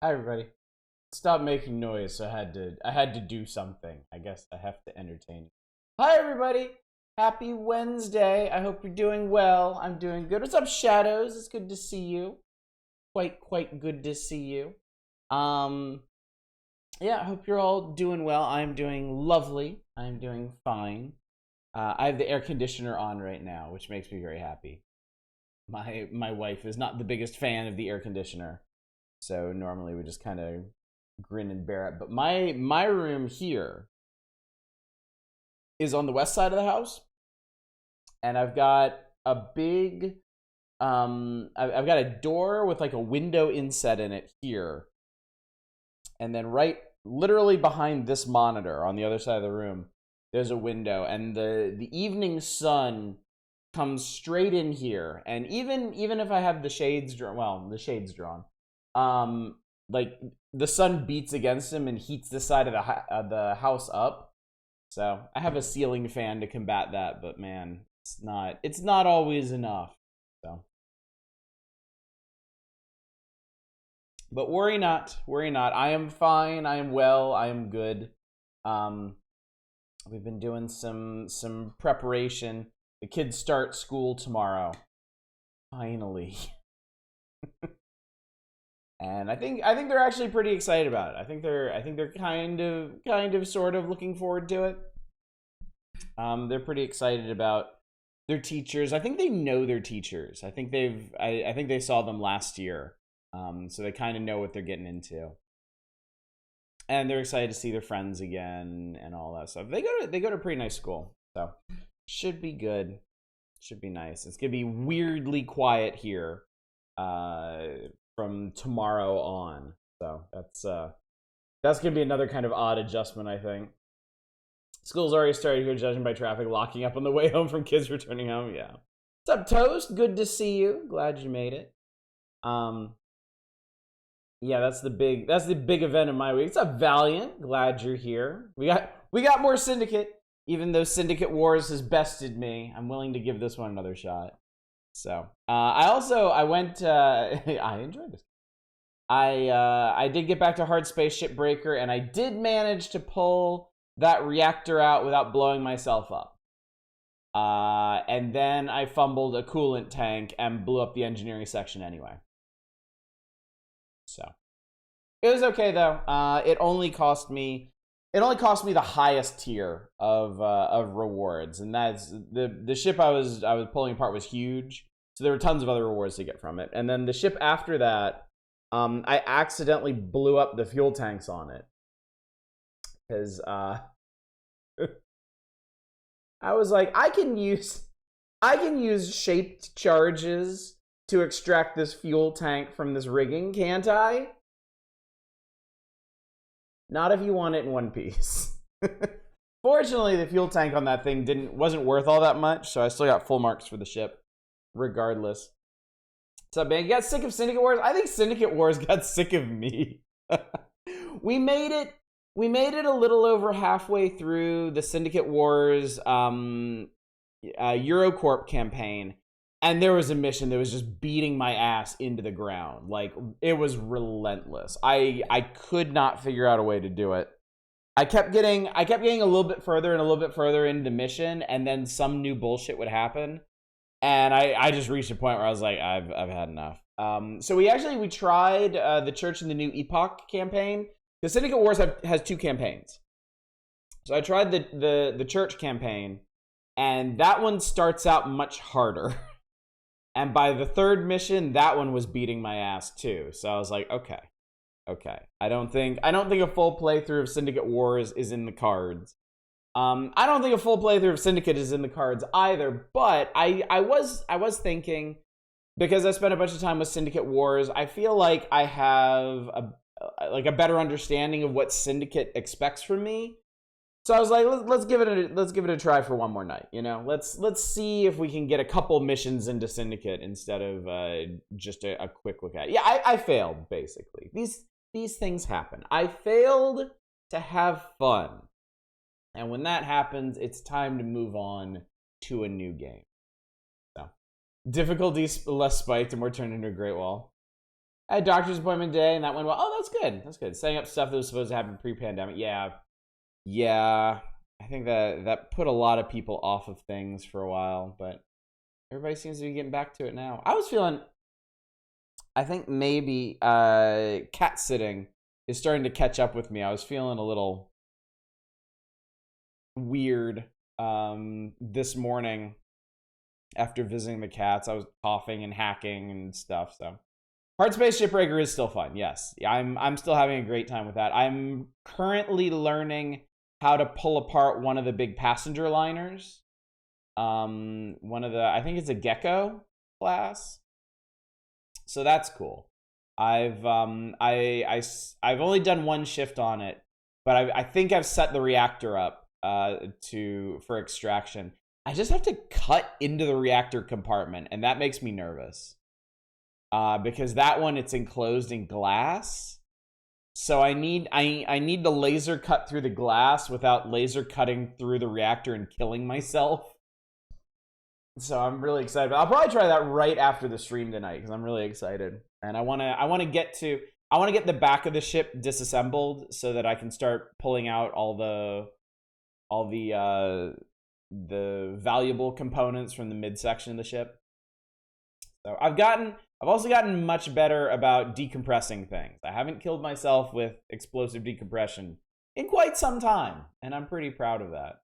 Hi everybody. Stop making noise, so I had to do something. I guess I have to entertain. Hi everybody. Happy Wednesday. I hope you're doing well. I'm doing good. What's up, Shadows? It's good to see you. Quite good to see you. Yeah, I hope you're all doing well. I'm doing lovely. I'm doing fine. I have the air conditioner on right now, which makes me very happy. My wife is not the biggest fan of the air conditioner. So normally we just kind of grin and bear it. But my room here is on the west side of the house, and I've got a big I've got a door with like a window inset in it here, and then literally behind this monitor on the other side of the room, there's a window, and the evening sun comes straight in here. And even if I have the shades drawn, like the sun beats against him and heats this side of the house up. So I have a ceiling fan to combat that, but man, it's not always enough. So, but worry not. I am fine. I am well. I am good. We've been doing some preparation. The kids start school tomorrow. Finally. And I think they're actually pretty excited about it. I think they're kind of sort of looking forward to it. They're pretty excited about their teachers. I think they know their teachers. I think they saw them last year. So they kind of know what they're getting into. And they're excited to see their friends again and all that stuff. They go to a pretty nice school. So should be good. Should be nice. It's gonna be weirdly quiet here from tomorrow on. So that's gonna be another kind of odd adjustment, I think. School's already started here, judging by traffic locking up on the way home from kids returning home. Yeah. What's up, Toast? Good to see you. Glad you made it. Yeah, that's the big event of my week. What's up, Valiant? Glad you're here. We got more Syndicate. Even though Syndicate Wars has bested me, I'm willing to give this one another shot. So I went. I enjoyed this. I did get back to Hard Space Shipbreaker, and I did manage to pull that reactor out without blowing myself up. And then I fumbled a coolant tank and blew up the engineering section anyway. So it was okay though. It only cost me the highest tier of rewards, and that's the ship I was pulling apart was huge, so there were tons of other rewards to get from it. And then the ship after that, I accidentally blew up the fuel tanks on it because I was like, I can use shaped charges to extract this fuel tank from this rigging, can't I? Not if you want it in one piece. Fortunately, the fuel tank on that thing wasn't worth all that much, so I still got full marks for the ship, regardless. So, man, you got sick of Syndicate Wars? I think Syndicate Wars got sick of me. We made it a little over halfway through the Syndicate Wars Eurocorp campaign, and there was a mission that was just beating my ass into the ground. Like, it was relentless. I could not figure out a way to do it. I kept getting a little bit further and a little bit further into the mission, and then some new bullshit would happen, and I just reached a point where I was like, I've had enough. So we tried the Church in the New Epoch campaign. The Syndicate Wars has two campaigns. So I tried the Church campaign, and that one starts out much harder. And by the third mission, that one was beating my ass too. So I was like, okay. I don't think a full playthrough of Syndicate Wars is in the cards. I don't think a full playthrough of Syndicate is in the cards either. But I was thinking, because I spent a bunch of time with Syndicate Wars, I feel like I have a better understanding of what Syndicate expects from me. So I was like, let's give it a try for one more night. You know, let's see if we can get a couple missions into Syndicate instead of just a quick look at it. Yeah, I failed basically. These things happen. I failed to have fun, and when that happens, it's time to move on to a new game. So difficulty less spiked, and we're turned into a Great Wall. I had a doctor's appointment day, and that went well. Oh, that's good. That's good. Setting up stuff that was supposed to happen pre-pandemic. Yeah, I think that put a lot of people off of things for a while, but everybody seems to be getting back to it now. I think maybe cat sitting is starting to catch up with me. I was feeling a little weird this morning after visiting the cats. I was coughing and hacking and stuff, so Hard Space Shipbreaker is still fun. Yes, I'm still having a great time with that. I'm currently learning how to pull apart one of the big passenger liners. I think it's a Gecko class. So that's cool. I've only done one shift on it, but I think I've set the reactor up for extraction. I just have to cut into the reactor compartment, and that makes me nervous. Because that one, it's enclosed in glass. So I need the laser cut through the glass without laser cutting through the reactor and killing myself. So I'm really excited. I'll probably try that right after the stream tonight because I'm really excited, and I want to get the back of the ship disassembled so that I can start pulling out all the valuable components from the midsection of the ship. So I've also gotten much better about decompressing things. I haven't killed myself with explosive decompression in quite some time, and I'm pretty proud of that.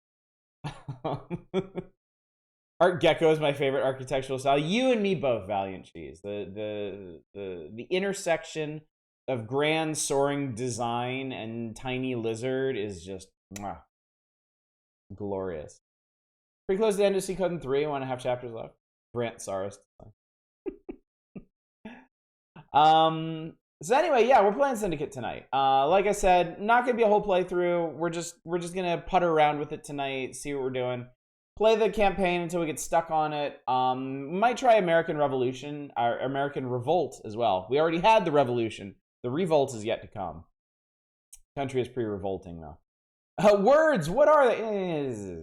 Art Gecko is my favorite architectural style. You and me both, Valiant Cheese. The intersection of grand soaring design and tiny lizard is just glorious. Pretty close to the end of Sea-Code in 3, 1.5 chapters left. Brant Saris. So anyway, yeah, we're playing Syndicate tonight. Like I said, not gonna be a whole playthrough. We're just gonna putter around with it tonight, see what we're doing. Play the campaign until we get stuck on it. Might try American Revolution, or American Revolt as well. We already had the Revolution. The Revolt is yet to come. Country is pretty revolting though. Words, what are they?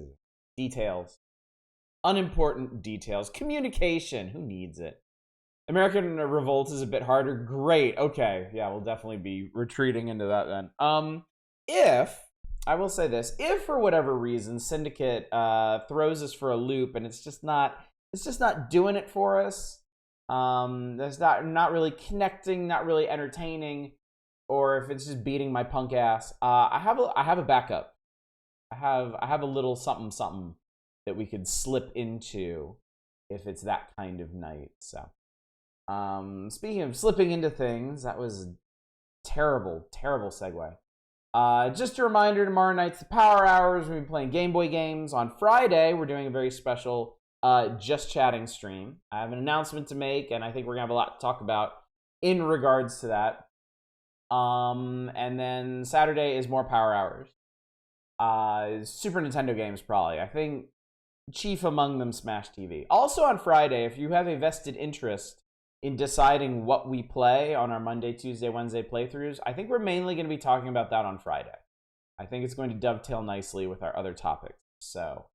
Details. Unimportant details. Communication, who needs it? American Revolt is a bit harder. Great. Okay. Yeah, we'll definitely be retreating into that then. I will say this, if for whatever reason Syndicate throws us for a loop and it's just not doing it for us, there's not really connecting, not really entertaining, or if it's just beating my punk ass, I have a backup. I have a little something that we could slip into if it's that kind of night. So speaking of slipping into things, that was a terrible segue. Just a reminder, tomorrow night's the Power Hours. We'll be playing Game Boy games. On Friday, we're doing a very special Just Chatting stream. I have an announcement to make, and I think we're going to have a lot to talk about in regards to that. And then Saturday is more Power Hours. Super Nintendo games, probably. I think chief among them, Smash TV. Also on Friday, if you have a vested interest in deciding what we play on our Monday, Tuesday, Wednesday playthroughs, I think we're mainly going to be talking about that on Friday. I think it's going to dovetail nicely with our other topics. So,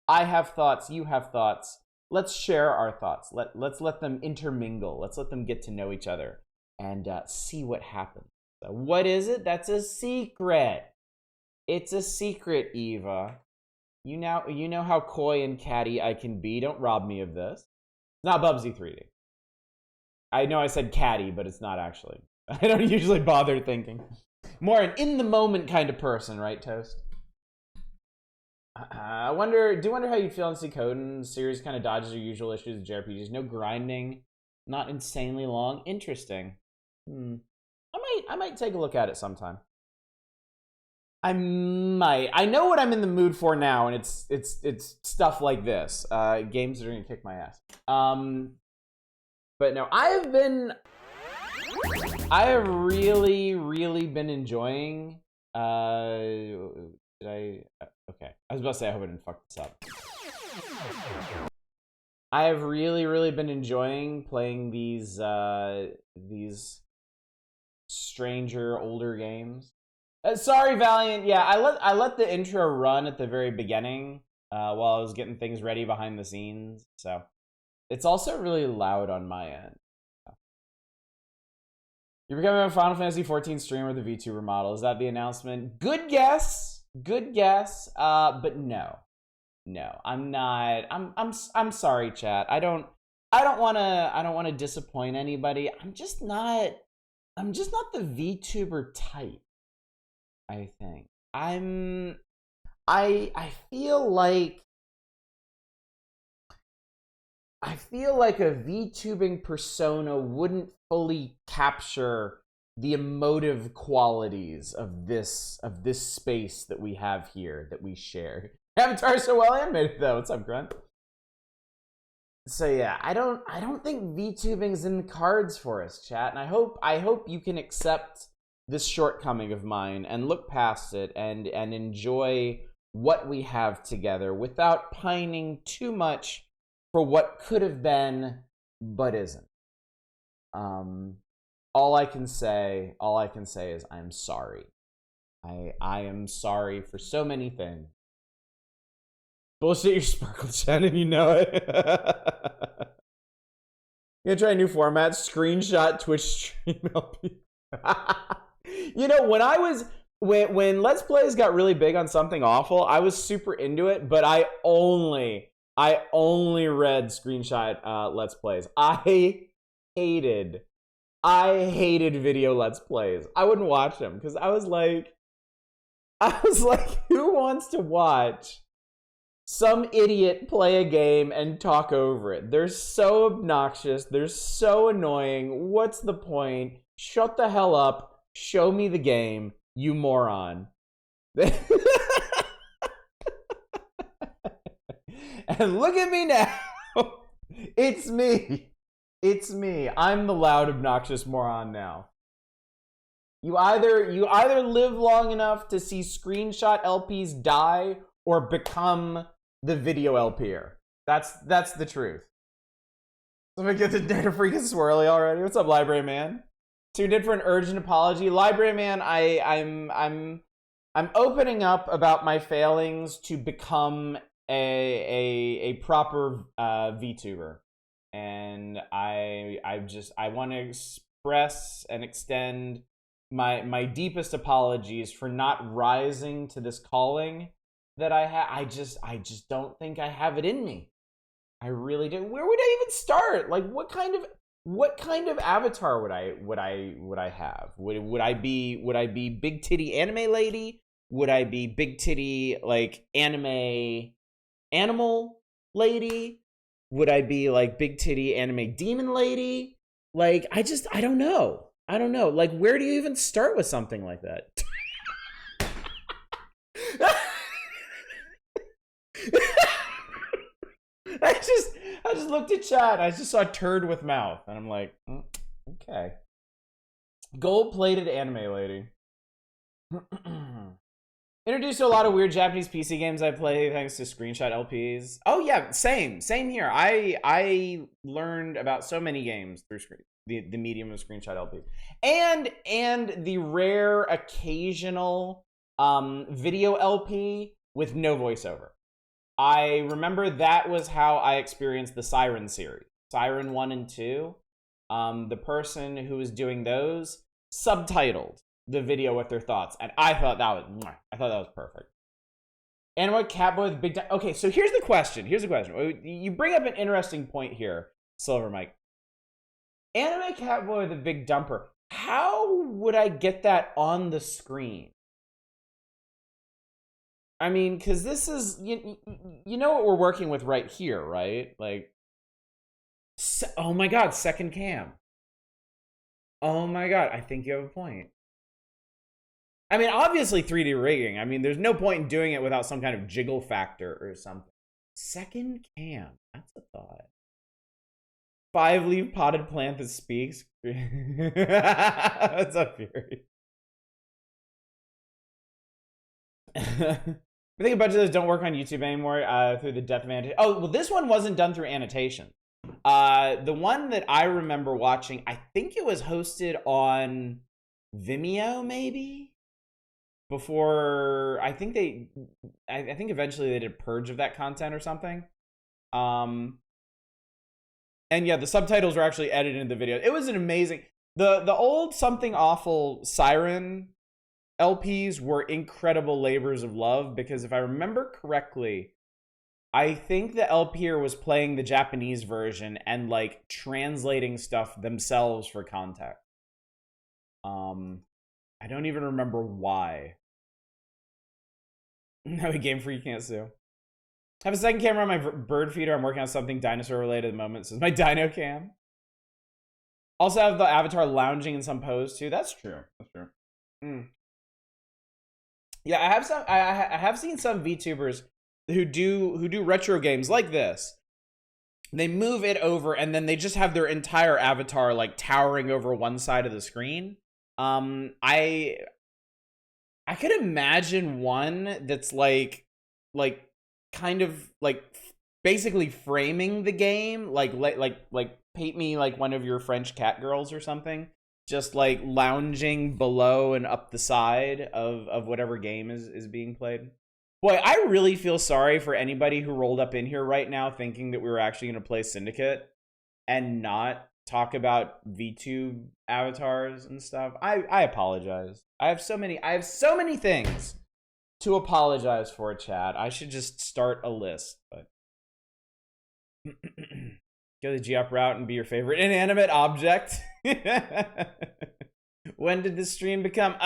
I have thoughts, you have thoughts. Let's share our thoughts. Let's let them intermingle. Let's let them get to know each other and see what happens. So what is it? That's a secret. It's a secret, Eva. You know how coy and catty I can be. Don't rob me of this. It's not Bubsy 3D. I know I said catty, but it's not actually. I don't usually bother thinking. More an in-the-moment kind of person, right, Toast? I do wonder how you'd feel on Suikoden. The series kind of dodges your usual issues with JRPGs. No grinding, not insanely long. Interesting. I might take a look at it sometime. I might. I know what I'm in the mood for now, and it's stuff like this. Games that are gonna kick my ass. But no, I have really been enjoying. Okay. I was about to say I hope I didn't fuck this up. I have really been enjoying playing these stranger older games. Sorry, Valiant. Yeah, I let the intro run at the very beginning while I was getting things ready behind the scenes. So it's also really loud on my end. You're becoming a Final Fantasy 14 streamer with a VTuber model. Is that the announcement? Good guess. Good guess. But no, I'm not. I'm sorry, chat. I don't want to disappoint anybody. I'm just not the VTuber type. I think I feel like a VTubing persona wouldn't fully capture the emotive qualities of this space that we have here, that we share. Avatar's so well animated though. What's up, Grunt? So yeah, I don't think VTubing's in the cards for us, chat, and I hope you can accept this shortcoming of mine and look past it and enjoy what we have together without pining too much for what could have been but isn't. All I can say is I'm sorry. I am sorry for so many things. Bullshit your sparkle, Shannon, you know it. You gonna try a new format? Screenshot Twitch stream LP. You know, when Let's Plays got really big on something awful, I was super into it, but I only read screenshot Let's Plays. I hated video Let's Plays. I wouldn't watch them because I was like, who wants to watch some idiot play a game and talk over it? They're so obnoxious. They're so annoying. What's the point? Shut the hell up. Show me the game, you moron. And look at me now. It's me. It's me. I'm the loud, obnoxious moron now. You either live long enough to see screenshot LPs die or become the video LPer. That's the truth. Somebody get the data freaking swirly already. What's up, Library Man? Tuned in for an urgent apology. Library Man, I'm opening up about my failings to become a proper VTuber. And I want to express and extend my deepest apologies for not rising to this calling that I have. I just don't think I have it in me. I really do. Where would I even start? Like, what kind of avatar would I have? Would I be big titty anime lady? Would I be big titty like anime animal lady? Would I be like big titty anime demon lady? Like, I don't know. Like, where do you even start with something like that? I just looked at chat. I just saw turd with mouth, and I'm like, okay. Gold-plated anime lady. Introduced to a lot of weird Japanese PC games I play thanks to screenshot LPs. Oh yeah, same here. I learned about so many games through the medium of screenshot LPs, and the rare occasional video LP with no voiceover. I remember that was how I experienced the Siren series, Siren 1 and 2. The person who was doing those subtitled the video with their thoughts, and I thought that was perfect. Anime Catboy with big okay, so here's the question. You bring up an interesting point here, Silver Mike. Anime Catboy with a big dumper. How would I get that on the screen? I mean, because this is you know what we're working with right here, right? Like, oh my god, second cam. Oh my god, I think you have a point. I mean, obviously 3D rigging. I mean, there's no point in doing it without some kind of jiggle factor or something. Second cam. That's a thought. 5-leaf potted plant that speaks. What's up, Fury? I think a bunch of those don't work on YouTube anymore through the depth of annotation. Oh, well, this one wasn't done through annotation. The one that I remember watching, I think it was hosted on Vimeo, maybe? Before I think eventually they did a purge of that content or something. And yeah, the subtitles were actually edited into the video. It was an amazing the old Something Awful Siren LPs were incredible labors of love, because if I remember correctly, I think the LPer was playing the Japanese version and like translating stuff themselves for context. I don't even remember why. No, a game for you can't sue. I have a second camera on my bird feeder. I'm working on something dinosaur related at the moment. This is my dino cam. Also have the avatar lounging in some pose too. That's true. Yeah, I have seen some VTubers who do retro games like this. They move it over and then they just have their entire avatar like towering over one side of the screen. I could imagine one that's like kind of like basically framing the game, like paint me like one of your French cat girls or something, just like lounging below and up the side of whatever game is being played. Boy, I really feel sorry for anybody who rolled up in here right now thinking that we were actually going to play Syndicate and not talk about VTube avatars and stuff. I apologize. I have so many things to apologize for, Chad. I should just start a list, but go the G-Up route and be your favorite inanimate object. When did the stream become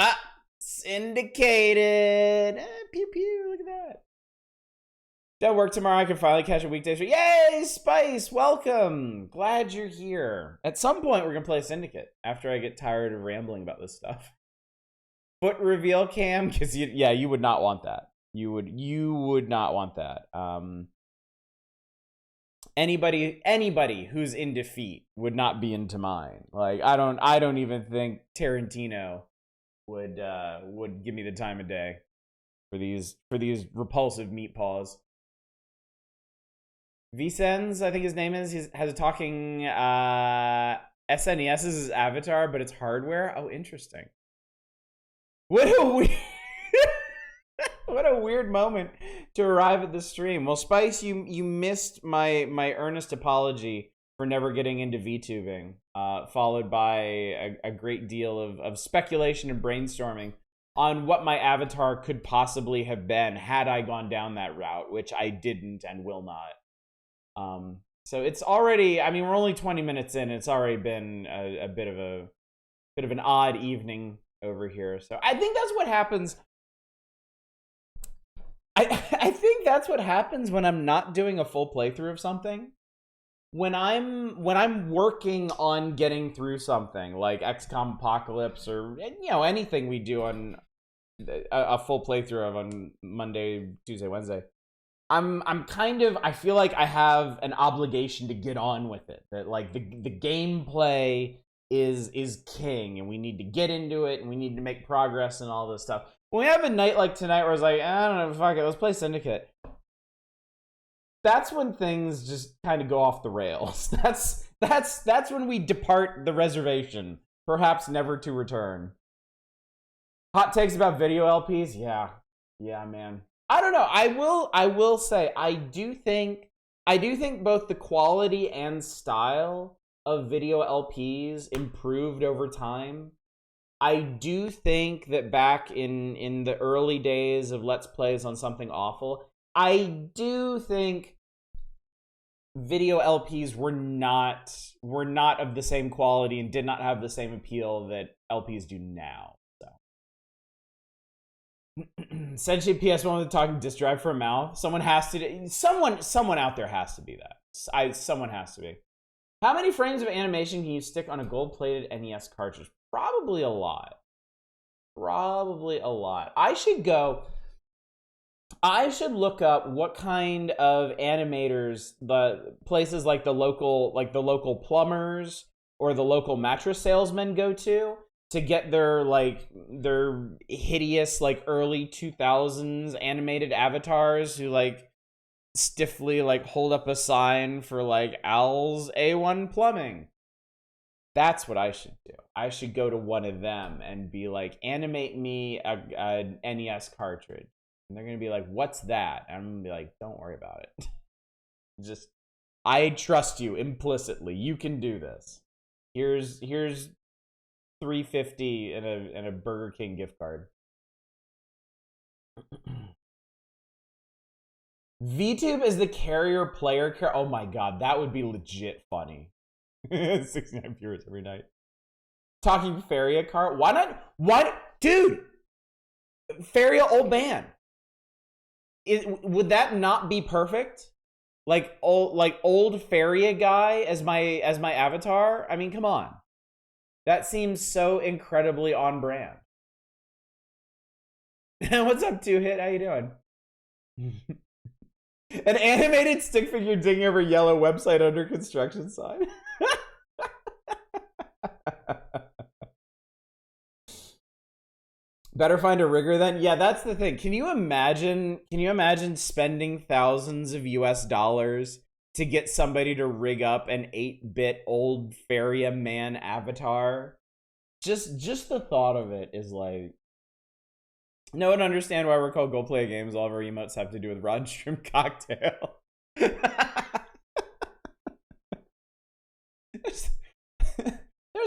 syndicated? Pew pew, look at that. Don't work tomorrow. I can finally catch a weekday stream. Yay, Spice, welcome. Glad you're here. At some point, we're gonna play Syndicate after I get tired of rambling about this stuff. Foot reveal cam, because you would not want that. You would not want that. Anybody who's in defeat would not be into mine. Like I don't even think Tarantino would give me the time of day for these repulsive meat paws. Vicens, I think his name is. He has a talking SNES as his avatar, but it's hardware. Oh, interesting. What a weird moment to arrive at the stream. Well, Spice, you missed my earnest apology for never getting into VTubing, followed by a great deal of speculation and brainstorming on what my avatar could possibly have been had I gone down that route, which I didn't and will not. So it's already, I mean, we're only 20 minutes in. It's already been a bit of an odd evening over here. So I think that's what happens. I think that's what happens when I'm not doing a full playthrough of something. When I'm working on getting through something like XCOM Apocalypse or anything we do on a full playthrough of on Monday, Tuesday, Wednesday, I'm kind of, I feel like I have an obligation to get on with it. That like the gameplay is king, and we need to get into it, and we need to make progress and all this stuff. When we have a night like tonight where it's like, I don't know, fuck it, let's play Syndicate. That's when things just kind of go off the rails. That's when we depart the reservation, perhaps never to return. Hot takes about video LPs? Yeah, man. I don't know. I will say I do think both the quality and style of video LPs improved over time. I do think that back in the early days of Let's Plays on Something Awful, I do think video LPs were not of the same quality and did not have the same appeal that LPs do now. Essentially, PS1 with a talking disk drive for a mouth. Someone out there has to be that. Someone has to be. How many frames of animation can you stick on a gold-plated NES cartridge? Probably a lot. I should look up what kind of animators the places like the local plumbers or the local mattress salesmen go to get their hideous early 2000s animated avatars who stiffly hold up a sign for Al's A1 Plumbing. That's what I should do. I should go to one of them and be like, animate me a NES cartridge. And they're going to be like, what's that? And I'm going to be like, don't worry about it. Just, I trust you implicitly. You can do this. Here's $3.50 and a Burger King gift card. VTube is the carrier player. Oh my god, that would be legit funny. 69 viewers every night. Talking Faria car. Why not? Dude! Faria old man. Would that not be perfect? Old Faria guy as my avatar? I mean, come on. That seems so incredibly on brand. What's up, 2-Hit? How you doing? An animated stick figure digging over yellow website under construction sign. Better find a rigger then? Yeah, that's the thing. Can you imagine spending thousands of US dollars to get somebody to rig up an 8-bit old Faria man avatar? Just the thought of it is like, no one understand why we're called Go Play Games. All of our emotes have to do with Rod Shrimp Cocktail. There's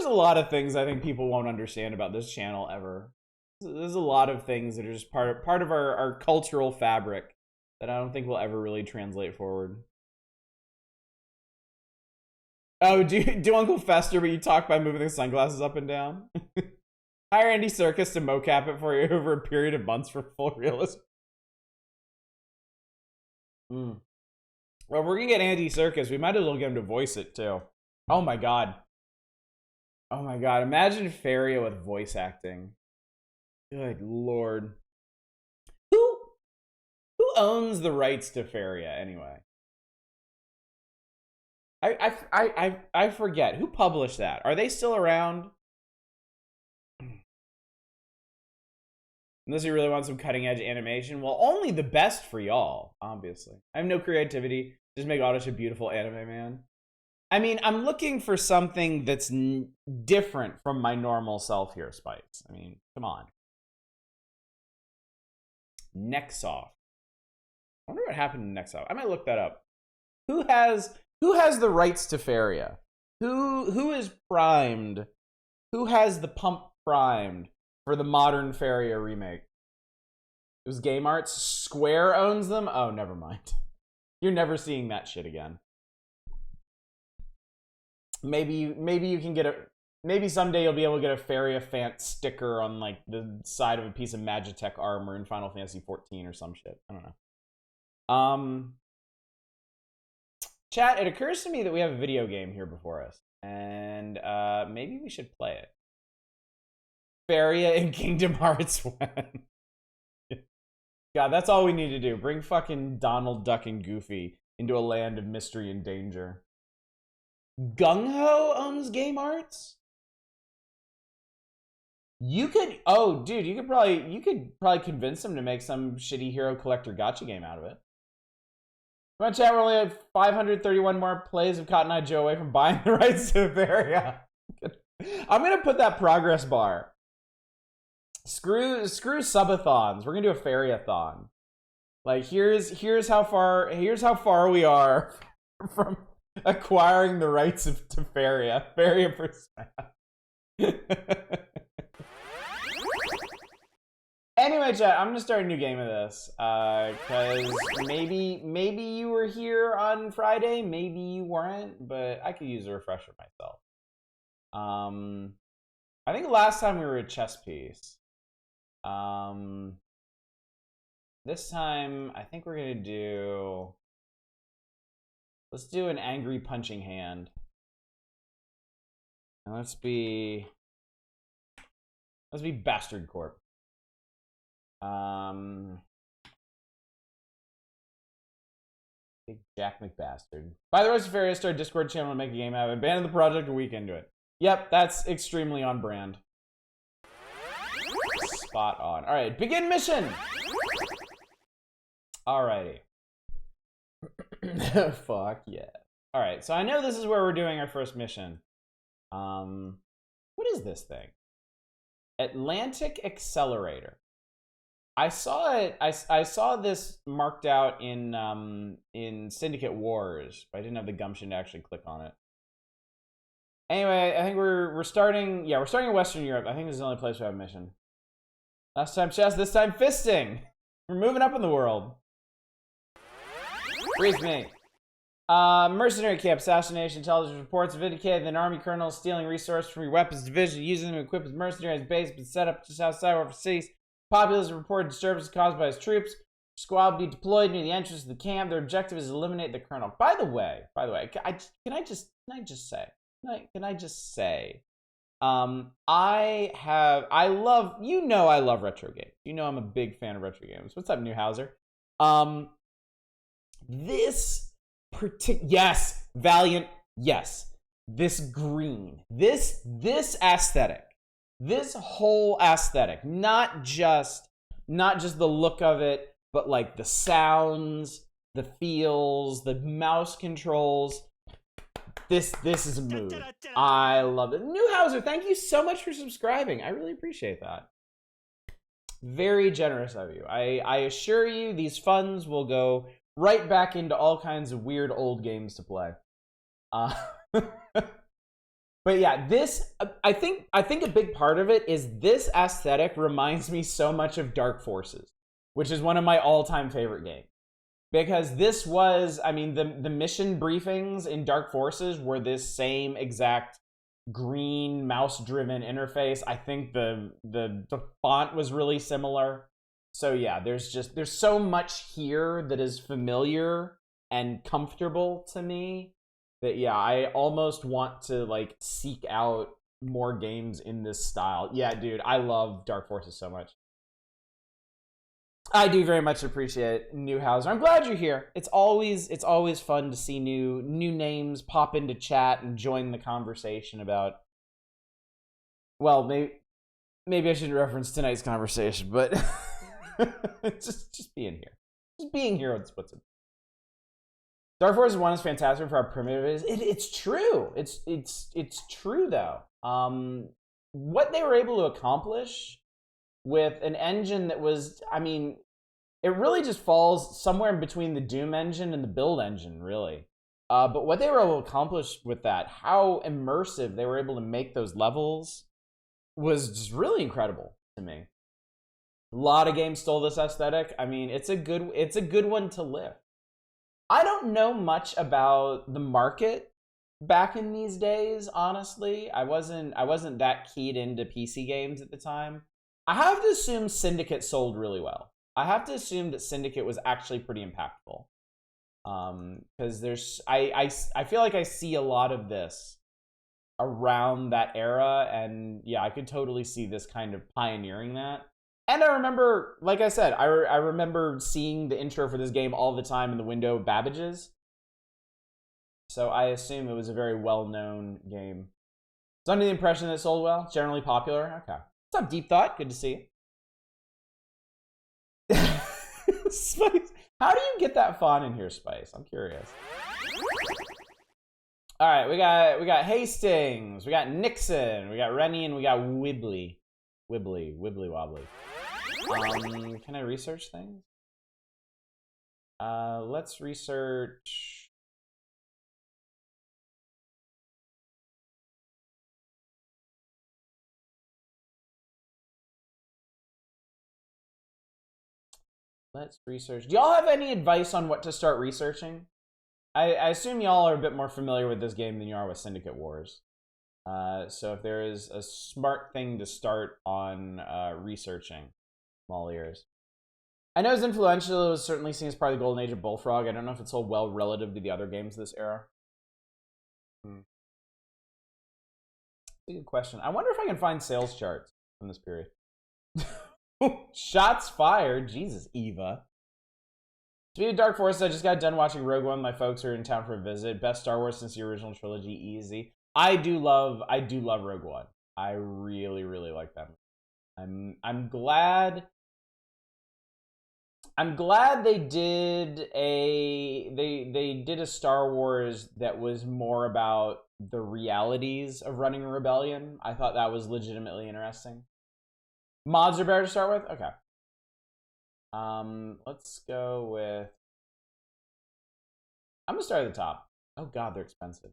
a lot of things I think people won't understand about this channel ever. There's a lot of things that are just part of our cultural fabric that I don't think will ever really translate forward. Oh, do Uncle Fester, but you talk by moving the sunglasses up and down? Hire Andy Serkis to mocap it for you over a period of months for full realism. Well, we're gonna get Andy Serkis. We might as well get him to voice it too. Oh my god. Imagine Faria with voice acting. Good lord. Who owns the rights to Faria anyway? I forget. Who published that? Are they still around? Unless you really want some cutting edge animation. Well, only the best for y'all, obviously. I have no creativity. Just make Autoship beautiful anime, man. I mean, I'm looking for something that's different from my normal self here, Spikes. I mean, come on. Nexoft. I wonder what happened to Nexoft. I might look that up. Who has the rights to Faria? Who is primed? Who has the pump primed for the modern Faria remake? It was Game Arts. Square owns them? Oh, never mind. You're never seeing that shit again. Maybe you can get a... Maybe someday you'll be able to get a Faria Fant sticker on the side of a piece of Magitech armor in Final Fantasy 14 or some shit. I don't know. Chat, it occurs to me that we have a video game here before us. And maybe we should play it. Faria in Kingdom Hearts 1. God, that's all we need to do. Bring fucking Donald Duck and Goofy into a land of mystery and danger. Gung Ho owns Game Arts? You could, oh, dude, you could probably convince them to make some shitty hero collector gacha game out of it. Come on, chat, we're only at 531 more plays of Cotton Eye Joe away from buying the rights to Varia. I'm gonna put that progress bar. Screw subathons. We're gonna do a fairy-a-thon. Like here's how far we are from acquiring the rights to Faria. Faria for Smash. Anyway, chat, I'm gonna start a new game of this. Cause maybe you were here on Friday, maybe you weren't, but I could use a refresher myself. I think last time we were at Chess Piece. This time I think we're gonna let's do an angry punching hand. And let's be Bastard Corp. Big Jack McBastard. By the way, Faria started Discord channel to make a game out of it. Abandoned the project a week into it. Yep, that's extremely on brand. Spot on. All right, begin mission. Alrighty. Fuck yeah. All right, so I know this is where we're doing our first mission. What is this thing? Atlantic Accelerator. I saw it. I saw this marked out in Syndicate Wars, but I didn't have the gumption to actually click on it. Anyway, I think we're starting. Yeah, we're starting in Western Europe. I think this is the only place we have a mission. Last time chess, this time fisting. We're moving up in the world. Brief me. Mercenary camp assassination intelligence reports have indicated that an army colonel is stealing resources from your weapons division, using them to equip his mercenaries base, but set up just outside of overseas. Populace reported disturbances caused by his troops. Squad will be deployed near the entrance of the camp. Their objective is to eliminate the colonel. By the way, can I just say, I love retro games. You know I'm a big fan of retro games. What's up, Newhauser? Yes, Valiant, yes. This green, this aesthetic, this whole aesthetic, not just the look of it, but like the sounds, the feels, the mouse controls. This is a mood. I love it. Newhauser, thank you so much for subscribing. I really appreciate that. Very generous of you. I assure you these funds will go right back into all kinds of weird old games to play. But yeah, this I think a big part of it is this aesthetic reminds me so much of Dark Forces, which is one of my all-time favorite games. Because this was, I mean, the mission briefings in Dark Forces were this same exact green mouse-driven interface. I think the font was really similar. So yeah, there's so much here that is familiar and comfortable to me that yeah, I almost want to like seek out more games in this style. Yeah, dude, I love Dark Forces so much. I do very much appreciate Newhauser. I'm glad you're here. It's always fun to see new names pop into chat and join the conversation about. Well, maybe I shouldn't reference tonight's conversation, but just being here. Just being here is what's important. Dark Forces 1 is fantastic for how primitive it is. It's true. It's true though. What they were able to accomplish with an engine that was, I mean, it really just falls somewhere in between the Doom engine and the Build engine, really. But what they were able to accomplish with that, how immersive they were able to make those levels, was just really incredible to me. A lot of games stole this aesthetic. I mean, it's a good one to lift. I don't know much about the market back in these days, honestly. I wasn't that keyed into PC games at the time. I have to assume Syndicate sold really well. I have to assume that Syndicate was actually pretty impactful. Because I feel like I see a lot of this around that era, and yeah, I could totally see this kind of pioneering that. And I remember, like I said, I remember seeing the intro for this game all the time in the window of Babbage's. So I assume it was a very well-known game. It's under the impression that it sold well, generally popular. Okay. What's up, Deep Thought? Good to see you. Spice. How do you get that font in here, Spice? I'm curious. All right, we got Hastings, we got Nixon, we got Rennie, and we got Wibbly Wobbly. Can I research things? Let's research. Do y'all have any advice on what to start researching? I assume y'all are a bit more familiar with this game than you are with Syndicate Wars. So if there is a smart thing to start on researching, I'm all ears. I know it's influential. It was certainly seen as part of the golden age of Bullfrog. I don't know if it's all well relative to the other games of this era. That's a good question. I wonder if I can find sales charts from this period. Shots fired. Jesus, Eva. Speaking of Dark Forces, I just got done watching Rogue One. My folks are in town for a visit. Best Star Wars since the original trilogy. Easy. I do love Rogue One. I really, really like that movie. I'm glad they did a Star Wars that was more about the realities of running a rebellion. I thought that was legitimately interesting. Mods are better to start with? Okay. Let's go with... I'm gonna start at the top. Oh god, they're expensive.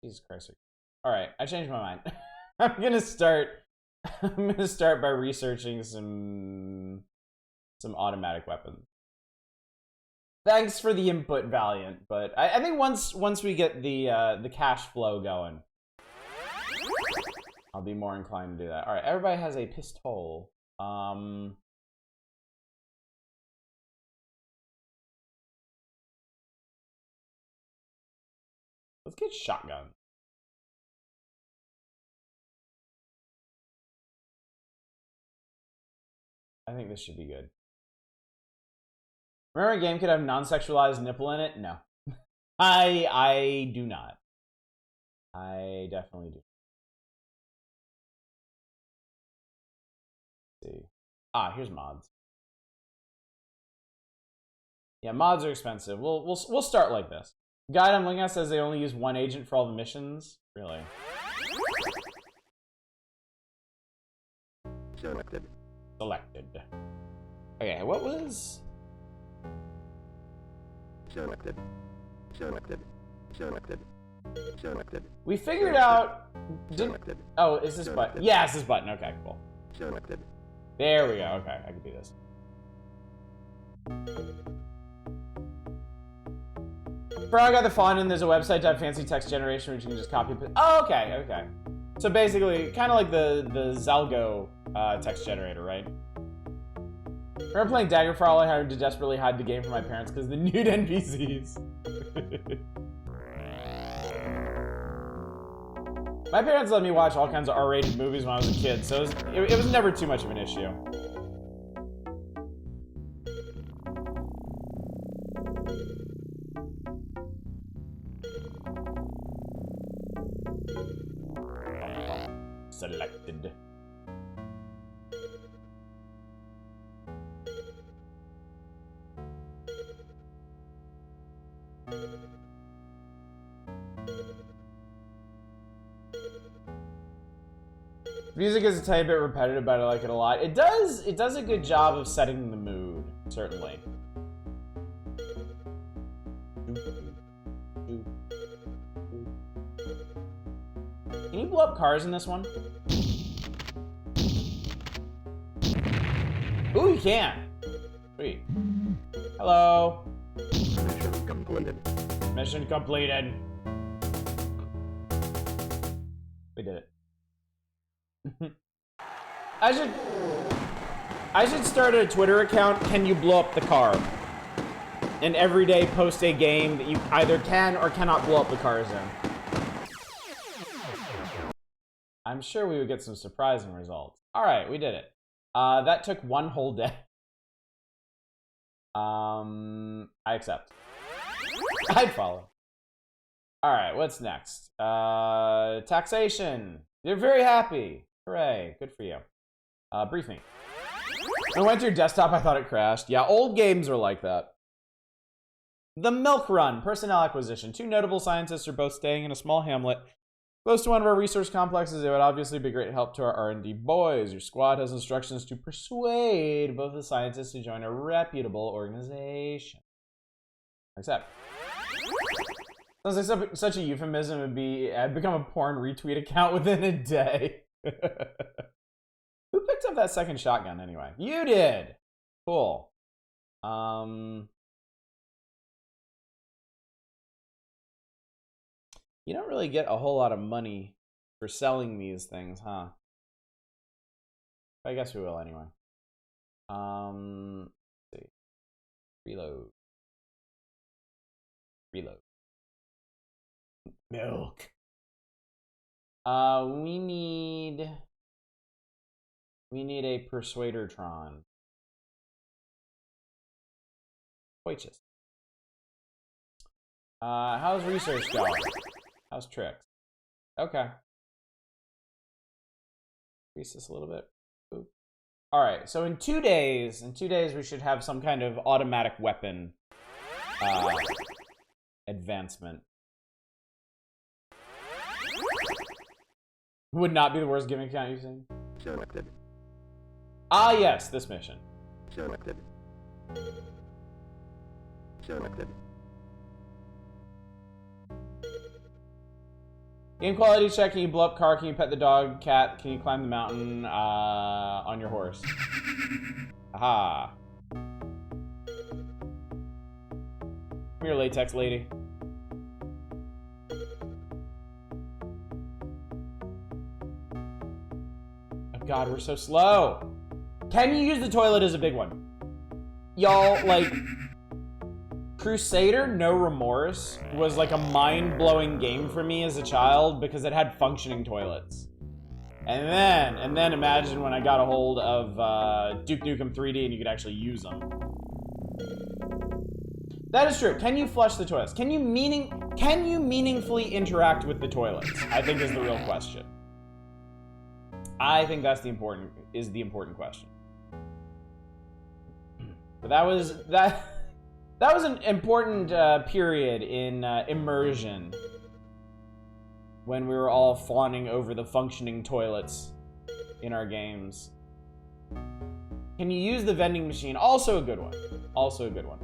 Jesus Christ. Alright, I changed my mind. I'm gonna start by researching some automatic weapons. Thanks for the input, Valiant, but I think once we get the cash flow going, I'll be more inclined to do that. Alright, everybody has a pistol. Let's get shotgun. I think this should be good. Remember a game could have non-sexualized nipple in it? No. I do not. I definitely do. Let's see. Here's mods. Yeah, mods are expensive. We'll start like this. Guide I'm looking at says they only use one agent for all the missions. Really? Selected. Okay, what was... Selected. We figured out... Oh, is this button? Yeah, it's this button. Okay, cool. There we go. Okay, I can do this. For I got the font and there's a website to have fancy text generation which you can just copy and paste. Oh, okay. So basically, kind of like the Zalgo text generator, right? I remember playing Daggerfall. I had to desperately hide the game from my parents because of the nude NPCs. My parents let me watch all kinds of R-rated movies when I was a kid, so it was never too much of an issue. Selected. Music is a tiny bit repetitive, but I like it a lot. It does a good job of setting the mood, certainly. Can you blow up cars in this one? Ooh, you can. Sweet. Hello. Mission completed. Mission completed. We did it. I should start a Twitter account. Can you blow up the car? And every day post a game that you either can or cannot blow up the cars in. I'm sure we would get some surprising results. All right, we did it. That took one whole day. I accept. I'd follow. All right, what's next? Taxation. You're very happy. Hooray. Good for you. Brief me. When I went to your desktop, I thought it crashed. Yeah, old games are like that. The Milk Run, personnel acquisition. 2 notable scientists are both staying in a small hamlet close to one of our resource complexes. It would obviously be great help to our R&D boys. Your squad has instructions to persuade both the scientists to join a reputable organization. Except, sounds like such a euphemism would be, I'd become a porn retweet account within a day. Who picked up that second shotgun anyway? You did! Cool. You don't really get a whole lot of money for selling these things, huh? I guess we will anyway. Let's see. Reload. Reload. Milk. We need a Persuadertron. Poiches. How's research going? How's tricks? Okay. Increase this a little bit. Ooh. All right, so in 2 days, we should have some kind of automatic weapon advancement. Would not be the worst gimmick account you've seen. Selected. Ah, yes, this mission. Selected. Selected. Game quality check. Can you blow up car? Can you pet the dog? Cat? Can you climb the mountain on your horse? Aha. Come here, latex lady. Oh god, we're so slow. Can you use the toilet is a big one. Y'all, like, Crusader No Remorse was like a mind-blowing game for me as a child because it had functioning toilets. And then imagine when I got a hold of Duke Nukem 3D and you could actually use them. That is true. Can you flush the toilets? Can you meaningfully interact with the toilets? I think is the real question. I think that's the important question. But that was an important period in immersion when we were all fawning over the functioning toilets in our games. Can you use the vending machine? Also a good one. Also a good one.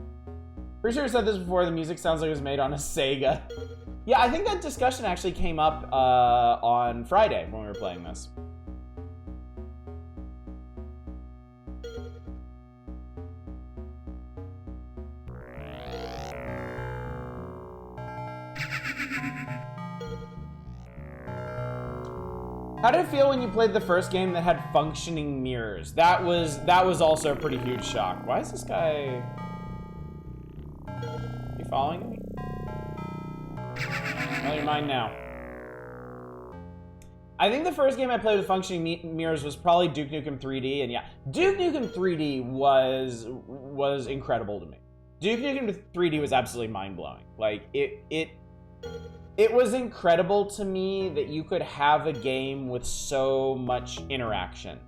Pretty sure I said this before, the music sounds like it was made on a Sega. Yeah, I think that discussion actually came up on Friday when we were playing this. How did it feel when you played the first game that had functioning mirrors? That was also a pretty huge shock. Why is this guy... You following me? Well, you're mine now. I think the first game I played with functioning mirrors was probably Duke Nukem 3D, and yeah, Duke Nukem 3D was incredible to me. Duke Nukem 3D was absolutely mind-blowing. Like, it was incredible to me that you could have a game with so much interaction.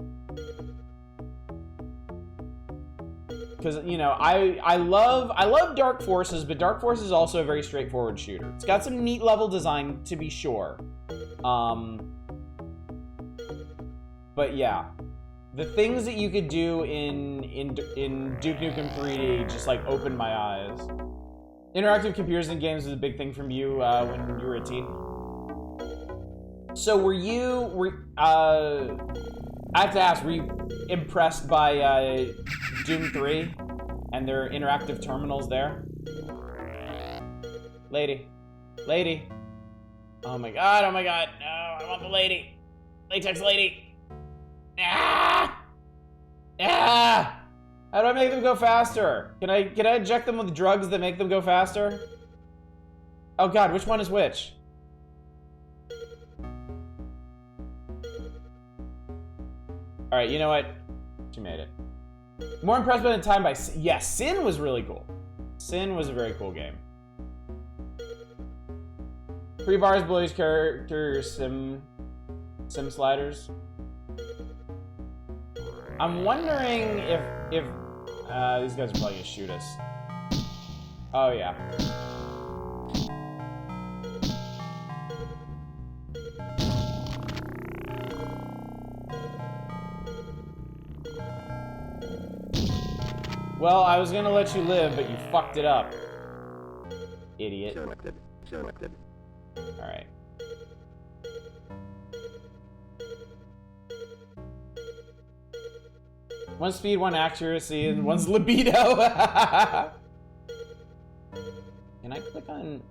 Because, you know, I love Dark Forces, but Dark Forces is also a very straightforward shooter. It's got some neat level design, to be sure. But yeah, the things that you could do in Duke Nukem 3D just like opened my eyes. Interactive computers in games was a big thing from you when you were a teen. So I have to ask, were you impressed by Doom 3 and their interactive terminals there? Lady. Oh my god, no, I want the lady. Latex lady. Ah! Ah! How do I make them go faster? Can I inject them with drugs that make them go faster? Oh god, which one is which? Alright, you know what? She made it. More impressed by the time by... Yes, Sin was really cool. Sin was a very cool game. 3 bars below each character sim... Sim sliders. I'm wondering if these guys are probably gonna shoot us. Oh yeah. Well, I was gonna let you live, but you fucked it up. Idiot. Selected. Selected. Alright. One's speed, one accuracy, and one's libido. Can I click on...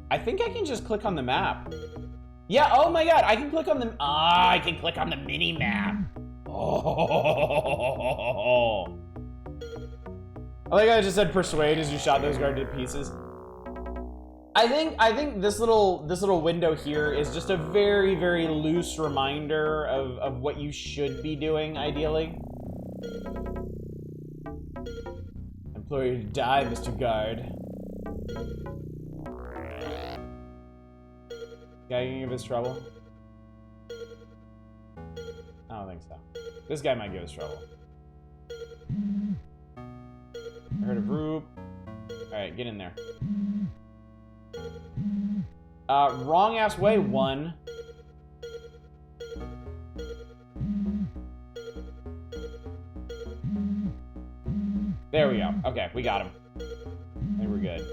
I think I can just click on the map. Yeah, oh my god, I can click on the... Ah, I can click on the mini-map. Oh. I think I just said persuade as you shot those guard to pieces. I think this little window here is just a very, very loose reminder of what you should be doing, ideally. Implore you to die, Mr. Guard. Guy gonna give us trouble? I don't think so. This guy might give us trouble. I heard a group. Alright, get in there. Wrong ass way, one. There we go. Okay, we got him. I think we're good.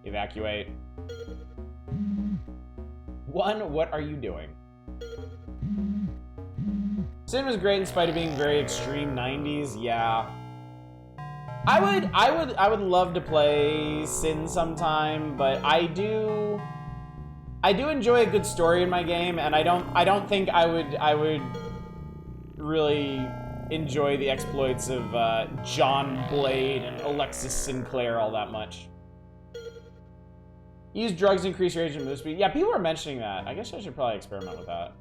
Evacuate. One, what are you doing? Sin was great in spite of being very extreme 90s, yeah. I would love to play Sin sometime, but I do enjoy a good story in my game, and I don't think I would really enjoy the exploits of John Blade and Alexis Sinclair all that much. Use drugs to increase your rage and move speed. Yeah, people are mentioning that. I guess I should probably experiment with that.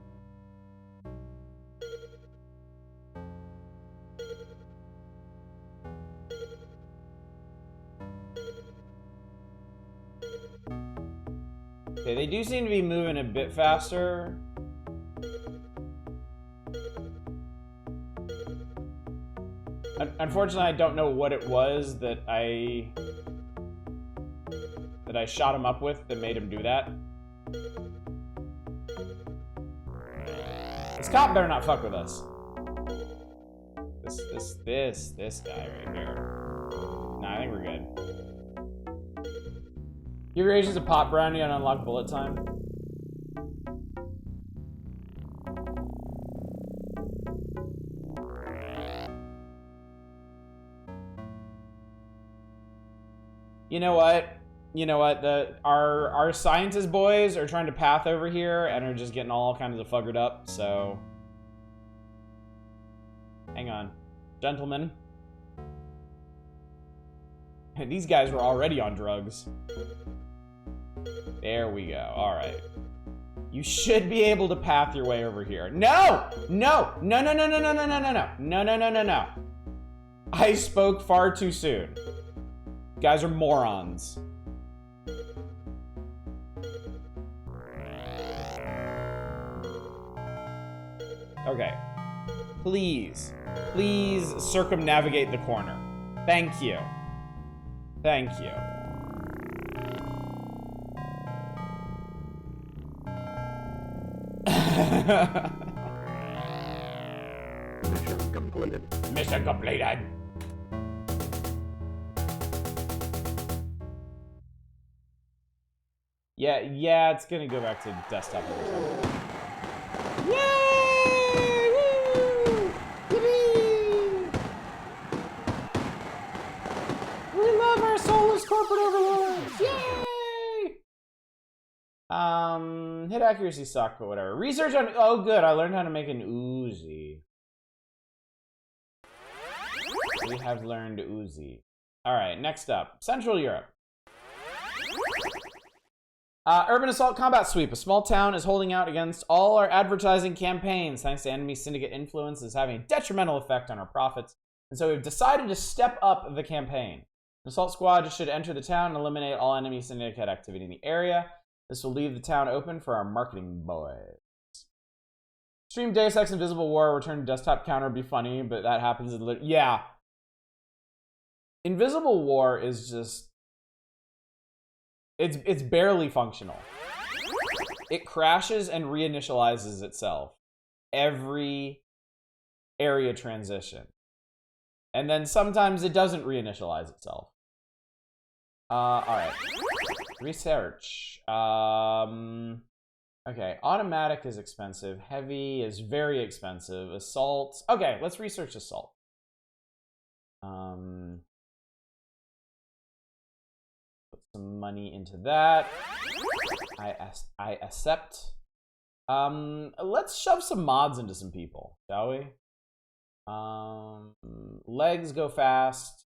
Okay, they do seem to be moving a bit faster. Unfortunately, I don't know what it was that I shot him up with that made him do that. This cop better not fuck with us. This guy right here. Nah, I think we're good. Your rage is a pot brownie on unlocked bullet time. You know what? You know what? Our scientist boys are trying to path over here and are just getting all kinds of fuggered up, so... Hang on. Gentlemen. These guys were already on drugs. There we go. Alright. You should be able to path your way over here. No! No! No, no, no, no, no, no, no, no, no. No, no, no, no, no. I spoke far too soon. You guys are morons. Okay. Please. Please circumnavigate the corner. Thank you. Thank you. Mission completed. Mission completed. Yeah, it's gonna go back to desktop every time. Yay! Woo! Yippee! We love our soulless corporate overlords! Yay! Hit accuracy sucked, but whatever. Research on... Oh, good. I learned how to make an Uzi. We have learned Uzi. Alright, next up. Central Europe. Urban Assault Combat Sweep. A small town is holding out against all our advertising campaigns thanks to enemy syndicate influence is having a detrimental effect on our profits. And so we've decided to step up the campaign. An assault squad should enter the town and eliminate all enemy syndicate activity in the area. This will leave the town open for our marketing boys. Stream Deus Ex Invisible War, return to desktop counter would be funny, but that happens in yeah. Invisible War is just... It's barely functional. It crashes and reinitializes itself every area transition. And then sometimes it doesn't reinitialize itself. Alright. Research. Okay, automatic is expensive. Heavy is very expensive. Assault. Okay, let's research assault. Put some money into that. I accept. Let's shove some mods into some people, shall we? Legs go fast.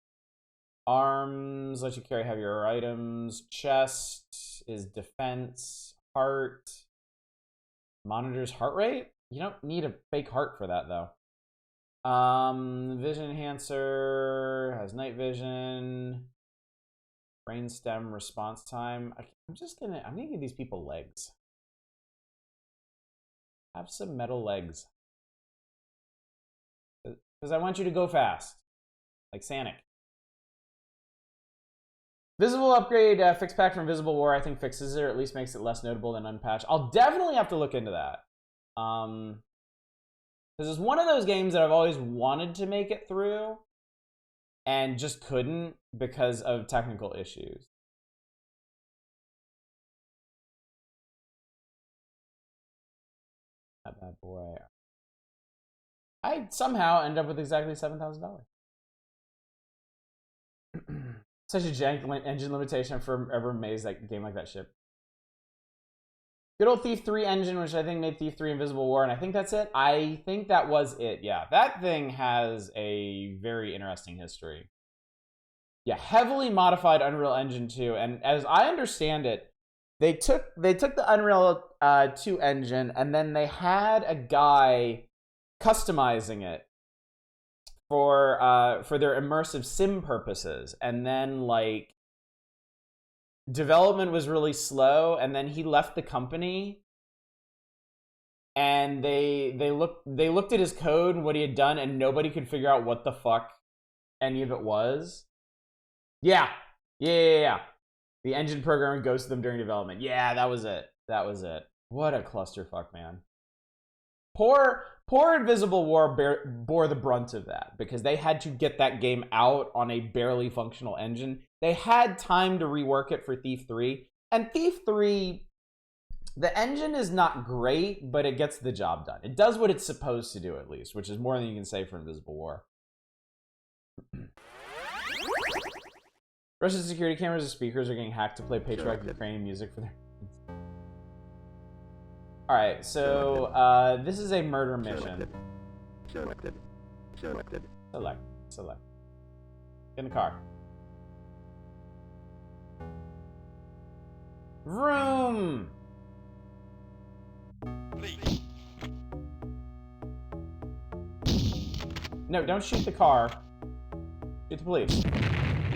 Arms let you carry heavier items. Chest is defense. Heart monitors heart rate. You don't need a fake heart for that though. Vision enhancer has night vision. Brainstem response time. I'm gonna give these people legs. Have some metal legs. Because I want you to go fast. Like Sanic. Visible upgrade, fix pack from Invisible War, I think fixes it, or at least makes it less notable than unpatched. I'll definitely have to look into that. Because it's one of those games that I've always wanted to make it through, and just couldn't because of technical issues. That bad boy. I somehow end up with exactly $7,000. Such a jank engine limitation. I'm forever amazed that a game like that shipped. Good old Thief 3 engine, which I think made Thief 3 Invisible War, and I think that's it. I think that was it, yeah. That thing has a very interesting history. Yeah, heavily modified Unreal Engine 2, and as I understand it, they took the Unreal 2 engine, and then they had a guy customizing it for their immersive sim purposes, and then like development was really slow, and then he left the company, and they looked at his code and what he had done, and nobody could figure out what the fuck any of it was. Yeah. The engine programmer goes to them during development. Yeah, that was it. What a clusterfuck, man. Poor Invisible War bore the brunt of that because they had to get that game out on a barely functional engine. They had time to rework it for Thief 3. And Thief 3, the engine is not great, but it gets the job done. It does what it's supposed to do, at least, which is more than you can say for Invisible War. Russian security cameras and speakers are getting hacked to play patriotic Ukrainian music for their... Alright, so, this is a murder mission. Selected. Select. Get in the car. Vroom! Please. No, don't shoot the car. Shoot the police.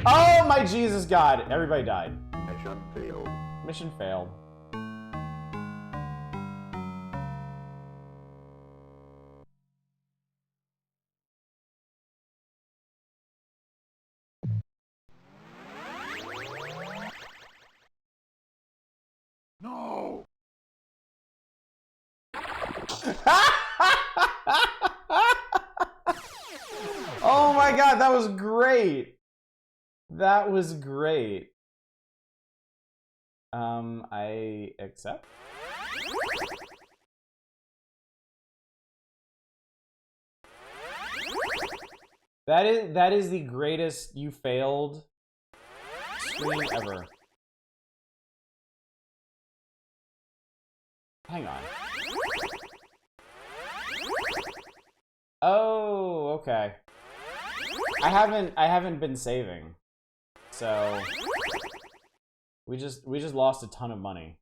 Oh my Jesus God! Everybody died. Mission failed. Mission failed. No! Oh my God, that was great. That was great. I accept. That is the greatest you failed screen ever. Hang on. Oh, okay. I haven't been saving. So we just lost a ton of money.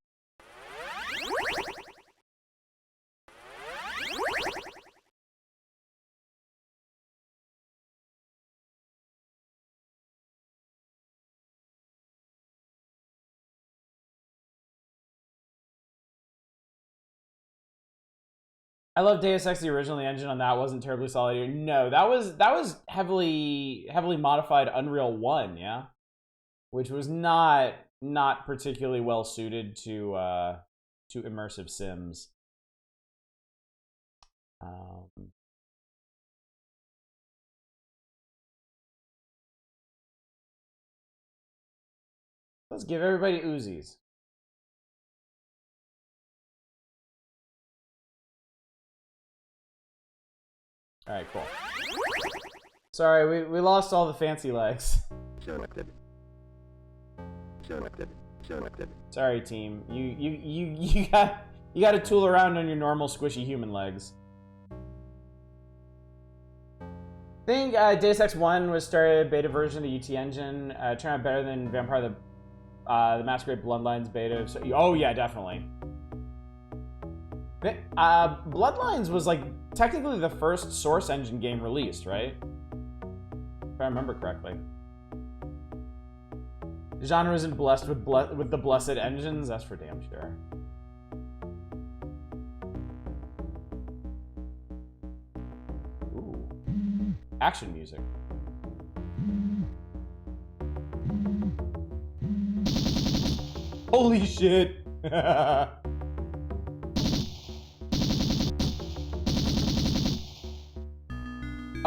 I love Deus Ex the original. The engine on that wasn't terribly solid either. No, that was heavily modified Unreal 1, yeah, which was not particularly well suited to immersive sims. Let's give everybody Uzis. All right, cool. Sorry, we lost all the fancy legs. Selected. Selected. Selected. Sorry, team. You got to tool around on your normal squishy human legs. I think Deus Ex 1 was started beta version of the UT engine. Turned out better than Vampire the Masquerade Bloodlines beta. So, oh yeah, definitely. Bloodlines was like technically the first Source engine game released, right? If I remember correctly. The genre isn't blessed with the blessed engines, that's for damn sure. Ooh. Action music. Holy shit!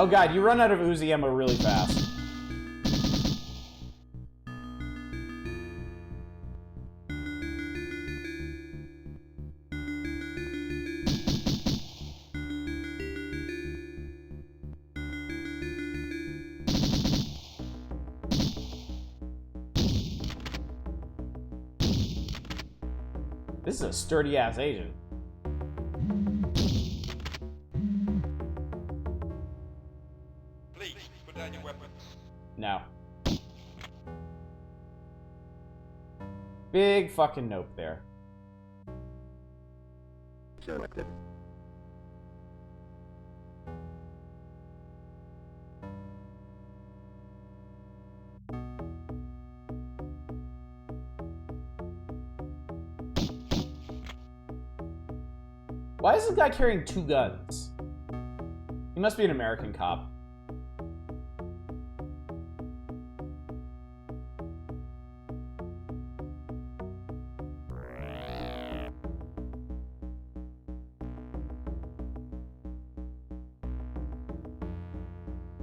Oh god, you run out of Uzi ammo really fast. This is a sturdy-ass agent. Please, put down your weapon. No. Big fucking nope there. Selected. Why is this guy carrying 2 guns? He must be an American cop.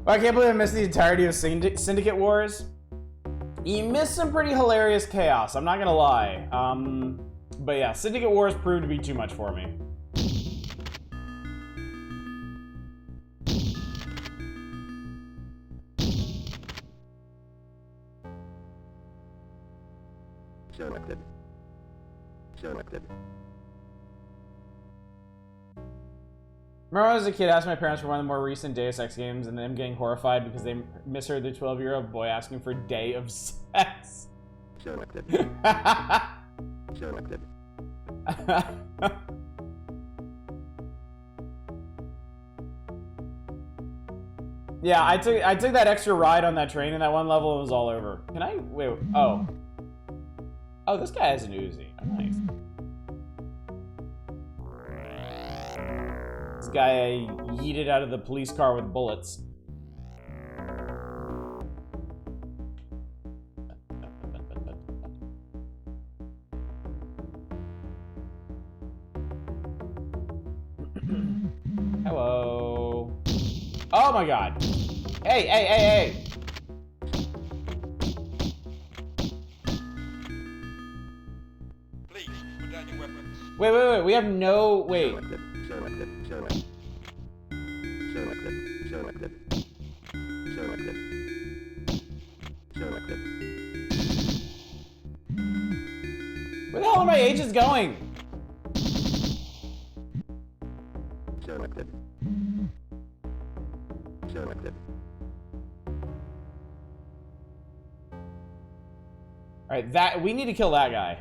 I can't believe I missed the entirety of Syndicate Wars. You missed some pretty hilarious chaos, I'm not gonna lie. But yeah, Syndicate Wars proved to be too much for me. Selected. Selected. Remember when I was a kid, I asked my parents for one of the more recent Deus Ex games and them getting horrified because they misheard the 12-year-old boy asking for Day of Sex. Selected. Selected. Yeah, I took that extra ride on that train in that one level and it was all over. Can I wait? Oh, this guy has an Uzi. Oh, nice. This guy yeeted out of the police car with bullets. Hello. Oh my god. Hey, hey, hey, hey. Please, put down your weapon. Wait. We have no. Wait. Selected. Selected. Selected. Selected. Selected. Selected. Selected. Where the hell are my agents going? Selected. Selected. Alright, that we need to kill that guy.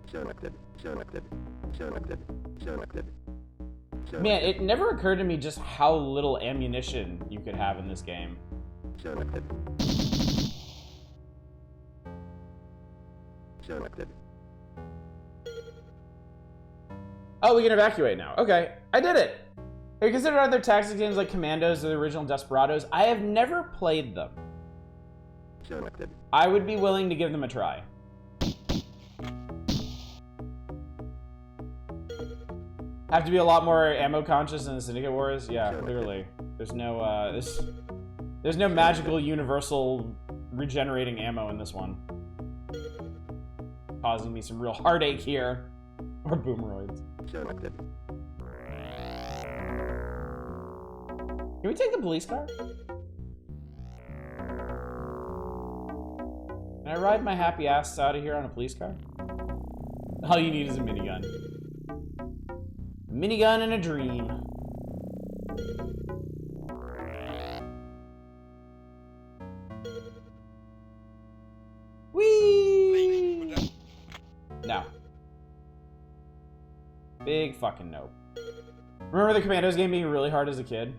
Selected. Selected. Selected. Selected. Man, it never occurred to me just how little ammunition you could have in this game. Selected. Selected. Oh, we can evacuate now. Okay, I did it. Have you considered other tactics games like Commandos or the original Desperados? I have never played them. Selected. I would be willing to give them a try. Have to be a lot more ammo conscious in the Syndicate Wars? Yeah, clearly. There's no there's no magical universal regenerating ammo in this one. Causing me some real heartache here. Or boomeroids. Selected. Can we take the police car? Can I ride my happy ass out of here on a police car? All you need is a minigun. A minigun and a dream. Whee! No. Big fucking nope. Remember the Commandos game being really hard as a kid?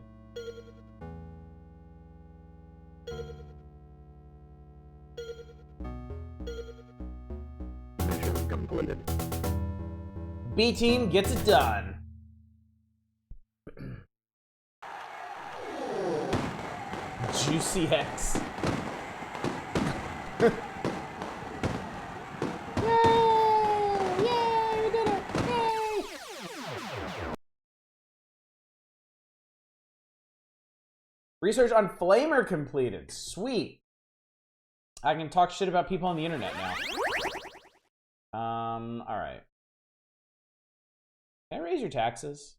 Mission completed. B team gets it done. Juicy X. Yay, we did it. Yay. Research on Flamer completed. Sweet. I can talk shit about people on the internet now. All right. Can I raise your taxes?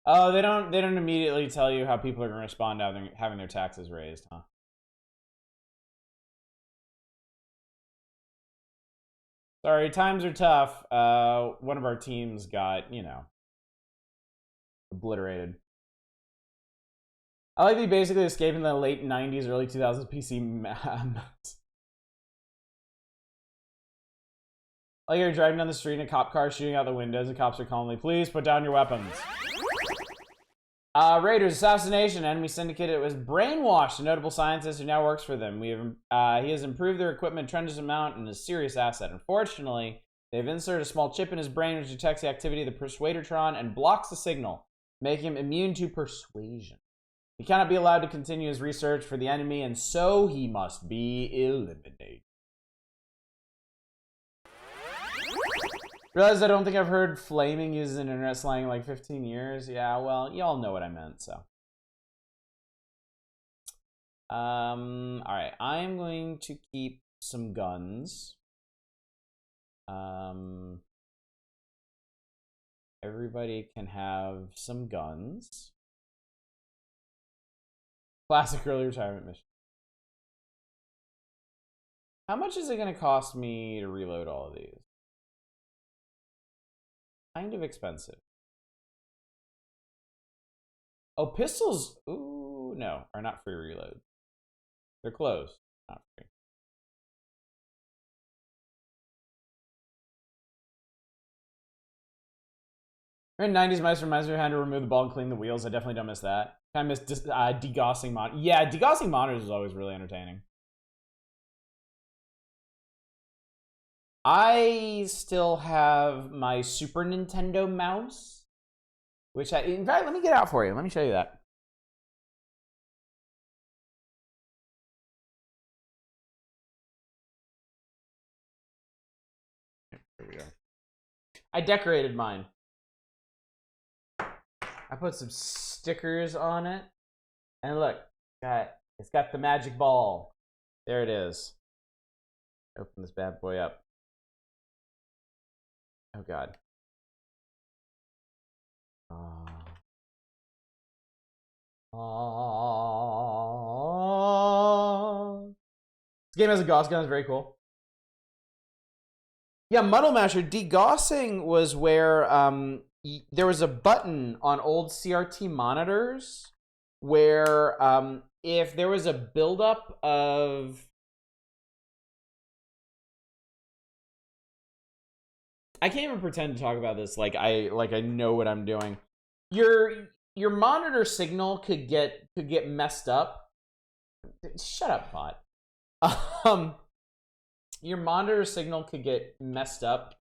Oh, they don't immediately tell you how people are going to respond to having their taxes raised, huh? Sorry, times are tough. One of our teams got, you know, obliterated. I like to be basically escaping the late 90s, early 2000s PC mods. Like you're driving down the street in a cop car shooting out the windows, the cops are calmly, please put down your weapons. Raiders, assassination, enemy syndicated was brainwashed. A notable scientist who now works for them. He has improved their equipment a tremendous amount and is a serious asset. Unfortunately, they've inserted a small chip in his brain which detects the activity of the Persuadertron and blocks the signal, making him immune to persuasion. He cannot be allowed to continue his research for the enemy, and so he must be eliminated. Realize I don't think I've heard flaming used in internet slang in like 15 years. Yeah, well, y'all know what I meant, so. Alright, I'm going to keep some guns. Everybody can have some guns. Classic early retirement mission. How much is it going to cost me to reload all of these? Kind of expensive. Oh, pistols. Ooh, no, are not free reload. They're closed, not free. In 90s, mice reminds me of how to remove the ball and clean the wheels. I definitely don't miss that. I miss degaussing mon. Yeah, degaussing monitors is always really entertaining. I still have my Super Nintendo mouse, which in fact, let me get out for you. Let me show you that. There we go. I decorated mine. I put some stickers on it, and look, it's got the magic ball. There it is. Open this bad boy up. Oh God. This game has a gauss gun. It's very cool. Yeah, Muddle Masher. Degaussing was where there was a button on old CRT monitors where if there was a buildup of... I can't even pretend to talk about this like I know what I'm doing. Your monitor signal could get messed up. Shut up, bot. your monitor signal could get messed up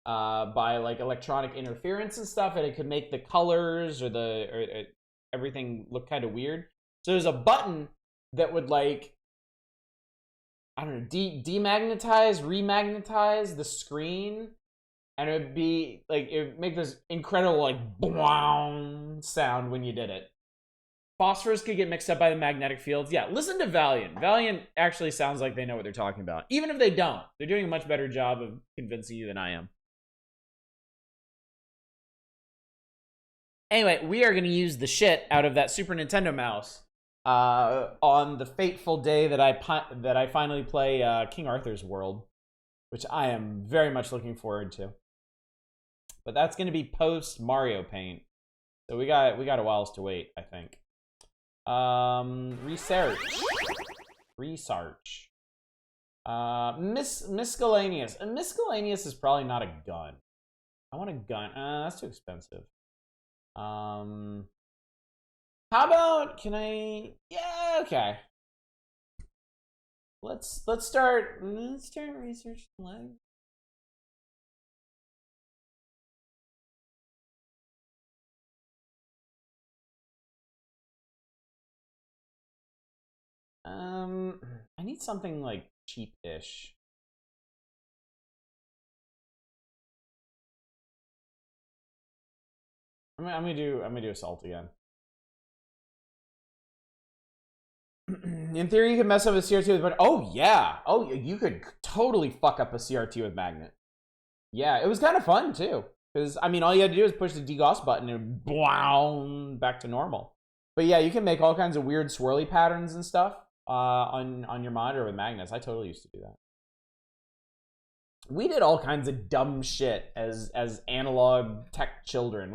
by like electronic interference and stuff, and it could make the colors or everything look kind of weird. So there's a button that would like, I don't know, demagnetize, remagnetize the screen, and it would be like, it would make this incredible like boom sound when you did it. Phosphorus could get mixed up by the magnetic fields. Yeah, listen to Valiant. Valiant actually sounds like they know what they're talking about. Even if they don't, they're doing a much better job of convincing you than I am. Anyway, we are going to use the shit out of that Super Nintendo mouse on the fateful day that I finally play King Arthur's World, which I am very much looking forward to. But that's going to be post Mario Paint, so we got a while to wait, I think. Research. Miscellaneous. And miscellaneous is probably not a gun. I want a gun. That's too expensive. How about, can I, yeah, okay. Let's start research leg. I need something like cheap-ish. I'm gonna do assault again. In theory, you could mess up a CRT with, but oh yeah, you could totally fuck up a CRT with magnet. Yeah, it was kind of fun too, because I mean, all you had to do is push the degauss button and blown back to normal. But yeah, you can make all kinds of weird swirly patterns and stuff on your monitor with magnets. I totally used to do that. We did all kinds of dumb shit as analog tech children.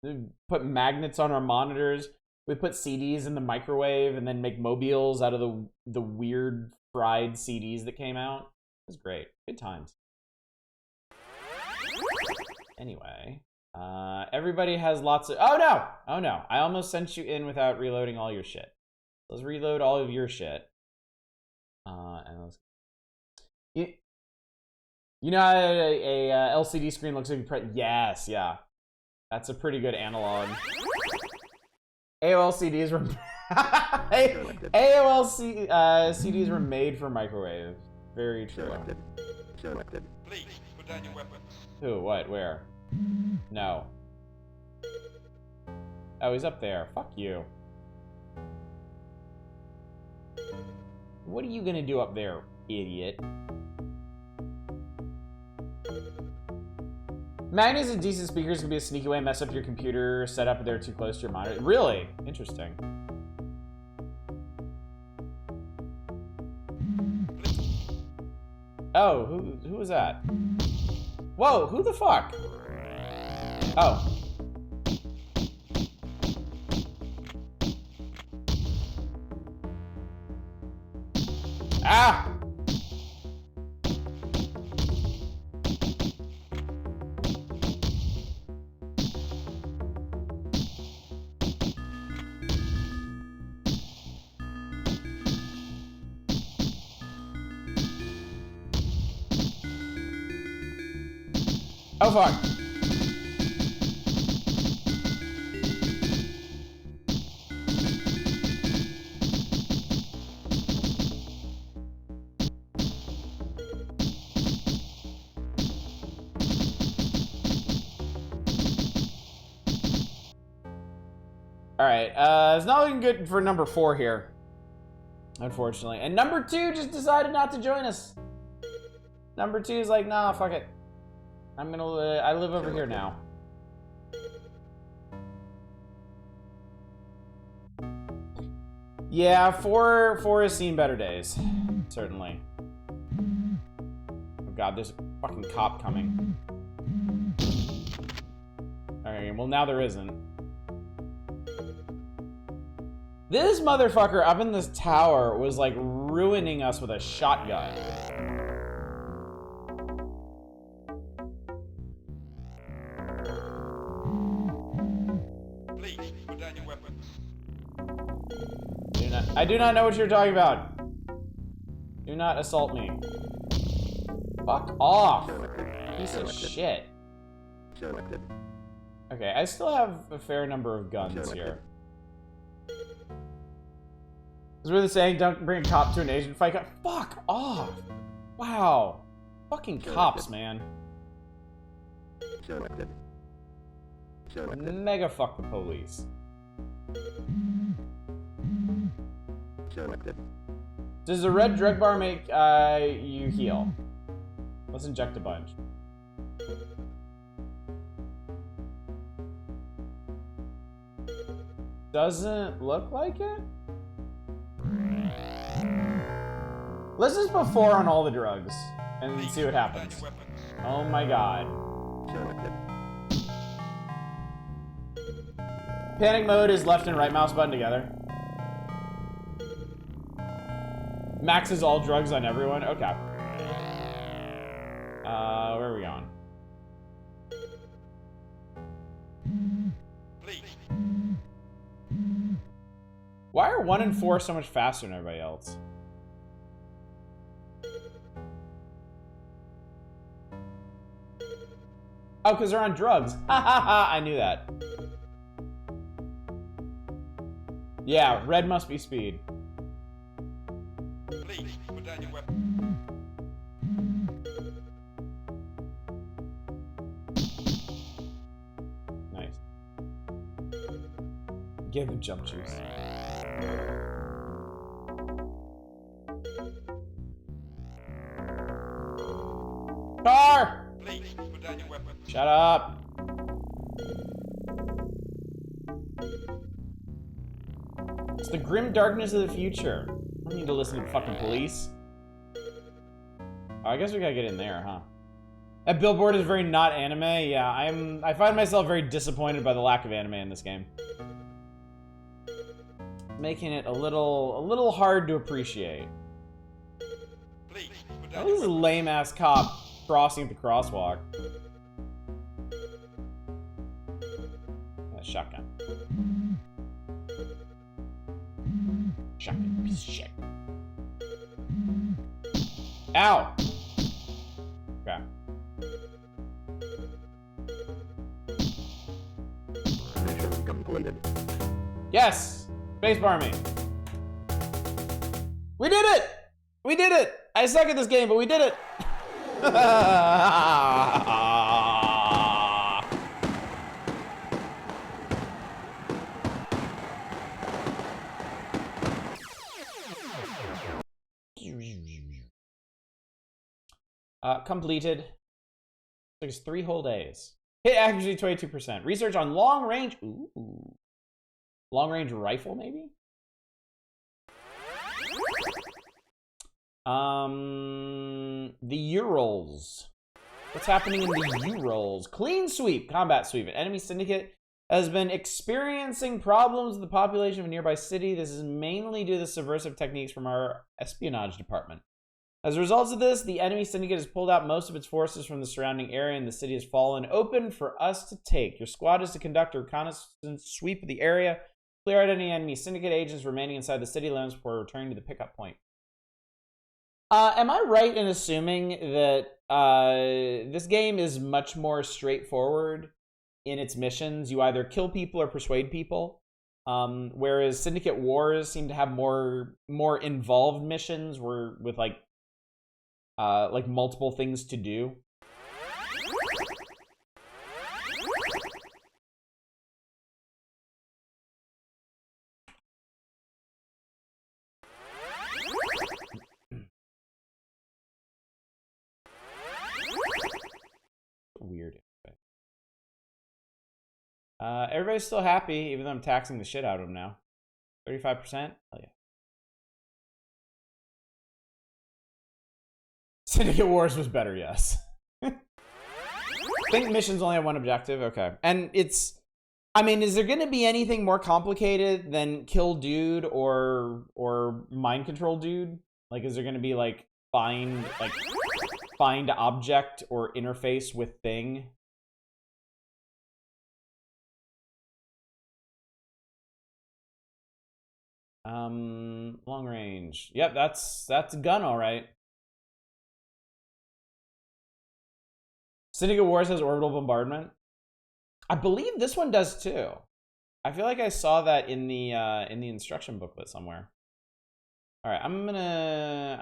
We'd put magnets on our monitors. We'd put CDs in the microwave and then make mobiles out of the weird fried CDs that came out. It was great. Good times. Anyway, everybody has lots of... Oh no! I almost sent you in without reloading all your shit. Let's reload all of your shit. And let's... You know how a LCD screen looks like... Yes, yeah. That's a pretty good analog. AOL CDs were... AOL CDs were made for microwave. Very true. Please, put down your weapons. Who? What? Where? No. Oh, he's up there. Fuck you. What are you gonna do up there, idiot? Magnets and decent speakers can be a sneaky way to mess up your computer setup if they're too close to your monitor. Really? Interesting. Oh, who was that? Whoa, who the fuck? Oh. Ah! Oh fuck. Alright, it's not looking good for number 4 here, unfortunately. And number 2 just decided not to join us. Number 2 is like, nah, fuck it. I live over here now. Yeah, 4 has seen better days. Certainly. Oh god, there's a fucking cop coming. Alright, well now there isn't. This motherfucker up in this tower was like ruining us with a shotgun. Please, put down your weapons. I do not know what you're talking about. Do not assault me. Fuck off! Selected. Piece of shit. Selected. Okay, I still have a fair number of guns Selected. here. Is really saying don't bring a cop to an Asian fight? Fuck off! Wow. Fucking cops, man. Selected. Selected. Mega fuck the police. Selected. Does the red drug bar make you heal? Let's inject a bunch. Doesn't look like it? Let's just put 4 on all the drugs and Please see what put down happens. your weapons. Oh my god. Selected. Panic mode is left and right mouse button together. Maxes all drugs on everyone? Okay. Where are we going? Please. Why are 1 and 4 so much faster than everybody else? Oh, because they're on drugs. Ha ha ha, I knew that. Yeah, red must be speed. Please put down your weapon. Nice. Give him jump juice. Car! Please put down your weapon. Shut up. It's the grim darkness of the future. I don't need to listen to fucking police. Oh, I guess we gotta get in there, huh? That billboard is very not anime. Yeah, I find myself very disappointed by the lack of anime in this game. Making it a little hard to appreciate. Please put Oh, down this your is a weapon. lame-ass cop crossing at the crosswalk. Shotgun. Shotgun, piece of shit. Ow! Okay. Mission completed. Yes! Spacebar me. We did it! We did it! I suck at this game, but we did it! Completed. Took us 3 whole days. Hit accuracy 22%. Research on long range. Ooh. Long range rifle, maybe? The Urals. What's happening in the Urals? Clean sweep, combat sweep. An enemy syndicate has been experiencing problems with the population of a nearby city. This is mainly due to the subversive techniques from our espionage department. As a result of this, the enemy syndicate has pulled out most of its forces from the surrounding area and the city has fallen open for us to take. Your squad is to conduct a reconnaissance sweep of the area, clear out any enemy syndicate agents remaining inside the city limits before returning to the pickup point. Am I right in assuming that this game is much more straightforward in its missions? You either kill people or persuade people, whereas Syndicate Wars seem to have more involved missions with like multiple things to do. Weird. Everybody's still happy, even though I'm taxing the shit out of them now. 35%? Hell yeah. Syndicate Wars was better, yes. I think missions only have one objective. Okay. And it's... I mean, is there going to be anything more complicated than kill dude or mind control dude? Like, is there going to be, like, find object or interface with thing? Long range. Yep, that's a gun, all right. Syndicate Wars has orbital bombardment. I believe this one does too. I feel like I saw that in the instruction booklet somewhere. All right, I'm gonna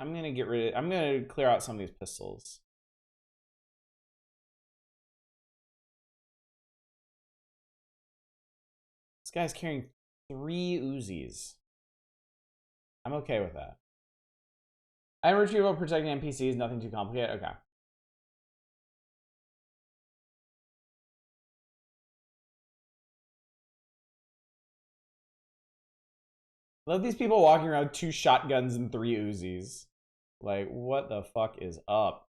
clear out some of these pistols. This guy's carrying 3 Uzis. I'm okay with that. Item retrieval, protecting NPCs, nothing too complicated. Okay. Love these people walking around with 2 shotguns and 3 Uzis. Like, what the fuck is up?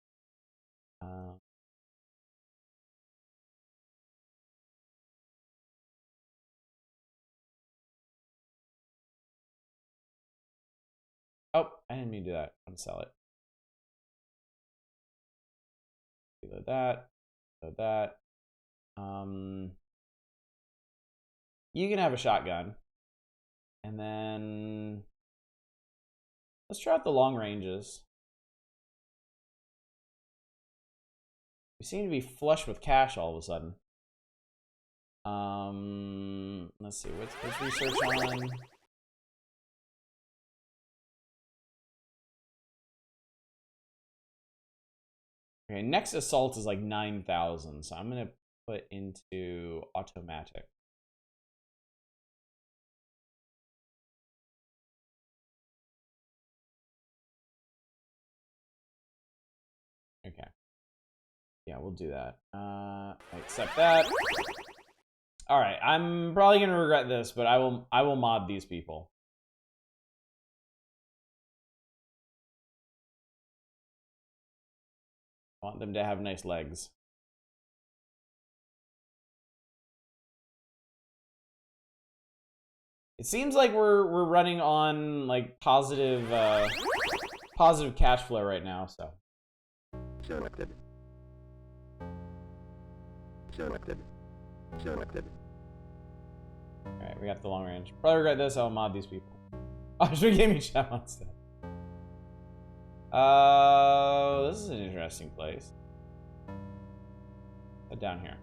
Oh, I didn't mean to do that. I'm gonna sell it. Reload that. Reload that. You can have a shotgun. And then let's try out the long ranges. We seem to be flush with cash all of a sudden. Let's see, what's research on? Okay, next assault is like 9,000, so I'm gonna put into automatic. Okay. Yeah, we'll do that. I accept that. All right, I'm probably gonna regret this, but I will mod these people. I want them to have nice legs. It seems like we're running on like positive cash flow right now, so. Selected. Selected. Selected. Alright, we got the long range. Probably regret this, I'll mod these people. Oh, should we gave me shot instead. This is an interesting place. Down here.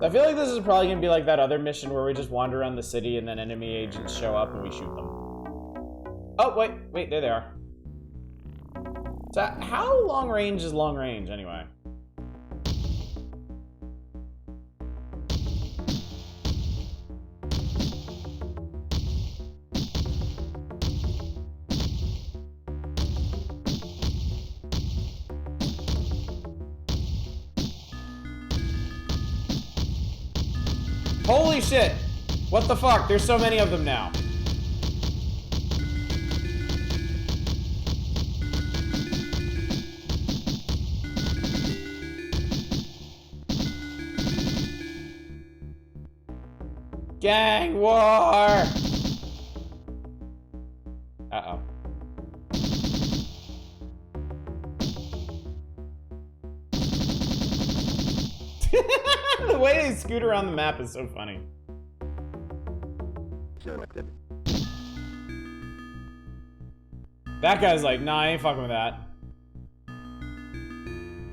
I feel like this is probably gonna be like that other mission where we just wander around the city and then enemy agents show up and we shoot them. Oh, wait, there they are. So how long range is long range anyway? Holy shit! What the fuck? There's so many of them now. Gang war! Uh-oh. The way they scoot around the map is so funny. Selected. That guy's like, nah, I ain't fucking with that.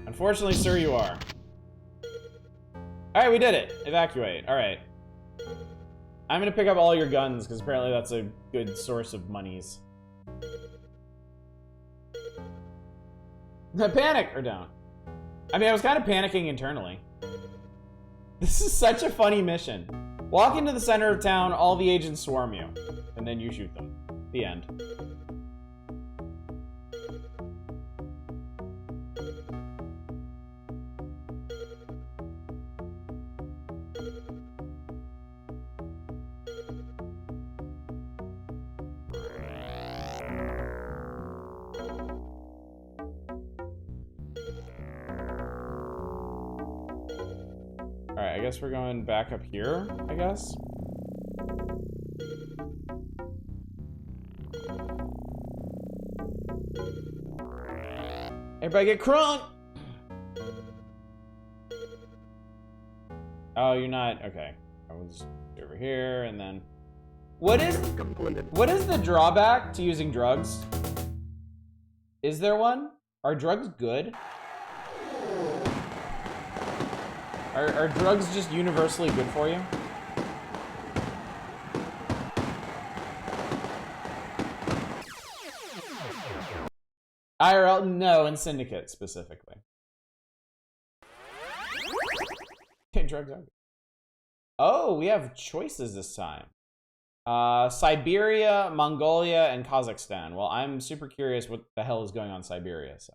Unfortunately, sir, you are. Alright, we did it. Evacuate. Alright. I'm gonna pick up all your guns, because apparently that's a good source of monies. Panic! Or don't. I mean, I was kind of panicking internally. This is such a funny mission. Walk into the center of town, all the agents swarm you, and then you shoot them. The end. Alright, I guess we're going back up here, I guess. Everybody get crunk! Oh, you're not... Okay. I will just go over here, and then... What is the drawback to using drugs? Is there one? Are drugs good? Are drugs just universally good for you? IRL? No, in Syndicate specifically. Okay, drugs are good. Oh, we have choices this time. Siberia, Mongolia, and Kazakhstan. Well, I'm super curious what the hell is going on in Siberia, so.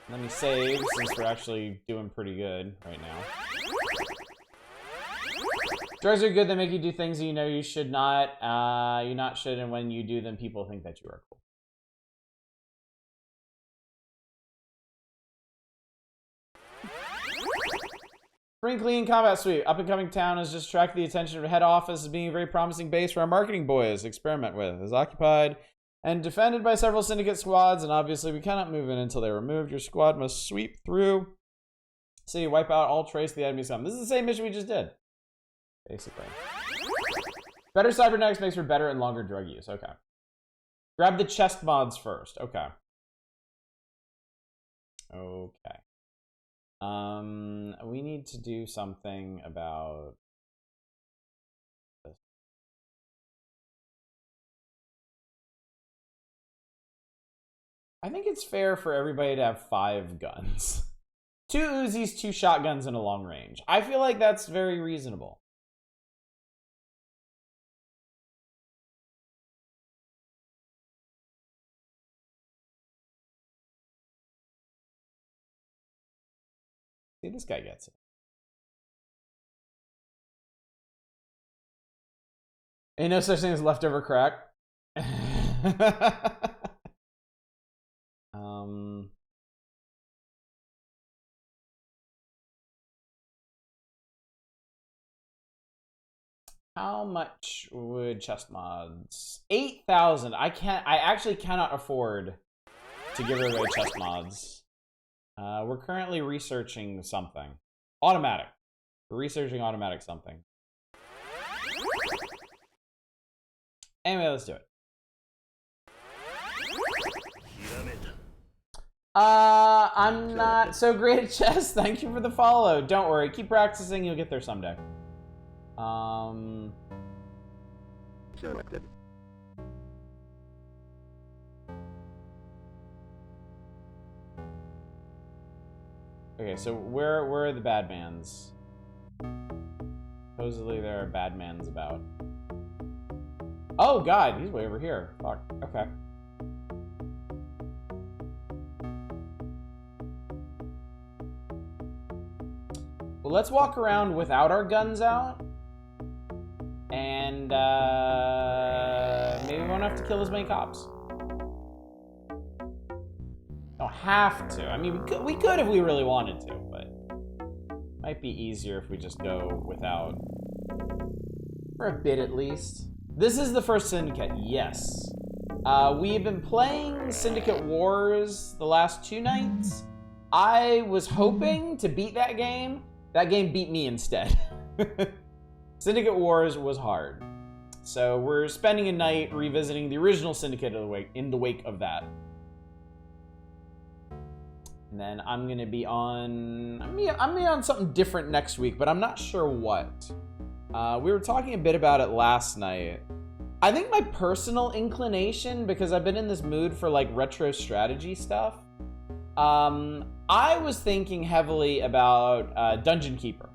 Let me save, since we're actually doing pretty good right now. Drugs are good. They make you do things that you know you should not. You not should, and when you do them, people think that you are cool. Spring Clean Combat Suite. Up-and-coming town has just attracted the attention of head office as being a very promising base for our marketing boys to experiment with. Is occupied and defended by several Syndicate squads, and obviously we cannot move in until they are removed. Your squad must sweep through city, wipe out all trace of the enemy's home. This is the same mission we just did, basically. Better cybernetics makes for better and longer drug use. Okay. Grab the chest mods first. Okay. Okay. We need to do something about this. I think it's fair for everybody to have 5 guns. 2 Uzis, 2 shotguns, and a long range. I feel like that's very reasonable. See, this guy gets it. Ain't no such thing as leftover crack. How much would chest mods? 8,000. I actually cannot afford to give away chest mods. We're currently researching something. Automatic. We're researching automatic something. Anyway, let's do it. I'm not so great at chess. Thank you for the follow. Don't worry. Keep practicing. You'll get there someday. Selected. Okay, so where are the bad mans? Supposedly there are bad mans about. Oh god, he's way over here. Fuck. Okay. Well, let's walk around without our guns out. And maybe we won't have to kill as many cops. Don't have to. I mean, we could if we really wanted to, but it might be easier if we just go without for a bit at least. This is the first Syndicate, yes. We have been playing Syndicate Wars the last 2 nights. I was hoping to beat that game. That game beat me instead. Syndicate Wars was hard. So we're spending a night revisiting the original Syndicate in the wake of that. And then I'm gonna be on something different next week, but I'm not sure what. We were talking a bit about it last night. I think my personal inclination, because I've been in this mood for like retro strategy stuff, I was thinking heavily about Dungeon Keeper.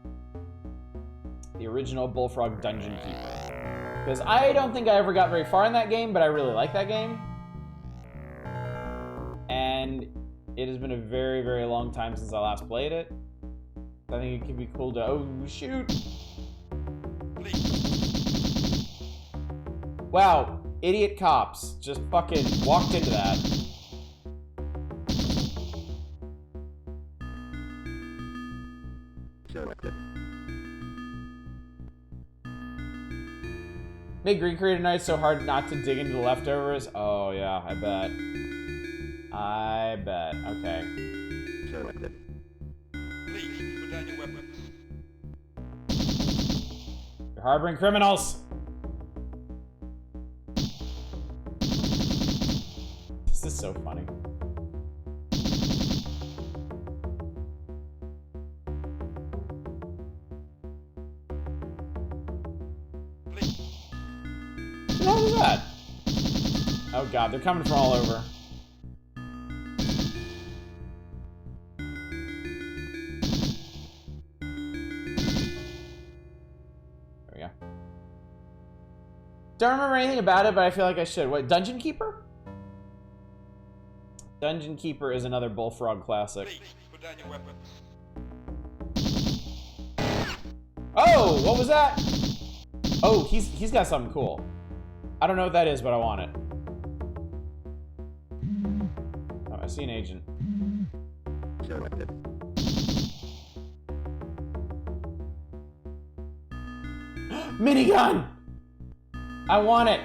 The original Bullfrog Dungeon Keeper. Because I don't think I ever got very far in that game, but I really like that game. And it has been a very, very long time since I last played it. I think it could be cool to... Oh, shoot! Wow, idiot cops just fucking walked into that. Selected. Make Green Creator Night so hard not to dig into the leftovers. Oh yeah, I bet. I bet. Okay. Selected. Please put down your weapons. You're harboring criminals. This is so funny. Please. What the hell is that? Oh god, they're coming from all over. There we go. Don't remember anything about it, but I feel like I should. What, Dungeon Keeper? Dungeon Keeper is another Bullfrog classic. Please put down your weapons. Oh, what was that? Oh, he's got something cool. I don't know what that is, but I want it. Oh, I see an agent. Selected. Minigun! I want it.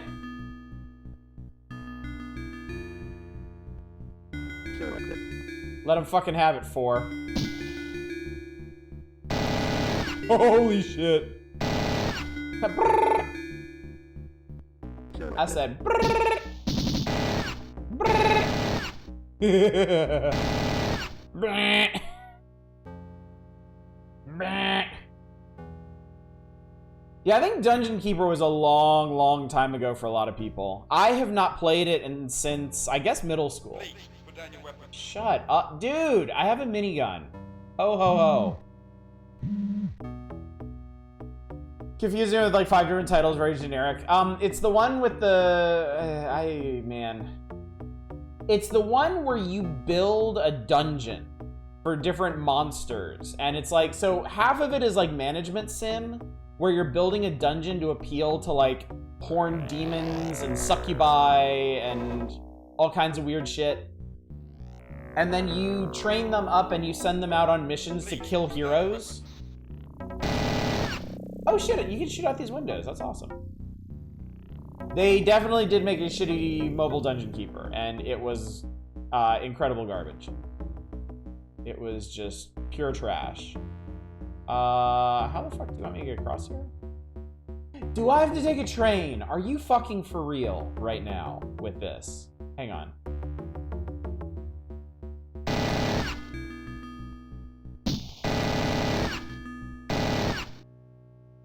Selected. Let him fucking have it, 4. Holy shit. I said brrr. Brrr. Brrr. Brrr. Yeah, I think Dungeon Keeper was a long, long time ago for a lot of people. I have not played it since, I guess, middle school. Please put down your weapons. Shut up. Dude, I have a minigun. Ho, ho, ho. Confusing with like 5 different titles, very generic. It's the one with the... man. It's the one where you build a dungeon for different monsters. And it's like, so half of it is like management sim, where you're building a dungeon to appeal to like horned demons and succubi and all kinds of weird shit. And then you train them up and you send them out on missions to kill heroes. Oh shit, you can shoot out these windows. That's awesome. They definitely did make a shitty mobile Dungeon Keeper, and it was incredible garbage. It was just pure trash. How the fuck do you want me to get across here? Do I have to take a train? Are you fucking for real right now with this? Hang on.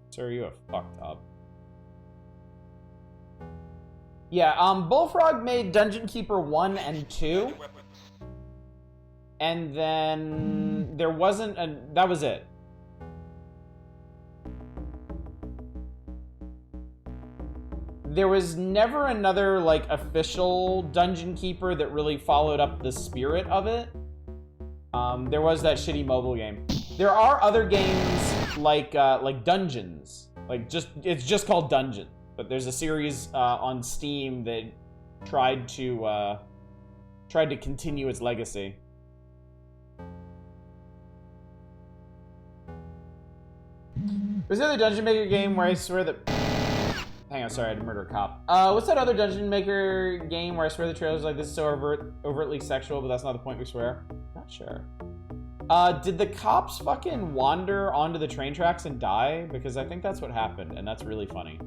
Sir, you have fucked up. Yeah, Bullfrog made Dungeon Keeper 1 and 2. And then there wasn't that was it. There was never another like official Dungeon Keeper that really followed up the spirit of it. There was that shitty mobile game. There are other games like Dungeons. It's just called Dungeon. But there's a series on Steam that tried to continue its legacy. Was there the Dungeon Maker game where I swear that... Hang on, sorry, I had to murder a cop. What's that other Dungeon Maker game where I swear the trailer's like, this is so overtly sexual, but that's not the point, we swear? Not sure. Did the cops fucking wander onto the train tracks and die? Because I think that's what happened, and that's really funny.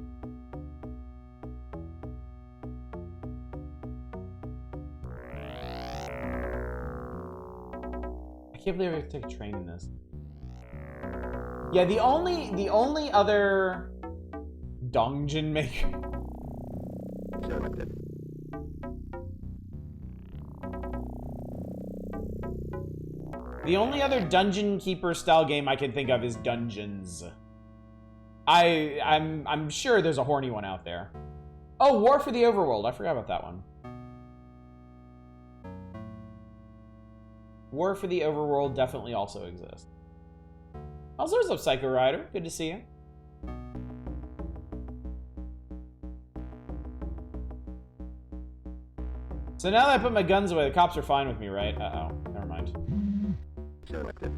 I can't believe I have to take a train in this. Yeah, the only other Dungeon Maker. Selected. The only other Dungeon Keeper style game I can think of is Dungeons. I'm sure there's a horny one out there. Oh, War for the Overworld. I forgot about that one. War for the Overworld definitely also exists. Also, there's a Psycho Rider. Good to see you. So now that I put my guns away, the cops are fine with me, right? Uh-oh. Never mind. Selected.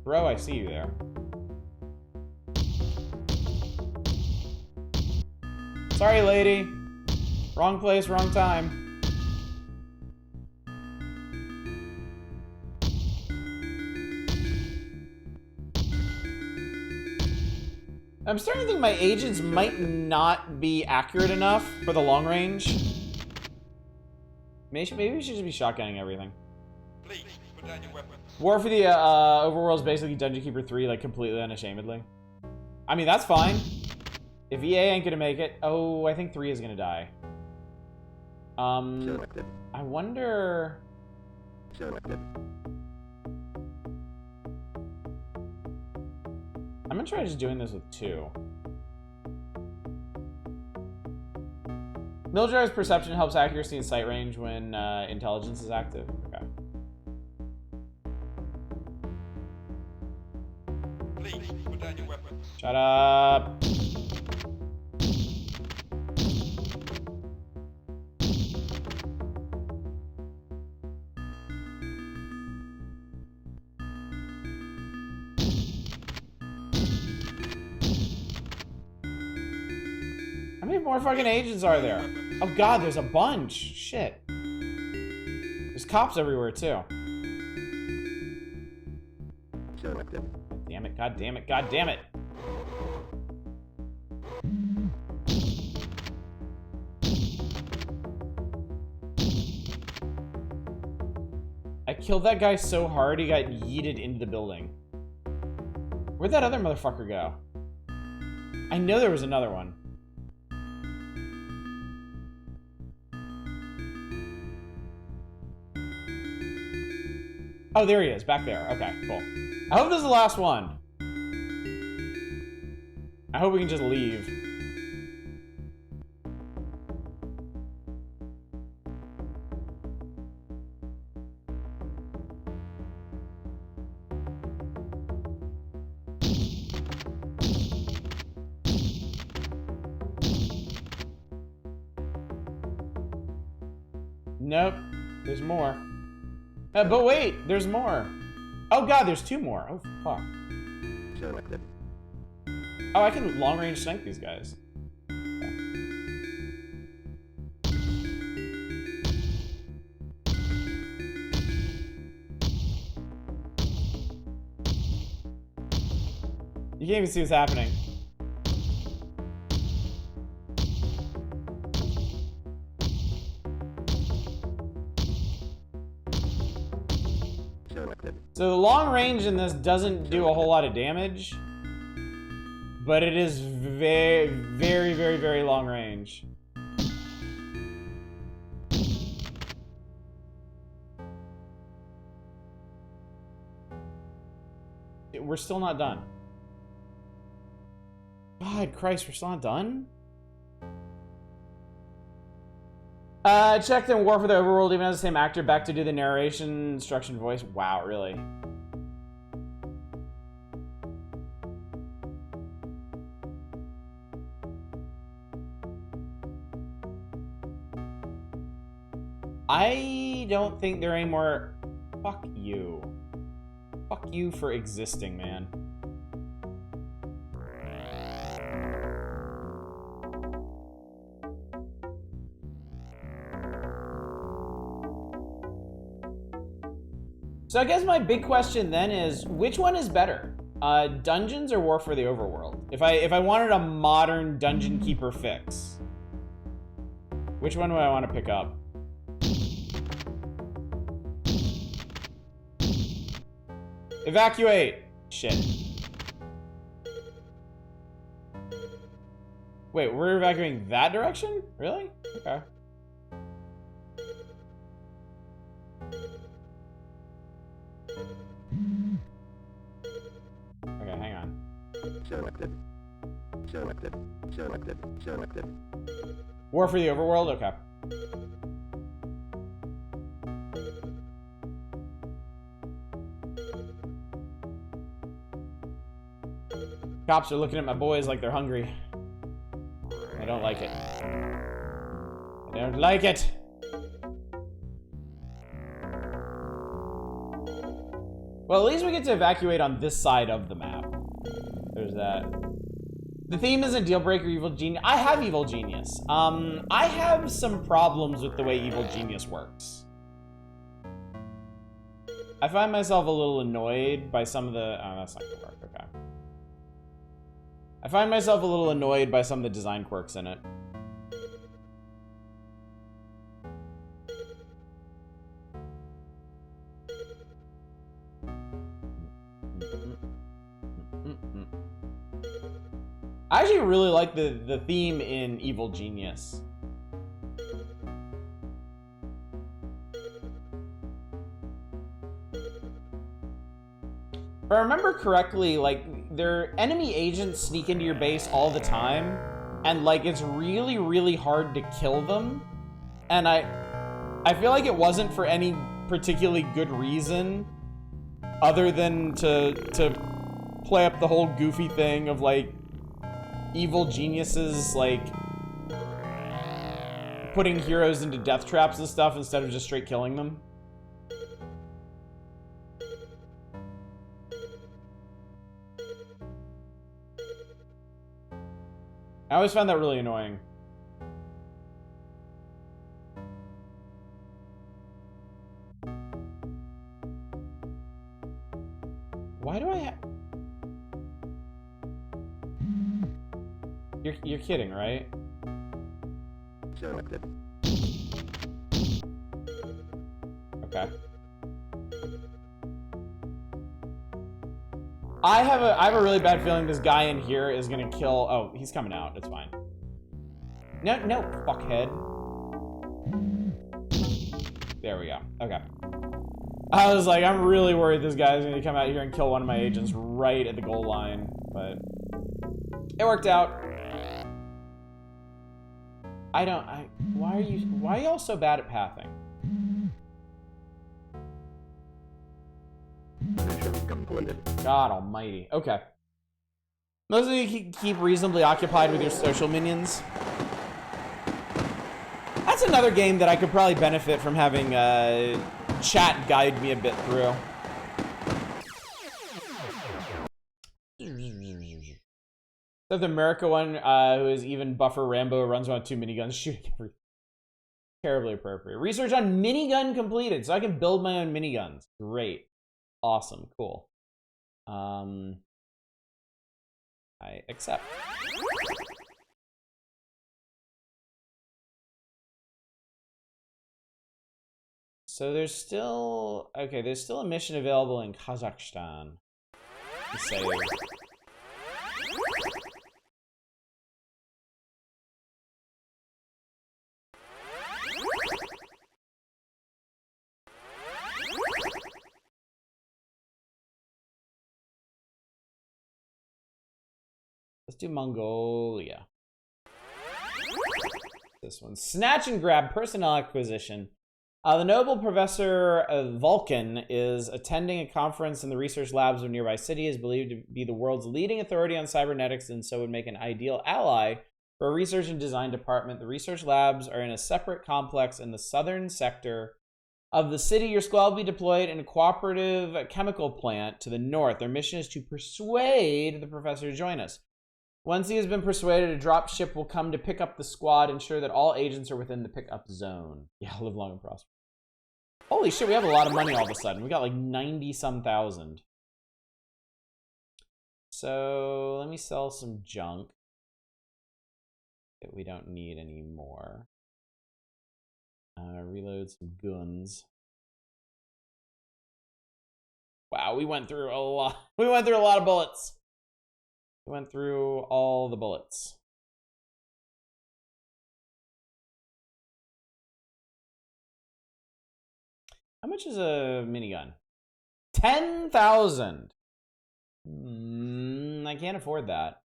Bro, I see you there. Sorry, lady. Wrong place, wrong time. I'm starting to think my agents might not be accurate enough for the long range. Maybe we should just be shotgunning everything. Please put down your weapon. War for the Overworld is basically Dungeon Keeper 3, like, completely unashamedly. I mean, that's fine. If EA ain't gonna make it... Oh, I think 3 is gonna die. Selected. I wonder... Selected. I'm gonna try just doing this with 2. Militarized perception helps accuracy and sight range when intelligence is active. Okay. Please put down your weapon. Shut up. How many more fucking agents are there? Oh god, there's a bunch. Shit. There's cops everywhere too. Selected. Damn it, god damn it, god damn it. I killed that guy so hard he got yeeted into the building. Where'd that other motherfucker go? I know there was another one. Oh, there he is, back there. Okay, cool. I hope this is the last one. I hope we can just leave. Nope, there's more. But wait, there's more. Oh god, there's 2 more. Oh fuck. Selected. Oh, I can long range snipe these guys. Okay. You can't even see what's happening. So the long range in this doesn't do a whole lot of damage, but it is very, very, very, very long range. We're still not done. God, Christ, we're still not done? Checked in War for the Overworld, even as the same actor, back to do the narration, instruction voice. Wow, really? I don't think there are any more... Fuck you. Fuck you for existing, man. So I guess my big question then is, which one is better? Dungeons or War for the Overworld? If I wanted a modern Dungeon Keeper fix, which one would I want to pick up? Evacuate! Shit. Wait, we're evacuating that direction? Really? Okay. Okay, hang on. Selected. Selected. Selected. Selected. War for the Overworld? Okay. Cops are looking at my boys like they're hungry. I don't like it. I don't like it! Well, at least we get to evacuate on this side of the map. There's that. The theme isn't deal breaker. Evil genius. I have evil genius. I have some problems with the way evil genius works. I find myself a little annoyed by some of the. Oh, that's not gonna work. Okay. I find myself a little annoyed by some of the design quirks in it. I actually really like the theme in Evil Genius. If I remember correctly, like, their enemy agents sneak into your base all the time, and like it's really, really hard to kill them. And I feel like it wasn't for any particularly good reason, other than to play up the whole goofy thing of like evil geniuses like putting heroes into death traps and stuff instead of just straight killing them. I always found that really annoying. Why do I have... You're kidding, right? Selected. Okay. I have a really bad feeling this guy in here is gonna kill... Oh, he's coming out. It's fine. No, fuckhead. There we go. Okay. I was like, I'm really worried this guy's gonna come out here and kill one of my agents right at the goal line, but it worked out. Why are y'all so bad at pathing? Mission completed. God almighty. Okay. Most of you keep reasonably occupied with your social minions. That's another game that I could probably benefit from having chat guide me a bit through. South America one, who is even buffer Rambo, runs around 2 miniguns shooting everything. Terribly appropriate. Research on minigun completed, so I can build my own miniguns. Great. Awesome. Cool. I accept. So there's still... Okay, there's still a mission available in Kazakhstan. Save. Let's do Mongolia. This one. Snatch and grab personnel acquisition. The noble Professor Vulcan is attending a conference in the research labs of a nearby city. Is believed to be the world's leading authority on cybernetics and so would make an ideal ally for a research and design department. The research labs are in a separate complex in the southern sector of the city. Your squad will be deployed in a cooperative chemical plant to the north. Their mission is to persuade the professor to join us. Once he has been persuaded, a drop ship will come to pick up the squad, ensure that all agents are within the pickup zone. Yeah, live long and prosper. Holy shit, we have a lot of money all of a sudden. We got like 90-some thousand. So let me sell some junk that we don't need anymore. Reload some guns. Wow, we went through a lot. We went through a lot of bullets. We went through all the bullets. How much is a minigun? 10,000. I can't afford that.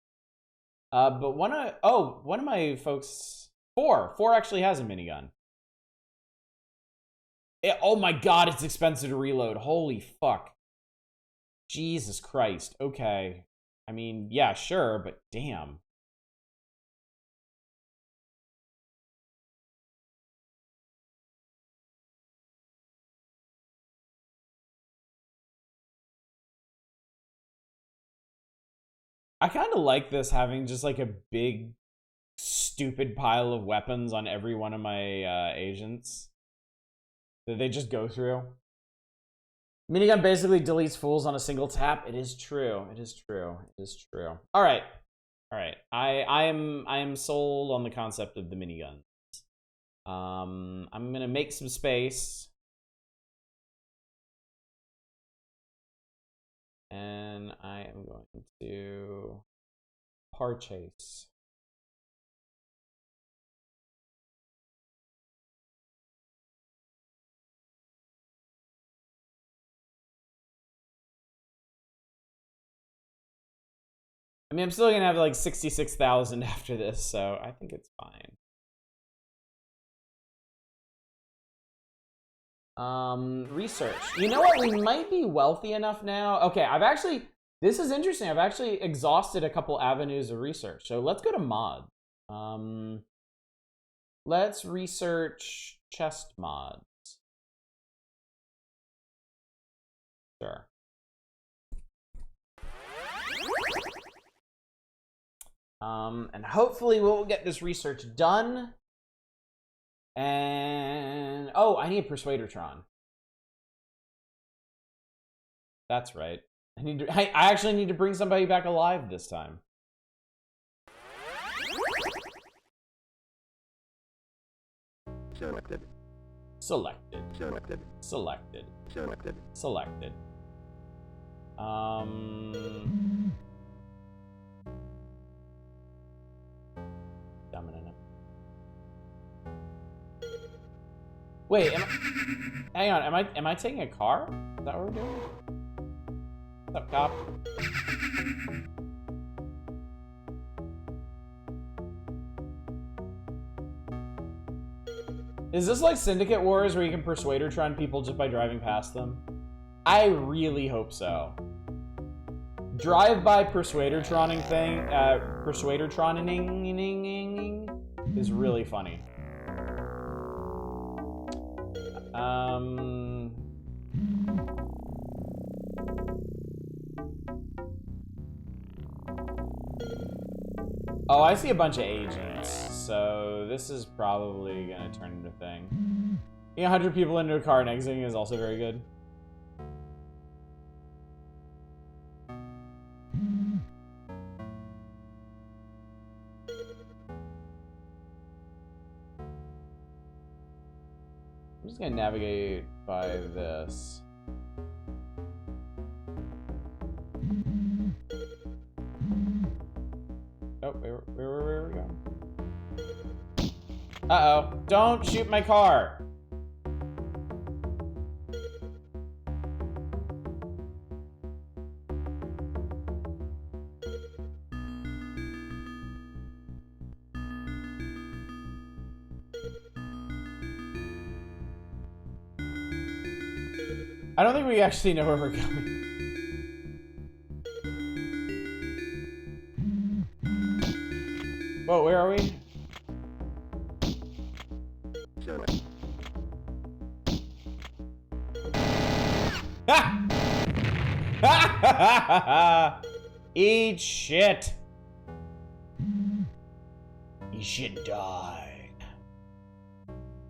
But one of my folks, four actually has a minigun. Oh my god, it's expensive to reload. Holy fuck. Jesus Christ. Okay. I mean, yeah, sure, but damn. I kind of like this, having just like a big, stupid pile of weapons on every one of my agents that they just go through. Minigun basically deletes fools on a single tap. It is true. It is true. It is true. All right. All right. I am sold on the concept of the minigun. I'm gonna make some space. And I am going to purchase. I mean, I'm still gonna have like 66,000 after this, so I think it's fine. Research. You know what? We might be wealthy enough now. Okay, this is interesting. I've actually exhausted a couple avenues of research. So let's go to mod. Let's research chest mods. Sure. And hopefully we'll get this research done. And oh, I need a Persuadertron. That's right. I actually need to bring somebody back alive this time. Selected. Selected. Selected. Selected. Selected. Selected. Wait, hang on, am I taking a car? Is that what we're doing? What's up, cop? Is this like Syndicate Wars where you can Persuadertron people just by driving past them? I really hope so. Drive-by Persuadertroning thing, Persuadertroning is really funny. Oh, I see a bunch of agents, so this is probably gonna turn into a thing. Getting 100 people into a car and exiting is also very good. I'm just gonna navigate by this. Oh, where are we going? Uh-oh. Don't shoot my car! I don't think we actually know where we're going. Whoa, where are we? Eat shit. You should die.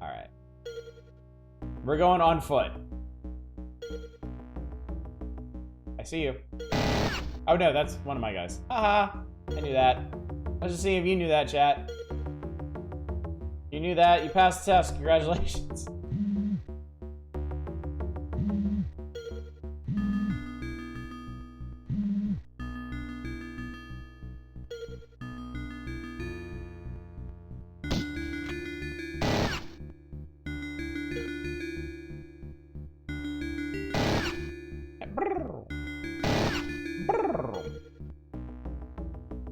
Alright. We're going on foot. I see you. Oh no, that's one of my guys. Haha. I knew that. I was just seeing if you knew that, chat. You knew that. You passed the test. Congratulations.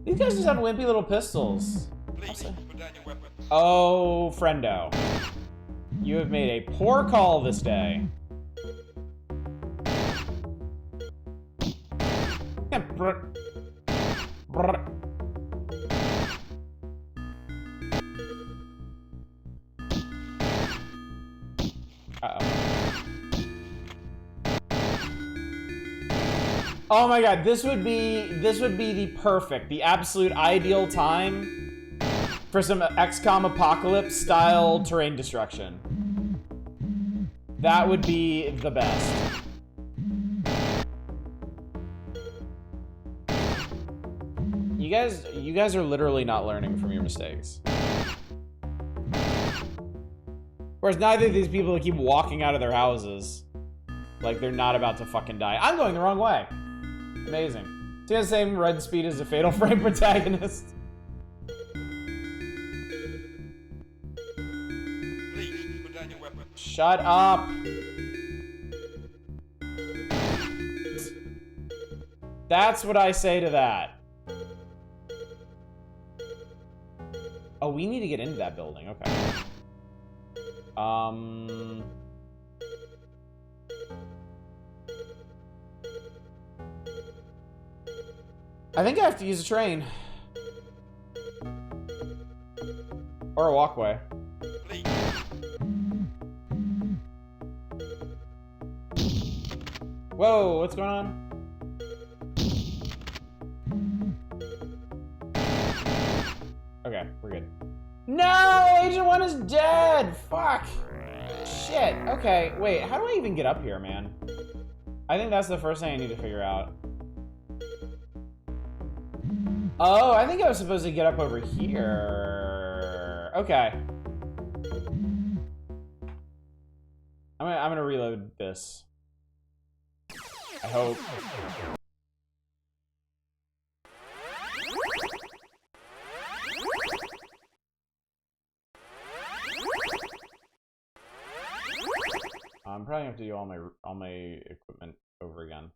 These guys just have wimpy little pistols. Please put down your weapon. Oh, friendo. You have made a poor call this day. Uh-oh. Oh my god, this would be the perfect, the absolute ideal time for some XCOM Apocalypse style terrain destruction. That would be the best. You guys are literally not learning from your mistakes. Whereas neither of these people keep walking out of their houses like they're not about to fucking die. I'm going the wrong way. Amazing. So he has the same red speed as the Fatal Frame protagonist. Please put down your weapon. Shut up. That's what I say to that. Oh, we need to get into that building. Okay. I think I have to use a train. Or a walkway. Please. Whoa, what's going on? Okay, we're good. No! Agent 1 is dead! Fuck! Shit. Okay, wait, how do I even get up here, man? I think that's the first thing I need to figure out. Oh, I think I was supposed to get up over here. Okay. I'm gonna reload this. I hope. I'm probably gonna have to do all my equipment over again.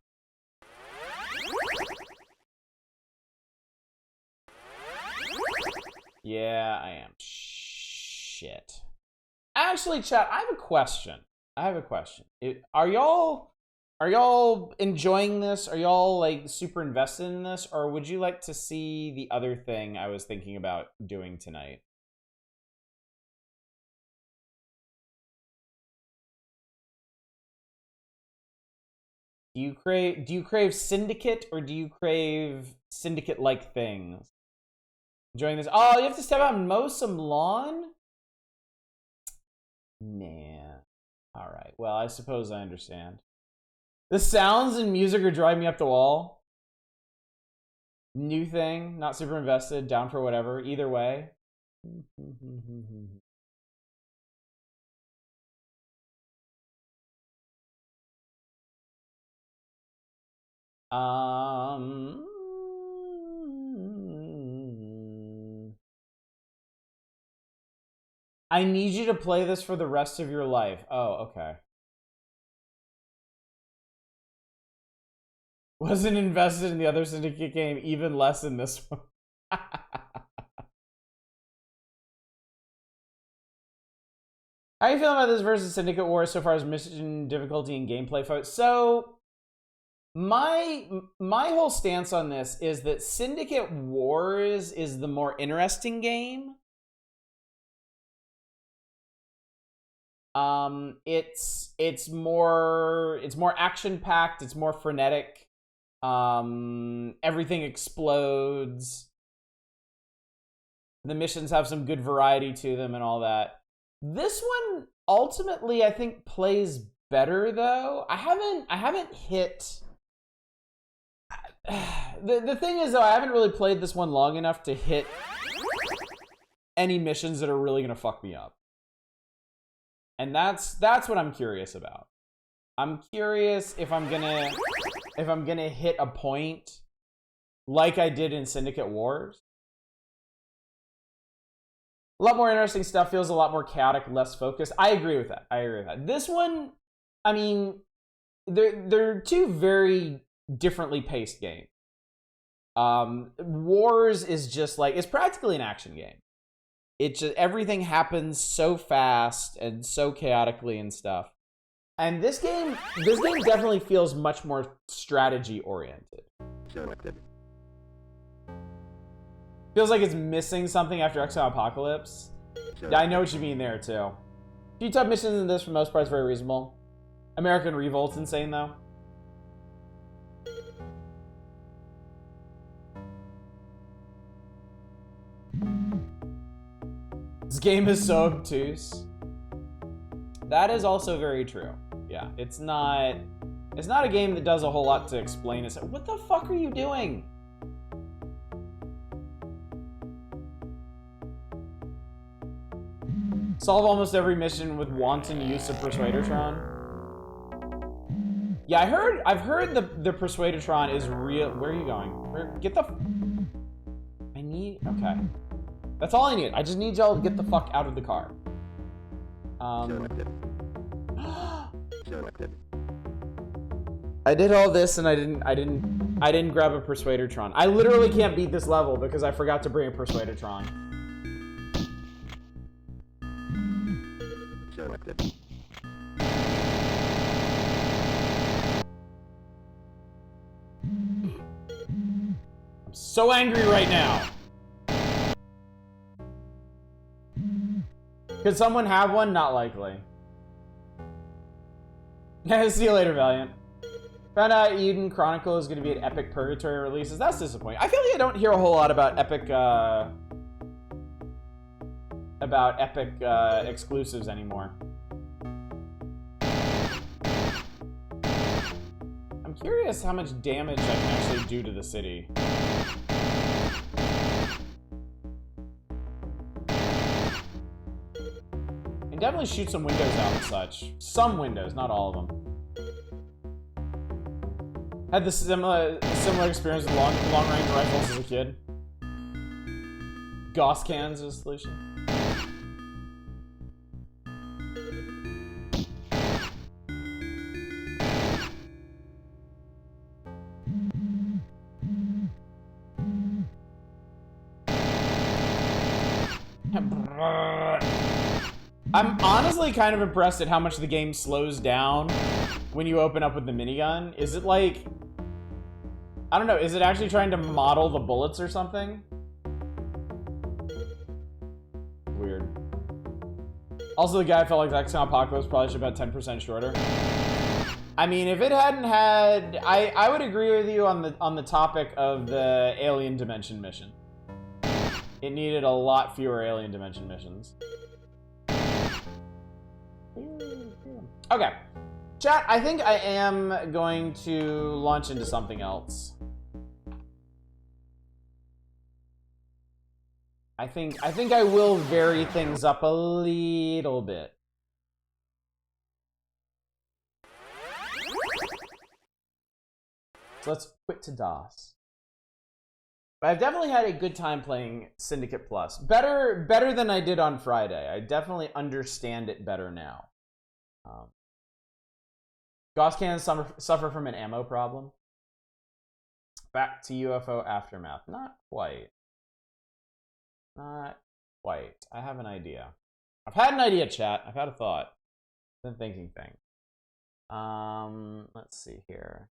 Yeah, I am. Shit. Actually, chat, I have a question. Are y'all enjoying this? Are y'all like super invested in this, or would you like to see the other thing I was thinking about doing tonight? Do you crave Syndicate, or do you crave Syndicate-like things? Enjoying this? Oh, you have to step out and mow some lawn? Nah. Alright, well, I suppose I understand. The sounds and music are driving me up the wall. New thing, not super invested, down for whatever, either way. I need you to play this for the rest of your life. Oh, okay. Wasn't invested in the other Syndicate game, even less in this one. How are you feeling about this versus Syndicate Wars so far as mission difficulty and gameplay, folks? So, my whole stance on this is that Syndicate Wars is the more interesting game. It's more action packed. It's more frenetic. Everything explodes. The missions have some good variety to them and all that. This one ultimately, I think, plays better though. I haven't hit. The thing is though, I haven't really played this one long enough to hit any missions that are really gonna fuck me up. And that's what I'm curious about. I'm curious if I'm gonna hit a point like I did in Syndicate Wars. A lot more interesting stuff, feels a lot more chaotic, less focused. I agree with that. This one, I mean, they're two very differently paced games. Wars is just like, it's practically an action game. It just, everything happens so fast and so chaotically and stuff. And this game definitely feels much more strategy oriented. Selected. Feels like it's missing something after XCOM Apocalypse. Yeah, I know what you mean there too. Few tough missions in this, for the most part, is very reasonable. American Revolt's insane though. game is so obtuse. That is also very true. Yeah, it's not a game that does a whole lot to explain it. What the fuck are you doing? Solve almost every mission with wanton use of Persuadertron. Yeah, I've heard the Persuadertron is real. Where are you going? Get the... Okay. That's all I need. I just need y'all to get the fuck out of the car. Selected. Selected. I did all this and I didn't grab a Persuadertron. I literally can't beat this level because I forgot to bring a Persuadertron. Selected. I'm so angry right now. Could someone have one? Not likely. See you later, Valiant. Found out Eden Chronicle is going to be an Epic Purgatory releases. That's disappointing. I feel like I don't hear a whole lot about Epic exclusives anymore. I'm curious how much damage I can actually do to the city. And definitely shoot some windows out and such. Some windows, not all of them. Had the similar experience with long range rifles as a kid. Gauss cans is the solution. I'm honestly kind of impressed at how much the game slows down when you open up with the minigun. Is it like... I don't know, is it actually trying to model the bullets or something? Weird. Also, the guy felt like XCOM Apocalypse probably should have been 10% shorter. I mean, if it hadn't had... I would agree with you on the topic of the Alien Dimension mission. It needed a lot fewer Alien Dimension missions. Okay. Chat, I think I am going to launch into something else. I think I will vary things up a little bit. So let's quit to DOS. But I've definitely had a good time playing Syndicate Plus. Better than I did on Friday. I definitely understand it better now. Gauss cans suffer from an ammo problem. Back to UFO Aftermath. Not quite. Not quite. I have an idea. I've had an idea, chat. I've had a thought. Been thinking things. Let's see here.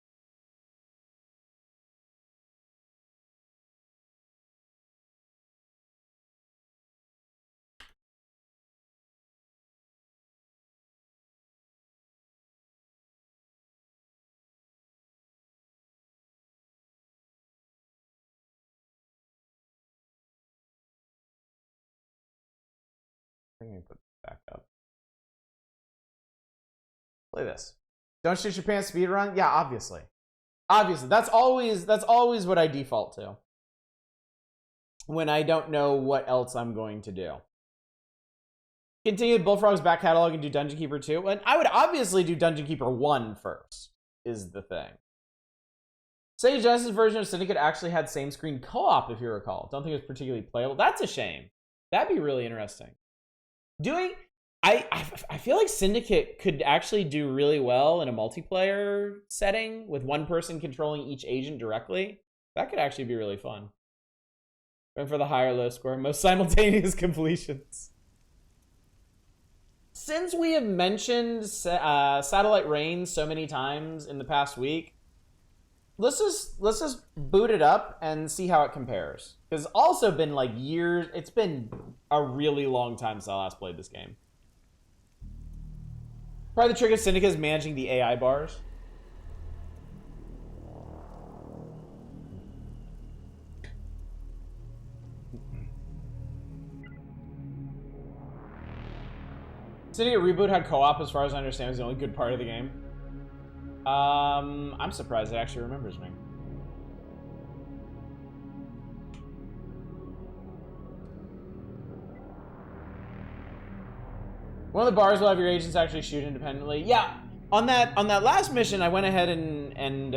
I think I can put it back up. Play this. Don't shoot your pants speedrun? Yeah, obviously. Obviously. That's always what I default to. When I don't know what else I'm going to do. Continue Bullfrog's back catalog and do Dungeon Keeper 2. And I would obviously do Dungeon Keeper 1 first, is the thing. Sega Genesis version of Syndicate actually had same screen co-op, if you recall. Don't think it was particularly playable. That's a shame. That'd be really interesting. I feel like Syndicate could actually do really well in a multiplayer setting with one person controlling each agent directly. That could actually be really fun. Going for the higher low score, most simultaneous completions. Since we have mentioned Satellite Rain so many times in the past week, let's just boot it up and see how it compares. Because it's also been like years. It's been a really long time since I last played this game. Probably the trick of Syndicate is managing the AI bars. Syndicate Reboot had co-op, as far as I understand, was the only good part of the game. I'm surprised it actually remembers me. One of the bars will have your agents actually shoot independently. Yeah, on that last mission, I went ahead and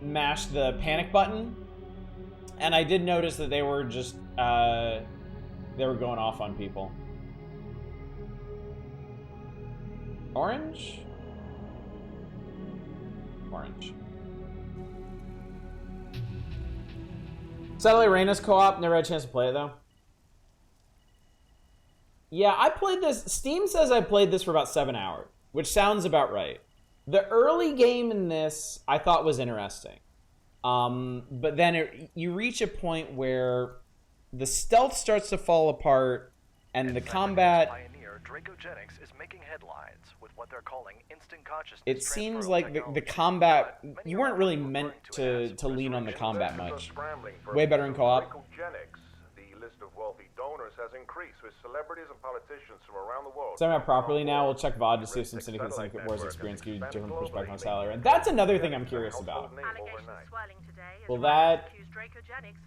mashed the panic button, and I did notice that they were just they were going off on people. Orange? Orange. Satellite Reina's co-op. Never had a chance to play it though. Yeah, I played this. Steam says I played this for about 7 hours, which sounds about right. The early game in this I thought was interesting. But then you reach a point where the stealth starts to fall apart and the combat... Dracogenics is making headlines with what they're calling instant consciousness. It seems like the combat... You weren't really meant to lean on the combat much. Way better in co-op. The list of wealthy donors has increased with celebrities and politicians from around the world. Setting up properly now. We'll check VOD to see if some Syndicate Wars experience gives you a different perspective on salary. And that's another thing I'm curious about. Well, that...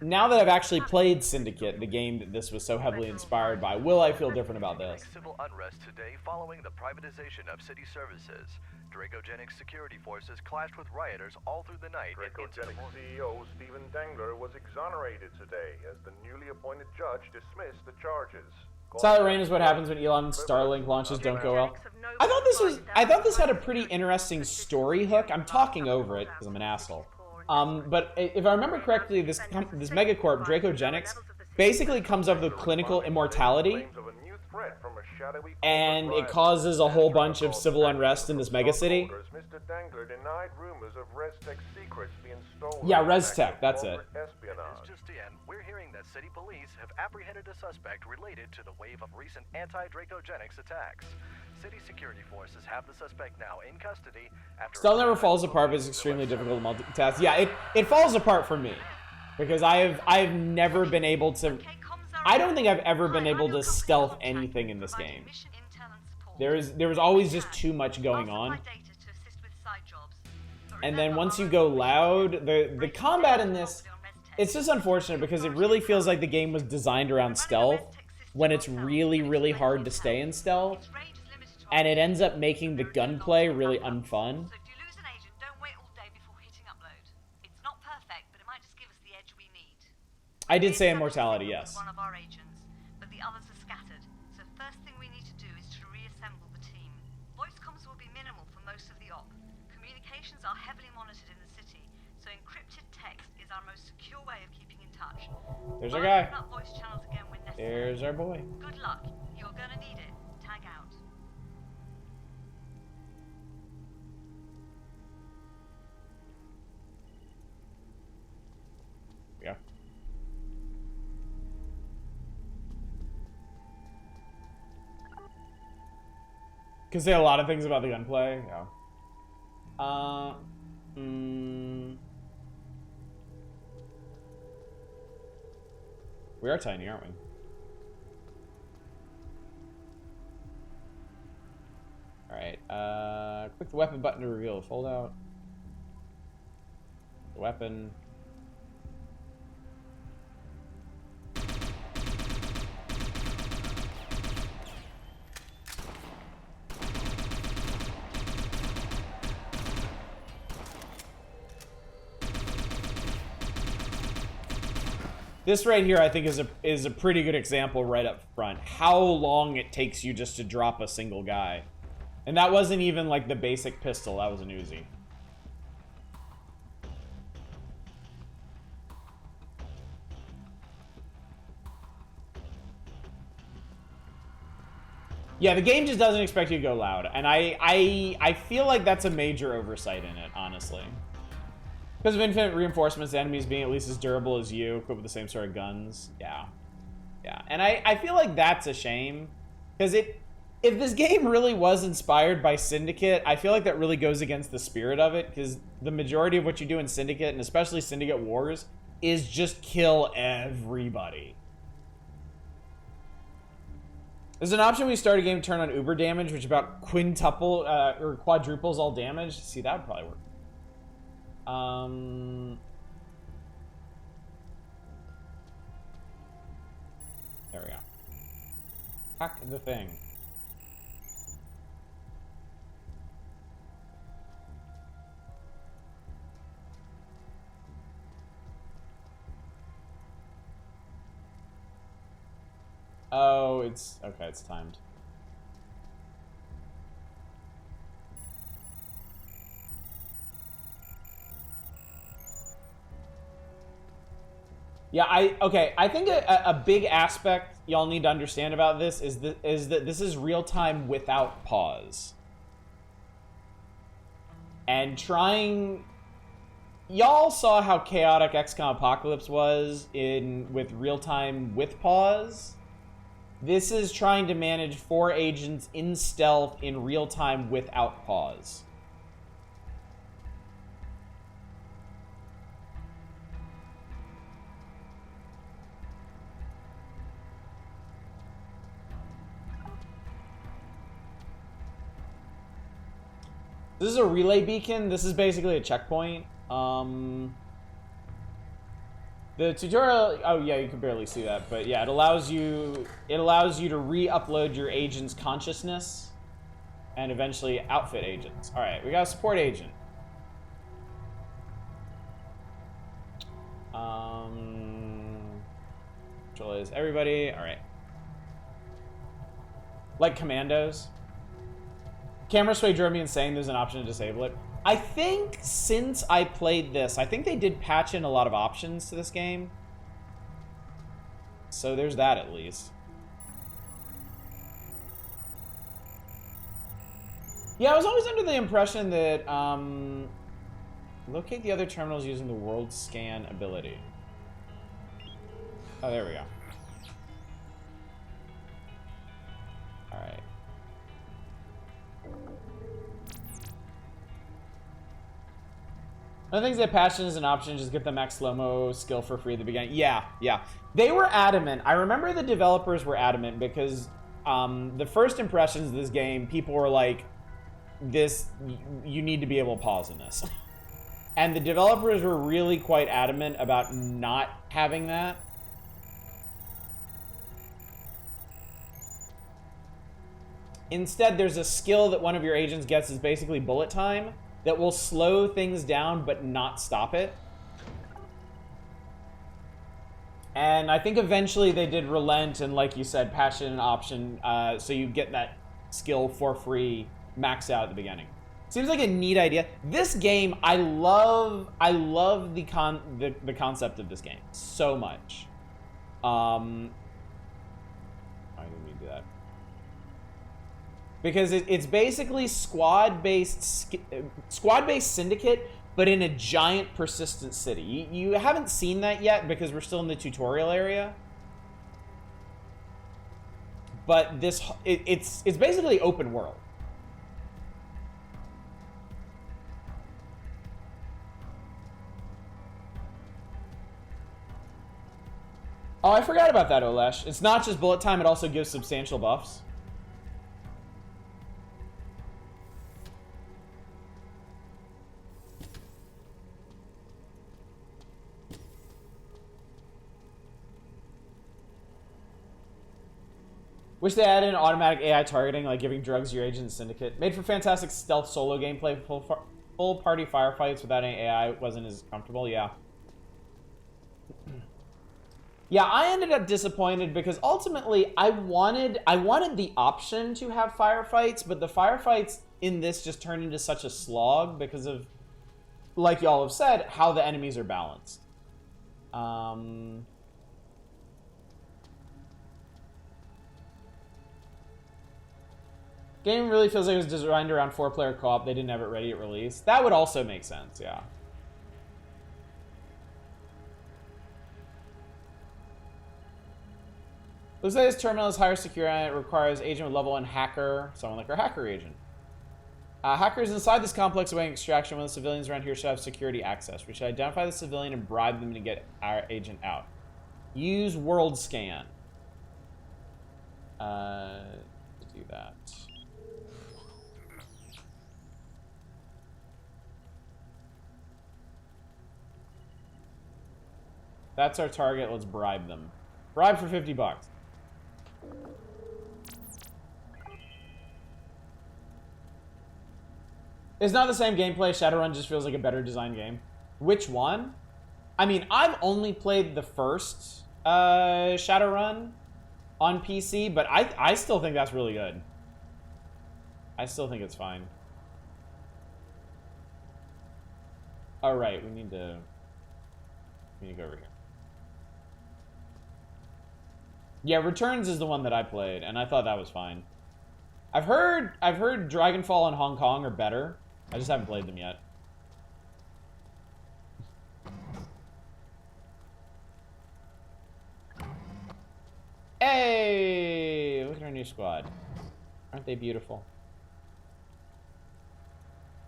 Now that I've actually played Syndicate, the game that this was so heavily inspired by, will I feel different about this? Civil unrest today following the privatization of city services. Dracogenics security forces clashed with rioters all through the night. Dracogenics CEO Steven Dangler was exonerated today as the newly appointed judge dismissed the charges. Silent Rain is what happens when Elon's Starlink launches don't go well. I thought this had a pretty interesting story hook. I'm talking over it because I'm an asshole. But if I remember correctly, this megacorp, Dracogenics, basically comes up with clinical immortality, and it causes a whole bunch of civil unrest in this megacity. Yeah, ResTech, that's it. Just in, we're hearing that city police have apprehended a suspect related to the wave of recent anti-Dracogenics attacks. City security forces have the suspect now in custody after... Stealth never falls apart, but it's extremely difficult to multitask. Yeah, it falls apart for me. Because I've never been able to... I don't think I've ever been able to stealth anything in this game. There was always just too much going on. And then once you go loud, the combat in this... It's just unfortunate because it really feels like the game was designed around stealth when it's really, really hard to stay in stealth. And it ends up making the gunplay really unfun. So if you lose an agent, don't wait all day before hitting upload. It's not perfect, but it might just give us the edge we need. I did say immortality, yes. One of our agents, but the others are scattered. So first thing we need to do is to reassemble the team. Voice comms will be minimal for most of the op. Communications are heavily monitored in the city, so encrypted text is our most secure way of keeping in touch. There's our guy. Voice channels again when necessary. There's our boy. Good luck. You're gonna need it. Tag out. Yeah. Can say a lot of things about the gunplay. Yeah. We are tiny, aren't we? Alright, click the weapon button to reveal the foldout. The weapon. This right here, I think, is a pretty good example right up front. How long it takes you just to drop a single guy. And that wasn't even like the basic pistol, that was an Uzi. Yeah, the game just doesn't expect you to go loud. And I feel like that's a major oversight in it, honestly. Because of infinite reinforcements, the enemies being at least as durable as you, equipped with the same sort of guns. Yeah. Yeah. And I feel like that's a shame. Because if this game really was inspired by Syndicate, I feel like that really goes against the spirit of it. Because the majority of what you do in Syndicate, and especially Syndicate Wars, is just kill everybody. There's an option when you start a game, turn on Uber damage, which about quintuple or quadruples all damage. See, that would probably work. There we go. Hack the thing. Oh, it's okay, it's timed. Yeah, I think a big aspect y'all need to understand about this is that this is real time without pause. And y'all saw how chaotic XCOM Apocalypse was with real time with pause. This is trying to manage 4 agents in stealth in real time without pause. This is a relay beacon. This is basically a checkpoint. The tutorial, oh yeah, you can barely see that, but yeah, it allows you to re-upload your agent's consciousness and eventually outfit agents. All right, we got a support agent. Control is everybody. All right. Like commandos. Camera sway drove me insane. There's an option to disable it. I think since I played this, I think they did patch in a lot of options to this game. So there's that at least. Yeah, I was always under the impression that locate the other terminals using the world scan ability. Oh, there we go. All right. One of the things they patched in as an option, just get the max slow-mo skill for free at the beginning. Yeah. They were adamant. I remember the developers were adamant because the first impressions of this game, people were like, you need to be able to pause in this. And the developers were really quite adamant about not having that. Instead, there's a skill that one of your agents gets is basically bullet time that will slow things down but not stop it. And I think eventually they did relent and, like you said, patch in an option so you get that skill for free, max out at the beginning. Seems like a neat idea. This game, I love the concept of this game so much. I didn't mean to do that. Because it's basically squad-based Syndicate, but in a giant persistent city. You haven't seen that yet because we're still in the tutorial area. But it's basically open world. Oh, I forgot about that, Olesh. It's not just bullet time, it also gives substantial buffs. Wish they added in automatic AI targeting, like giving drugs to your agent in Syndicate. Made for fantastic stealth solo gameplay. Full party firefights without any AI wasn't as comfortable. Yeah. Yeah, I ended up disappointed because ultimately I wanted the option to have firefights, but the firefights in this just turned into such a slog because of, like y'all have said, how the enemies are balanced. Game really feels like it was designed around 4-player co-op. They didn't have it ready at release. That would also make sense, yeah. Looks like this terminal is higher secure and it requires agent with level 1 hacker, someone like our hacker agent. Hackers inside this complex awaiting extraction. When the civilians around here should have security access. We should identify the civilian and bribe them to get our agent out. Use world scan. To do that. That's our target. Let's bribe them. Bribe for 50 bucks. It's not the same gameplay. Shadowrun just feels like a better designed game. Which one? I mean, I've only played the first Shadowrun on PC, but I still think that's really good. I still think it's fine. All right, we need to go over here. Yeah, Returns is the one that I played, and I thought that was fine. I've heard Dragonfall and Hong Kong are better. I just haven't played them yet. Hey, look at our new squad. Aren't they beautiful?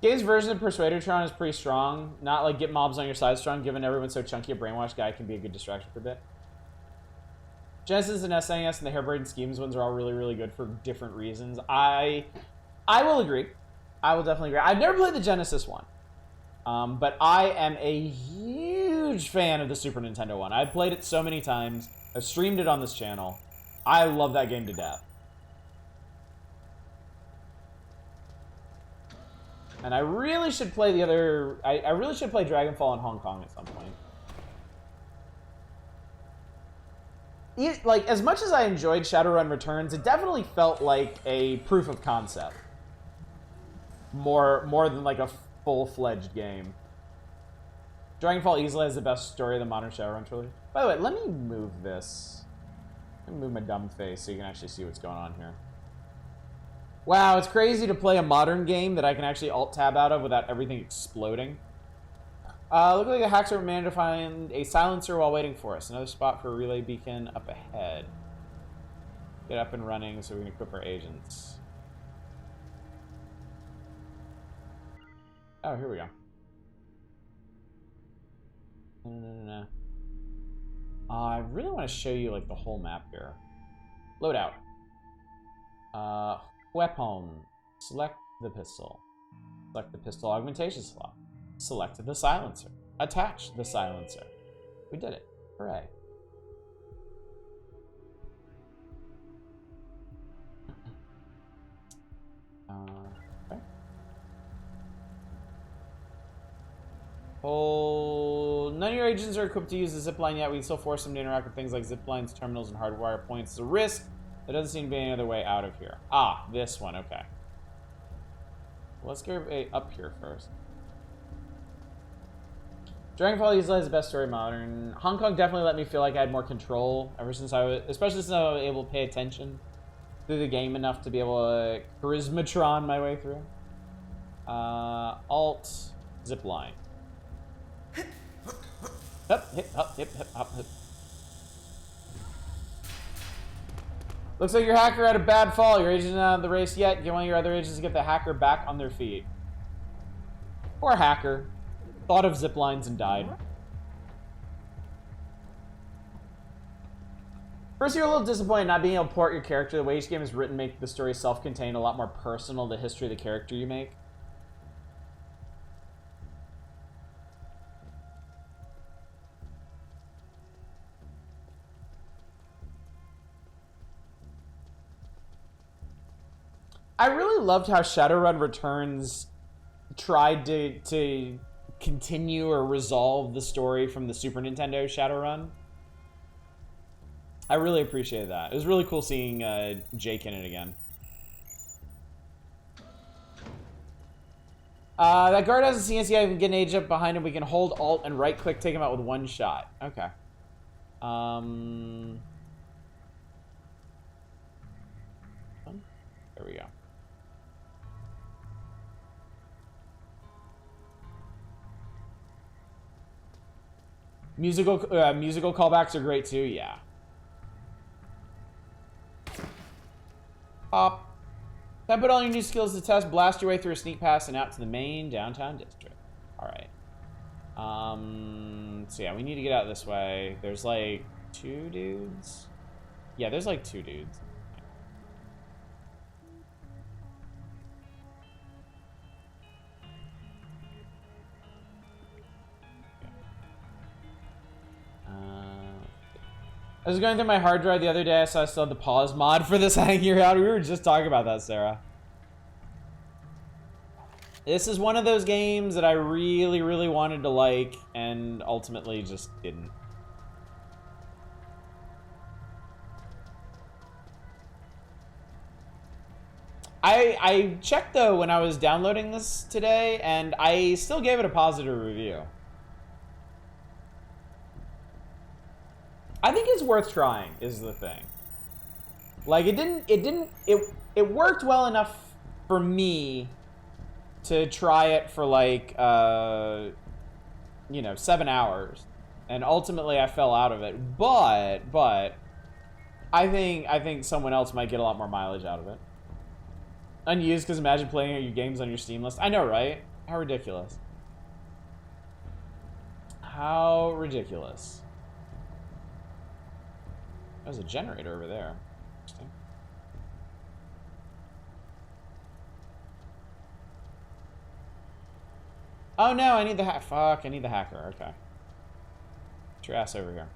Game's version of Persuadertron is pretty strong. Not like get mobs on your side strong, given everyone's so chunky, a brainwashed guy can be a good distraction for a bit. Genesis and SNES and the Hairbrained Schemes ones are all really, really good for different reasons. I will agree. I will definitely agree. I've never played the Genesis one. But I am a huge fan of the Super Nintendo one. I've played it so many times. I've streamed it on this channel. I love that game to death. And I really should play the other... I really should play Dragonfall in Hong Kong at some point. Like, as much as I enjoyed Shadowrun Returns, it definitely felt like a proof of concept. More than like a full-fledged game. Dragonfall easily has the best story of the modern Shadowrun trilogy. By the way, let me move this. Let me move my dumb face so you can actually see what's going on here. Wow, it's crazy to play a modern game that I can actually alt-tab out of without everything exploding. Look like the hacks are managed to find a silencer while waiting for us. Another spot for a relay beacon up ahead. Get up and running so we can equip our agents. Oh, here we go. No. I really want to show you like the whole map here. Load out. Weapon. Select the pistol. Select the pistol augmentation slot. Select the silencer. Attach the silencer. We did it. Hooray. Okay. Oh, none of your agents are equipped to use the zipline yet. We can still force them to interact with things like ziplines, terminals, and hardwire points. It's a risk. There doesn't seem to be any other way out of here. Ah, this one. Okay. Let's go up here first. Dragonfall easily has the best story modern. Hong Kong definitely let me feel like I had more control ever since especially since I was able to pay attention through the game enough to be able to charismatron my way through. Alt, zipline. Hip, hip, hop, hip, hip, hop, hip. Looks like your hacker had a bad fall. Your agent isn't out of the race yet. Get one of your other agents to get the hacker back on their feet. Poor hacker. Thought of zip lines and died. First, you're a little disappointed not being able to port your character. The way each game is written make the story self-contained, a lot more personal, the history of the character you make. I really loved how Shadowrun Returns tried to continue or resolve the story from the Super Nintendo Shadowrun. I really appreciated that. It was really cool seeing Jake in it again. That guard hasn't seen us yet. We can get an agent up behind him. We can hold Alt and right click, take him out with one shot. Okay. There we go. Musical callbacks are great too, yeah. Pop. Then put all your new skills to test, blast your way through a sneak pass and out to the main downtown district. Alright. So yeah, we need to get out this way. There's like 2 dudes. Yeah, there's like 2 dudes. I was going through my hard drive the other day. I saw I still had the pause mod for this hanging out. We were just talking about that, Sarah. This is one of those games that I really, really wanted to like, and ultimately just didn't. I checked though when I was downloading this today, and I still gave it a positive review. I think it's worth trying, is the thing. Like, it worked well enough for me to try it for like, you know, 7 hours. And ultimately I fell out of it. But, I think someone else might get a lot more mileage out of it. Unused, because imagine playing your games on your Steam list. I know, right? How ridiculous. How ridiculous. There's a generator over there. Interesting. Oh no, I need the fuck, I need the hacker. Okay. Get your ass over here.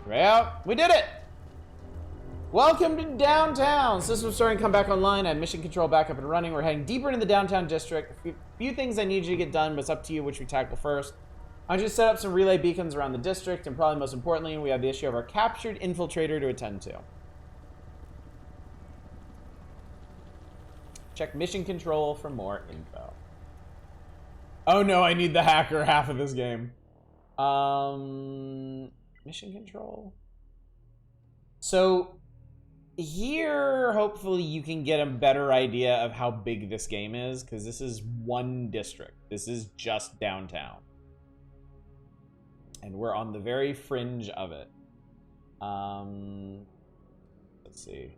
Well, we did it! Welcome to downtown! System's starting to come back online. I have mission control back up and running. We're heading deeper into the downtown district. A few things I need you to get done, but it's up to you which we tackle first. I just set up some relay beacons around the district, and probably most importantly, we have the issue of our captured infiltrator to attend to. Check mission control for more info. Oh no, I need the hacker half of this game. Mission control. So here, hopefully you can get a better idea of how big this game is, because this is one district. This is just downtown. And we're on the very fringe of it. Let's see.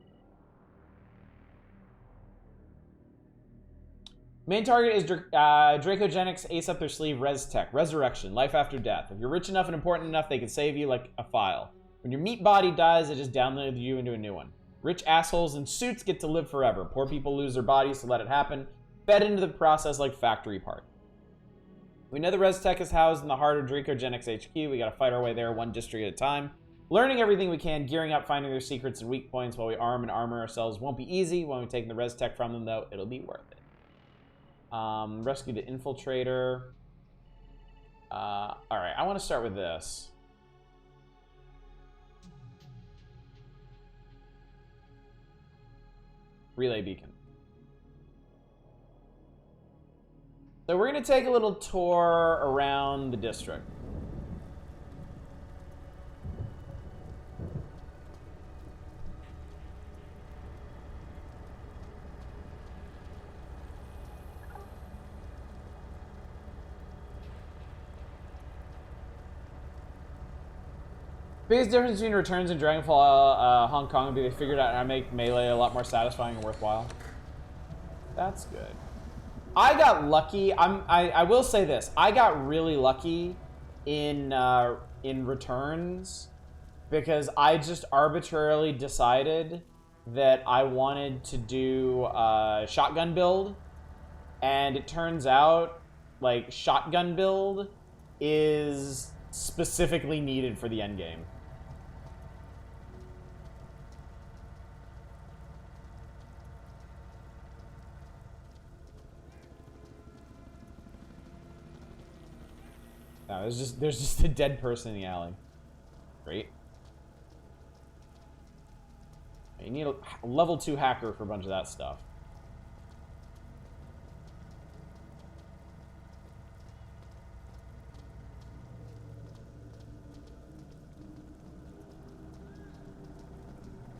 Main target is Dracogenics Ace Up Their Sleeve Res Tech. Resurrection. Life after death. If you're rich enough and important enough, they can save you like a file. When your meat body dies, it just downloads you into a new one. Rich assholes in suits get to live forever. Poor people lose their bodies to let it happen. Fed into the process like factory part. We know the Res Tech is housed in the heart of Dracogenics HQ. We gotta fight our way there one district at a time. Learning everything we can, gearing up, finding their secrets and weak points while we arm and armor ourselves. Won't be easy. When we take the Res Tech from them, though, it'll be worth it. Rescue the infiltrator. Alright, I want to start with this. Relay beacon. So we're going to take a little tour around the district. Biggest difference between Returns and Dragonfall Hong Kong would be they figured out how to make Melee a lot more satisfying and worthwhile. That's good. I got lucky. I will say this. I got really lucky in Returns because I just arbitrarily decided that I wanted to do a shotgun build, and it turns out like shotgun build is specifically needed for the end game. No, there's just a dead person in the alley. Great. You need a level 2 hacker for a bunch of that stuff.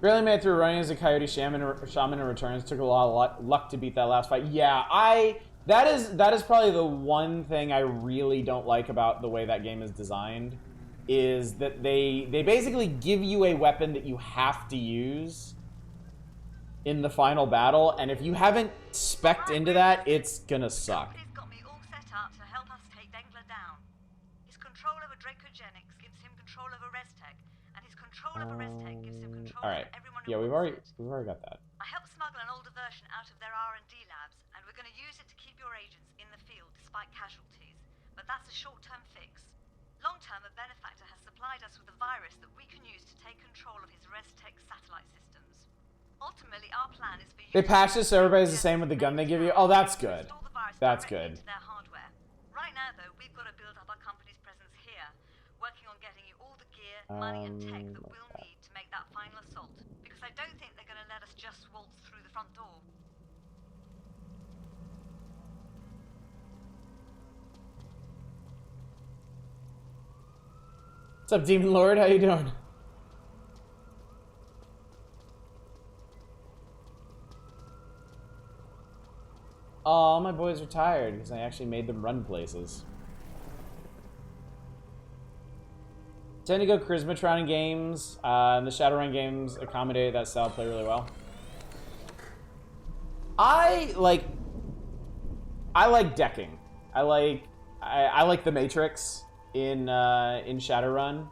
Barely made it through running as a coyote shaman in Returns. Took a lot of luck to beat that last fight. Yeah, that is probably the one thing I really don't like about the way that game is designed, is that they basically give you a weapon that you have to use in the final battle, and if you haven't spec'd into that, it's gonna suck. He's got me all set up to help us take Dengler down. His control over Dracogenics gives him control over Restech, and his control over Restech gives him control All right. over everyone who Yeah, we've wants already it. got that. I helped your agents in the field despite casualties, but that's a short-term fix. Long-term, a benefactor has supplied us with a virus that we can use to take control of his ResTech satellite systems. Ultimately, our plan is for you They patch this so everybody's the same with the gun they give you. Oh, that's good. install the virus That's directly good. into their hardware. Right now, though, we've got to build up our company's presence here, working on getting you all the gear, money, and tech that we'll need to make that final assault. Because I don't think they're going to let us just waltz through the front door. What's up, Demon Lord? How you doing? Oh, my boys are tired because I actually made them run places. Tend to go Charismatron in games, and the Shadowrun games accommodate that style play really well. I like decking. I like the Matrix in Shadowrun.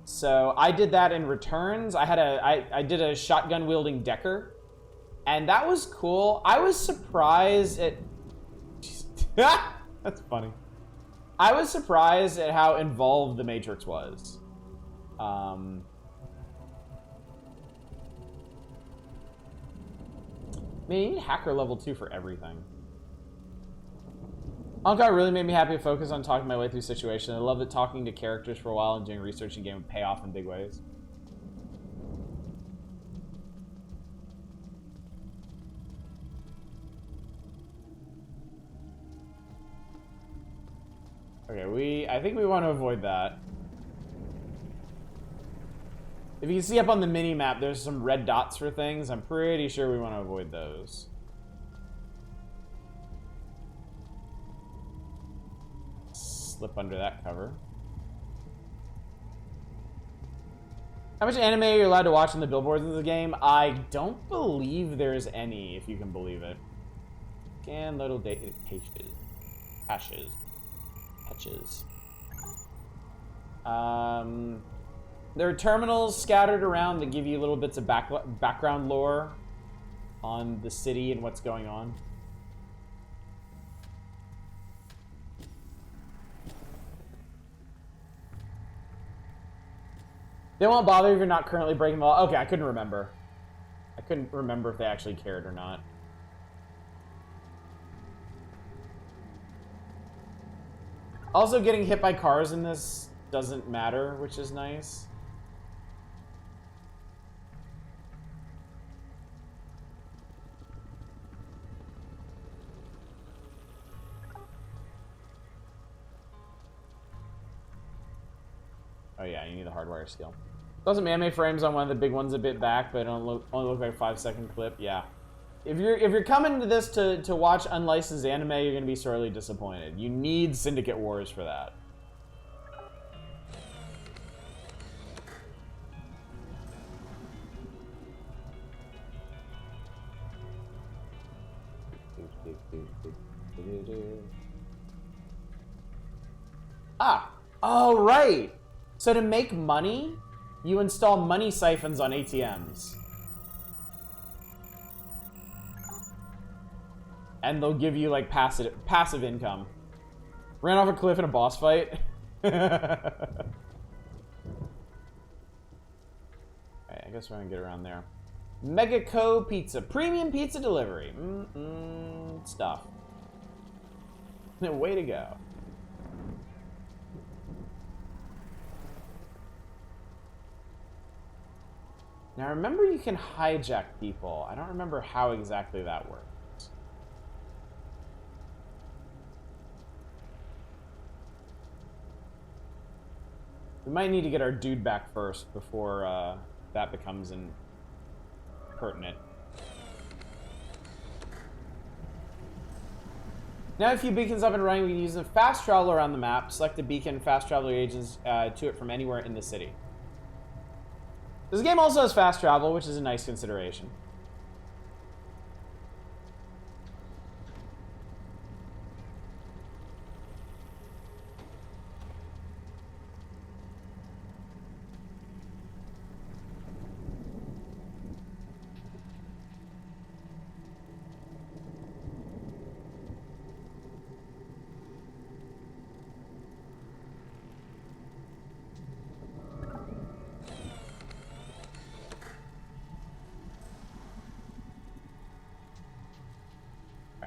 So I did that in Returns. I did a shotgun wielding decker, and that was cool. I was surprised at that's funny. I was surprised at how involved the Matrix was. Man, you need hacker level 2 for everything. Honkai really made me happy to focus on talking my way through situations. I love that talking to characters for a while and doing research in game would pay off in big ways. Okay, I think we want to avoid that. If you can see up on the mini-map, there's some red dots for things. I'm pretty sure we want to avoid those. Slip under that cover. How much anime are you allowed to watch on the billboards of the game? I don't believe there's any, if you can believe it. Scan little data patches. There are terminals scattered around that give you little bits of background lore on the city and what's going on. They won't bother if you're not currently breaking the law. Okay, I couldn't remember. I couldn't remember if they actually cared or not. Also, getting hit by cars in this doesn't matter, which is nice. Oh yeah, you need the hardwire skill. Doesn't anime frames on one of the big ones a bit back, but it only look like a 5-second clip. Yeah. If you're coming to this to watch unlicensed anime, you're gonna be sorely disappointed. You need Syndicate Wars for that. Ah, oh right. So to make money, you install money siphons on ATMs. And they'll give you like passive income. Ran off a cliff in a boss fight. Okay, I guess we're gonna get around there. Megaco Pizza, premium pizza delivery. Stuff. Way to go. Now remember, you can hijack people. I don't remember how exactly that works. We might need to get our dude back first before that becomes pertinent. Now a few beacons up and running, we can use them fast travel around the map. Select a beacon, fast travel your agents to it from anywhere in the city. This game also has fast travel, which is a nice consideration.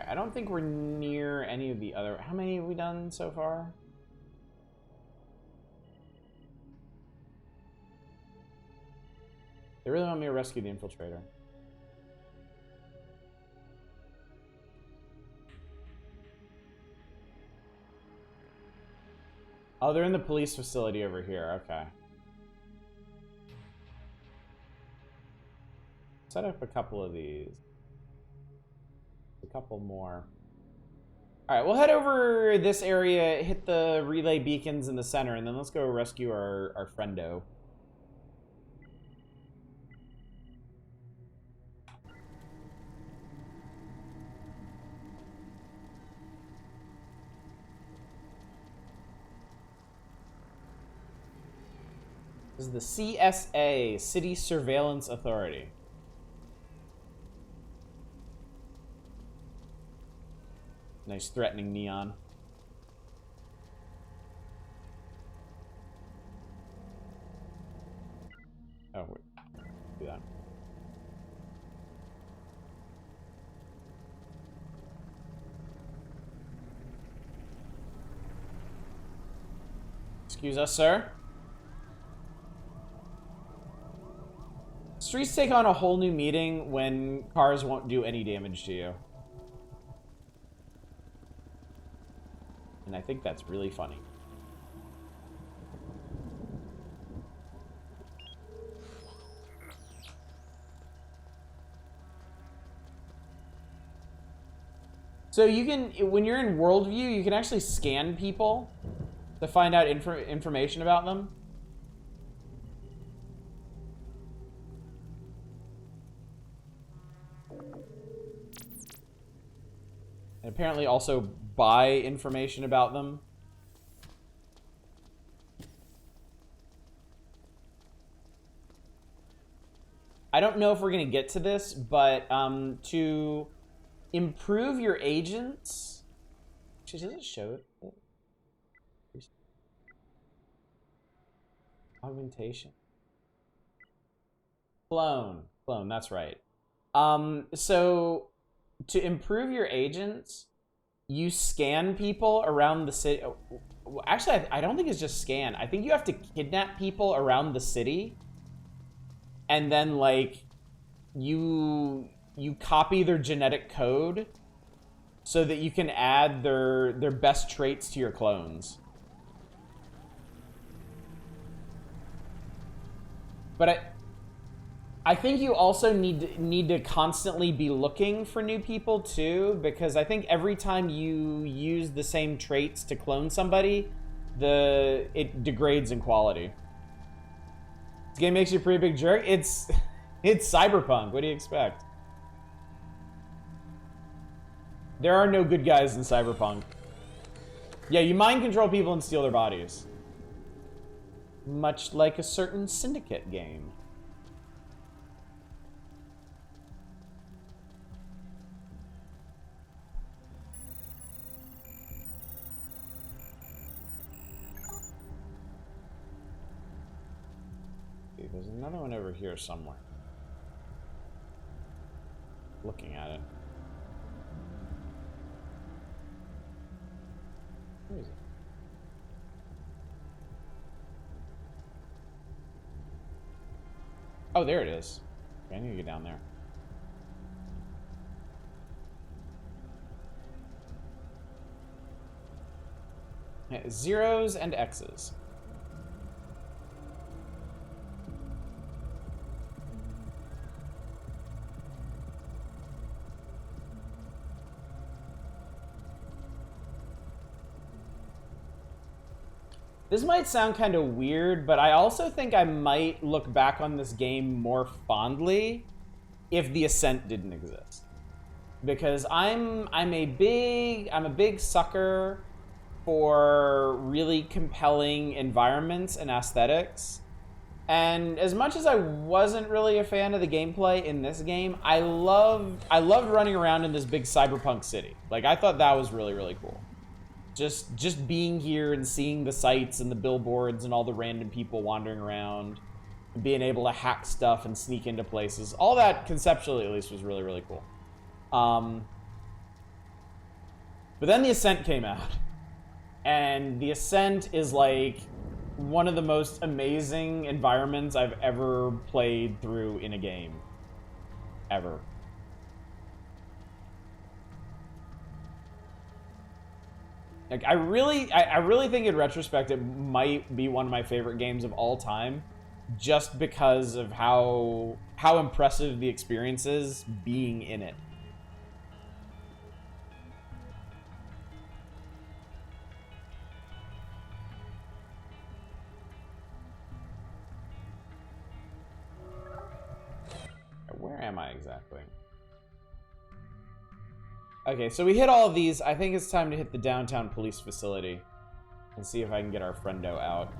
Alright, I don't think we're near any of the other... How many have we done so far? They really want me to rescue the infiltrator. Oh, they're in the police facility over here. Okay. Set up a couple of these. A couple more. Alright, we'll head over this area, hit the relay beacons in the center, and then let's go rescue our friendo. This is the CSA, City Surveillance Authority. Nice threatening neon. Oh, wait. Do that. Excuse us, sir. Streets take on a whole new meaning when cars won't do any damage to you. And I think that's really funny. So you can, when you're in worldview, you can actually scan people to find out information about them. And apparently also buy information about them. I don't know if we're going to get to this, but to improve your agents... Actually, does it show it? Augmentation. Clone, that's right. So to improve your agents, you scan people around the city. Actually, I don't think it's just scan. I think you have to kidnap people around the city, and then like you copy their genetic code so that you can add their best traits to your clones. But I think you also need to constantly be looking for new people too, because I think every time you use the same traits to clone somebody, it degrades in quality. This game makes you a pretty big jerk. It's Cyberpunk. What do you expect? There are no good guys in Cyberpunk. Yeah, you mind control people and steal their bodies. Much like a certain Syndicate game. There's another one over here somewhere. Looking at it. Where is it? Oh, there it is. Okay, I need to get down there. Yeah, zeros and X's. This might sound kind of weird, but I also think I might look back on this game more fondly if the Ascent didn't exist. Because I'm a big sucker for really compelling environments and aesthetics. And as much as I wasn't really a fan of the gameplay in this game, I loved running around in this big cyberpunk city. Like, I thought that was really, really cool. Just being here and seeing the sights and the billboards and all the random people wandering around and being able to hack stuff and sneak into places. All that, conceptually at least, was really, really cool. But then the Ascent came out. And the Ascent is like one of the most amazing environments I've ever played through in a game. Ever. Like, I really think in retrospect it might be one of my favorite games of all time, just because of how impressive the experience is being in it. Where am I exactly? Okay, so we hit all of these. I think it's time to hit the downtown police facility and see if I can get our friendo out.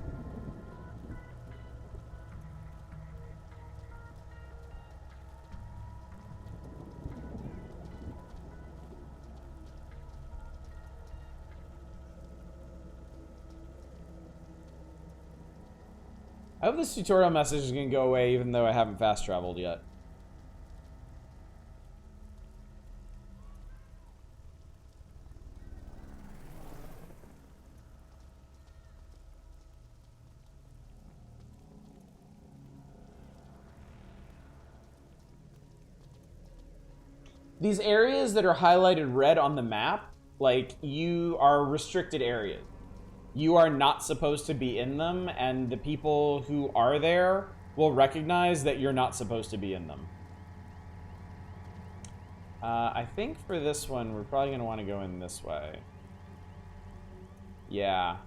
I hope this tutorial message is going to go away even though I haven't fast traveled yet. These areas that are highlighted red on the map, like, you are restricted areas. You are not supposed to be in them, and the people who are there will recognize that you're not supposed to be in them. I think for this one, we're probably going to want to go in this way. Yeah.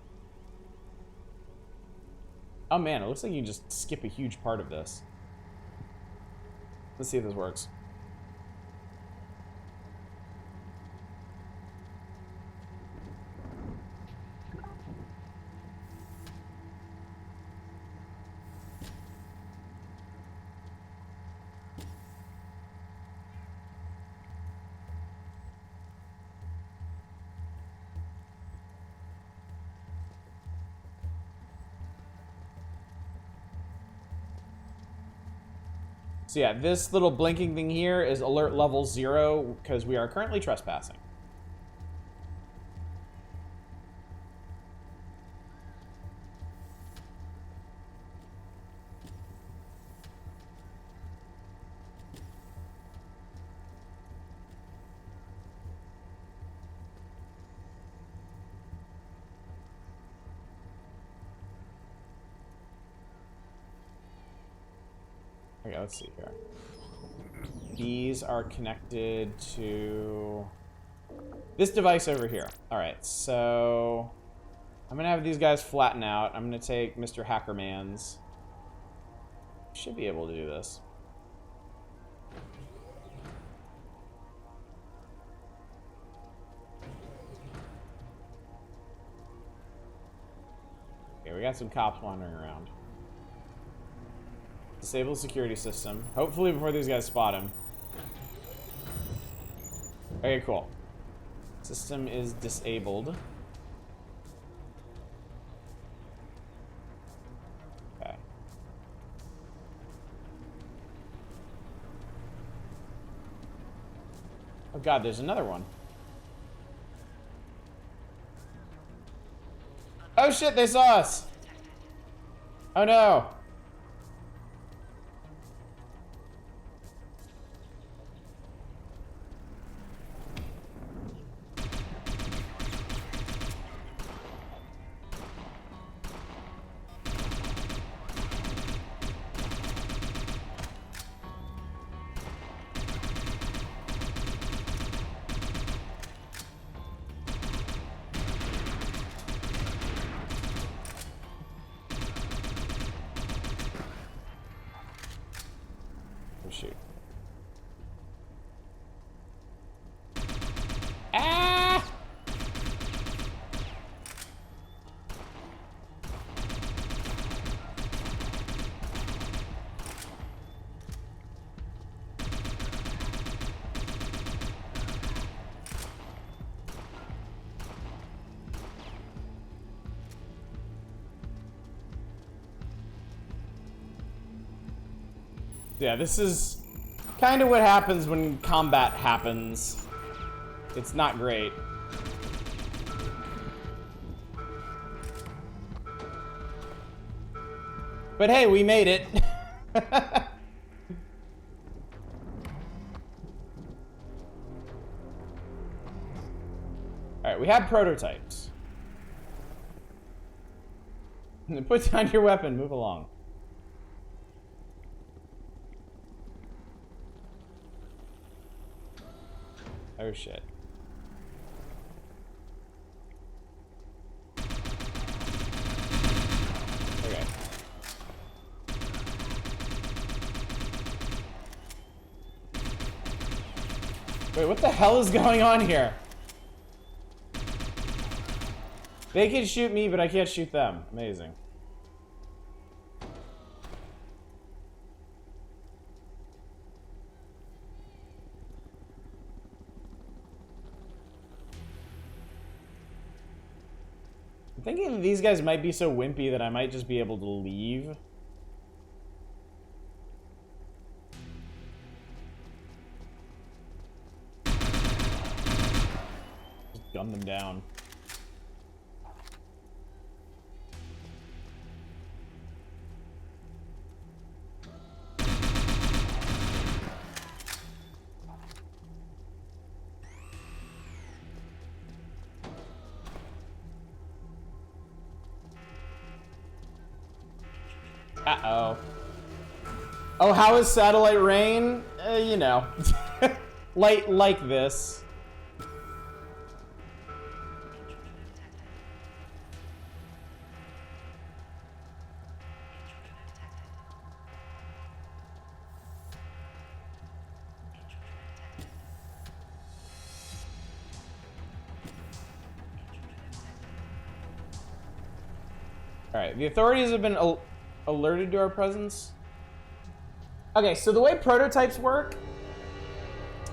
Oh man, it looks like you can just skip a huge part of this. Let's see if this works. So yeah, this little blinking thing here is alert level 0 because we are currently trespassing. Okay, let's see here. These are connected to this device over here. All right, so I'm gonna have these guys flatten out. I'm gonna take Mr. Hackerman's. Should be able to do this. Okay, we got some cops wandering around. Disable the security system. Hopefully before these guys spot him. Okay, cool. System is disabled. Okay. Oh god, there's another one. Oh shit, they saw us! Oh no! Shoot. Ah! Yeah, this is kind of what happens when combat happens. It's not great. But hey, we made it. Alright, we have prototypes. Put down your weapon, move along. Oh shit. Okay. Wait, what the hell is going on here? They can shoot me, but I can't shoot them. Amazing. I'm thinking these guys might be so wimpy that I might just be able to leave. Just gun them down. Uh-oh. Oh, how is satellite rain? You know. like this. Alright, the authorities have been alerted to our presence. Okay, so the way prototypes work,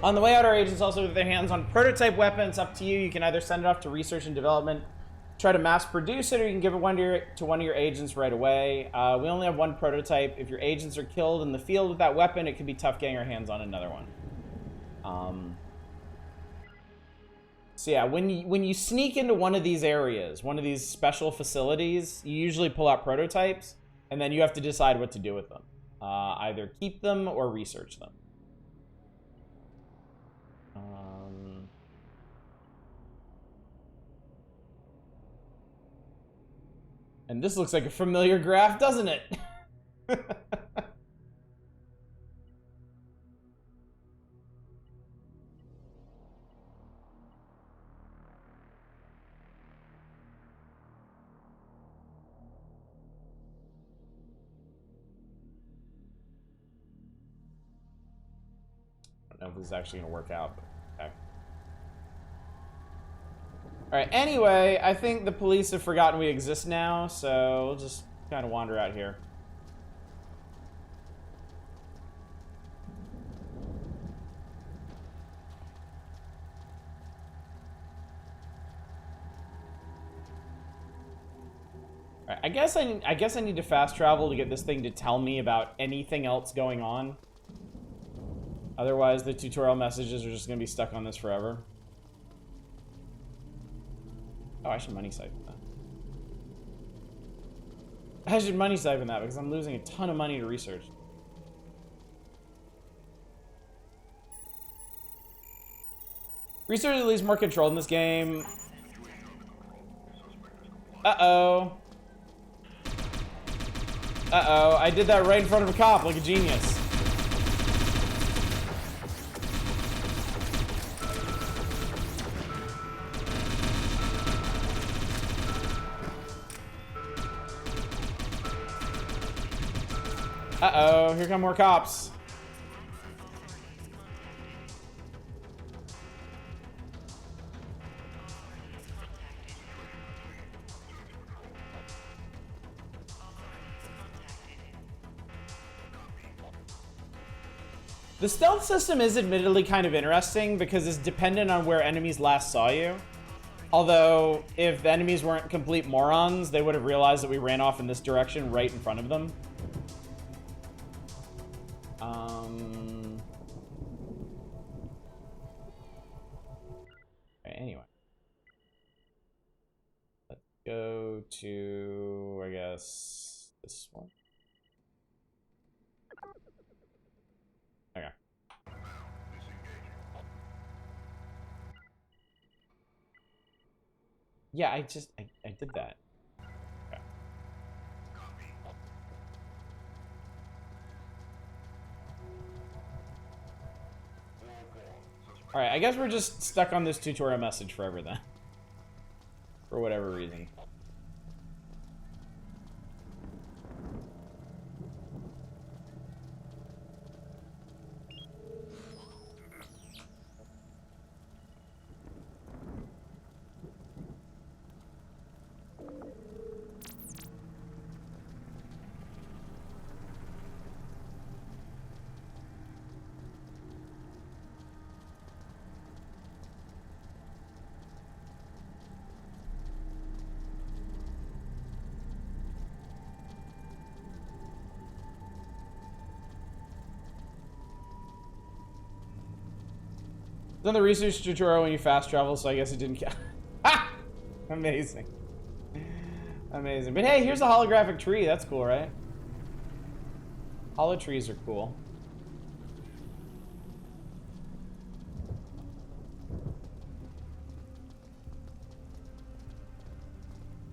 on the way out, our agents also have their hands on prototype weapons. Up to you. You can either send it off to research and development, try to mass produce it, or you can give it to one of your agents right away. We only have one prototype. If your agents are killed in the field with that weapon, it can be tough getting our hands on another one. So yeah, when you sneak into one of these areas, one of these special facilities, you usually pull out prototypes, and then you have to decide what to do with them. Either keep them or research them. And this looks like a familiar graph, doesn't it? I don't know if this is actually going to work out, but okay. Alright, anyway, I think the police have forgotten we exist now, so we'll just kind of wander out here. Alright, I guess I need to fast travel to get this thing to tell me about anything else going on. Otherwise, the tutorial messages are just going to be stuck on this forever. Oh, I should money siphon that. I should money siphon that because I'm losing a ton of money to research. Research is at least more controlled in this game. Uh-oh. Uh-oh, I did that right in front of a cop like a genius. Uh-oh, here come more cops. The stealth system is admittedly kind of interesting because it's dependent on where enemies last saw you. Although, if the enemies weren't complete morons, they would have realized that we ran off in this direction right in front of them. Anyway. Let's go to, I guess, this one. Yeah, I did that. Okay. Alright, I guess we're just stuck on this tutorial message forever then. For whatever reason. Done the research tutorial when you fast travel, so I guess it didn't count. Ha! Amazing. Amazing. But hey, here's a holographic tree. That's cool, right? Holo trees are cool.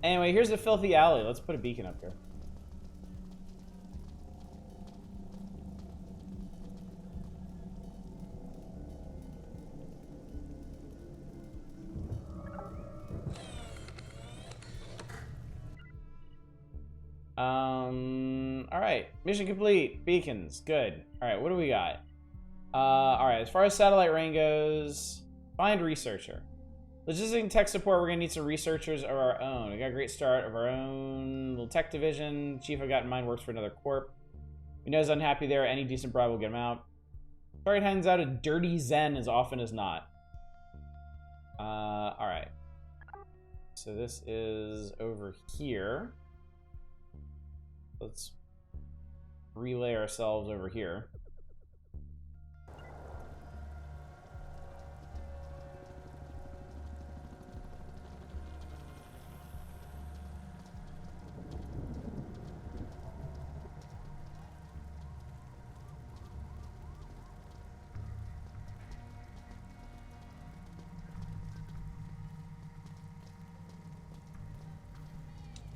Anyway, here's a filthy alley. Let's put a beacon up here. All right, mission complete. Beacons, good. All right, what do we got? All right, as far as satellite rain goes, find researcher. Logistics and tech support, we're gonna need some researchers of our own. We got a great start of our own little tech division. Chief I've got in mind works for another corp. We know he's unhappy there. Any decent bribe will get him out. Target hands out a dirty Zen as often as not. All right. So this is over here. Let's relay ourselves over here.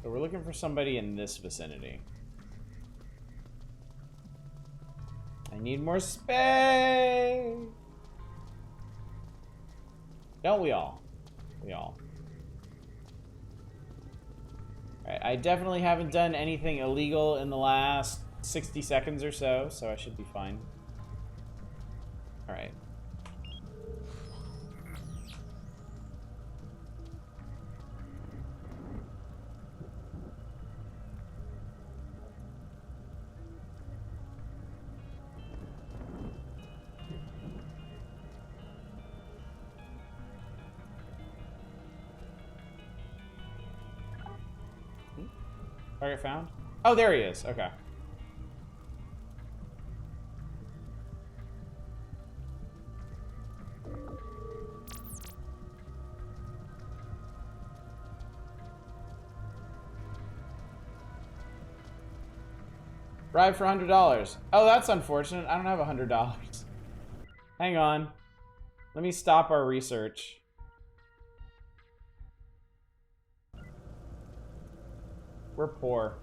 So we're looking for somebody in this vicinity. I need more space. Don't we all? We all. Alright, I definitely haven't done anything illegal in the last 60 seconds or so, so I should be fine. Alright. Target found? Oh, there he is. Okay. Bribe for $100. Oh, that's unfortunate. I don't have $100. Hang on. Let me stop our research. We're poor.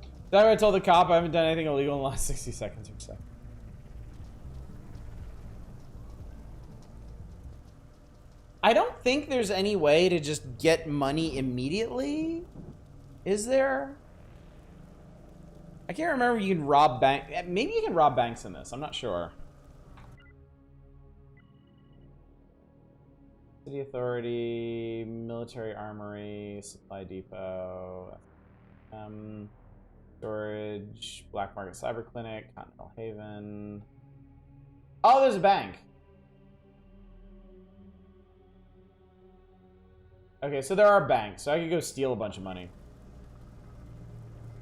Is that what I told the cop? I haven't done anything illegal in the last 60 seconds or so. I don't think there's any way to just get money immediately. Is there? I can't remember if you can rob bank. Maybe you can rob banks in this. I'm not sure. City Authority, Military Armory, Supply Depot, Storage, Black Market Cyber Clinic, Continental Haven. Oh, there's a bank. Okay, so there are banks, so I could go steal a bunch of money.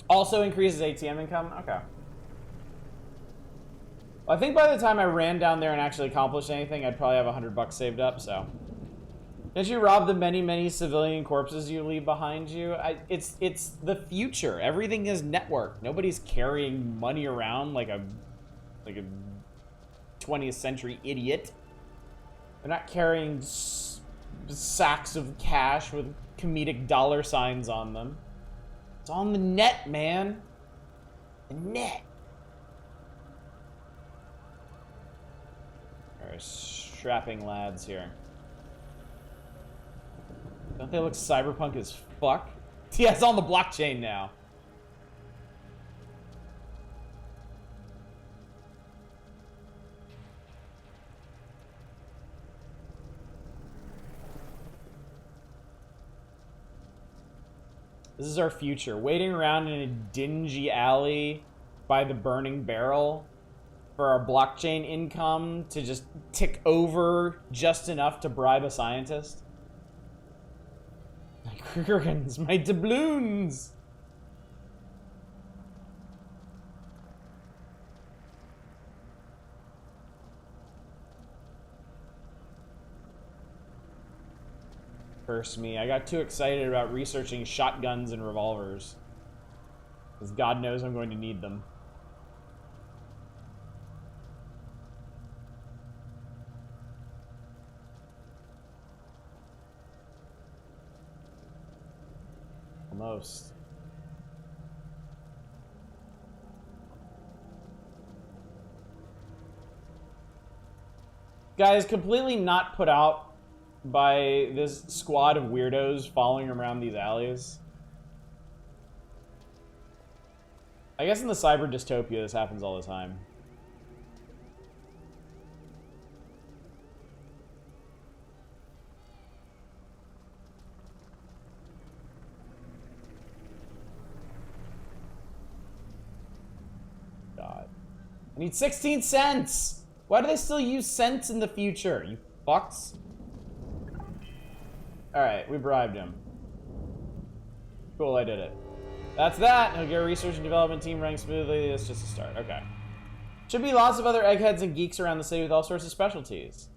Also increases ATM income? Okay. Well, I think by the time I ran down there and actually accomplished anything, I'd probably have $100 saved up, so. Did you rob the many, many civilian corpses you leave behind you? It's the future. Everything is networked. Nobody's carrying money around like a 20th century idiot. They're not carrying sacks of cash with comedic dollar signs on them. It's on the net, man. The net. There are strapping lads here. Don't they look cyberpunk as fuck? Yeah, it's on the blockchain now. This is our future. Waiting around in a dingy alley by the burning barrel for our blockchain income to just tick over just enough to bribe a scientist. My kurgans, my doubloons. Curse me. I got too excited about researching shotguns and revolvers. Because God knows I'm going to need them. Almost. Guys, completely not put out by this squad of weirdos following around these alleys. I guess in the cyber dystopia this happens all the time. God. I need 16 cents! Why do they still use cents in the future, you fucks? Alright, we bribed him. Cool, I did it. That's that! He'll get a research and development team running smoothly. That's just a start. Okay. Should be lots of other eggheads and geeks around the city with all sorts of specialties.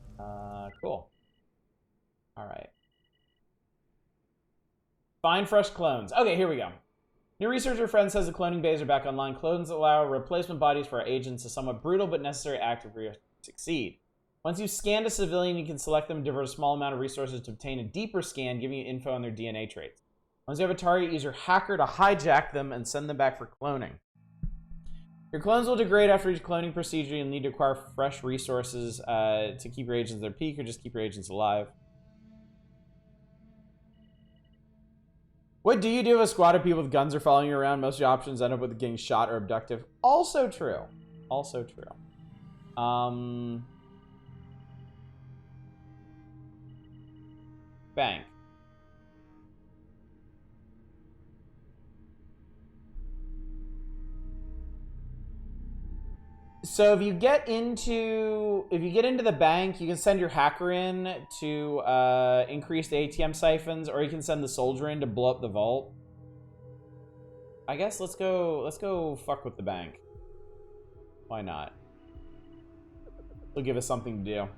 Cool. Alright. Find fresh clones. Okay, here we go. New researcher friend says the cloning bays are back online. Clones allow replacement bodies for our agents, a somewhat brutal but necessary act if we succeed. Once you've scanned a civilian, you can select them and divert a small amount of resources to obtain a deeper scan, giving you info on their DNA traits. Once you have a target, use your hacker to hijack them and send them back for cloning. Your clones will degrade after each cloning procedure. You'll need to acquire fresh resources to keep your agents at their peak or just keep your agents alive. What do you do if a squad of people with guns are following you around? Most of the options end up with getting shot or abducted. Also true. Also true. Bank. So if you get into the bank, you can send your hacker in to increase the ATM siphons, or you can send the soldier in to blow up the vault. I guess let's go fuck with the bank. Why not? It'll give us something to do.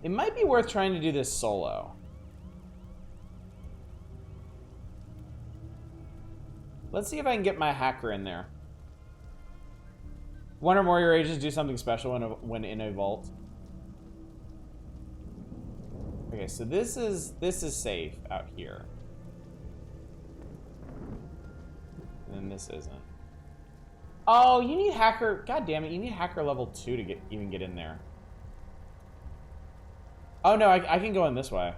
It might be worth trying to do this solo. Let's see if I can get my hacker in there. One or more of your agents do something special when in a vault. Okay, so this is safe out here. And then this isn't. Oh, you need hacker. God damn it! You need hacker level 2 to even get in there. Oh no, I can go in this way.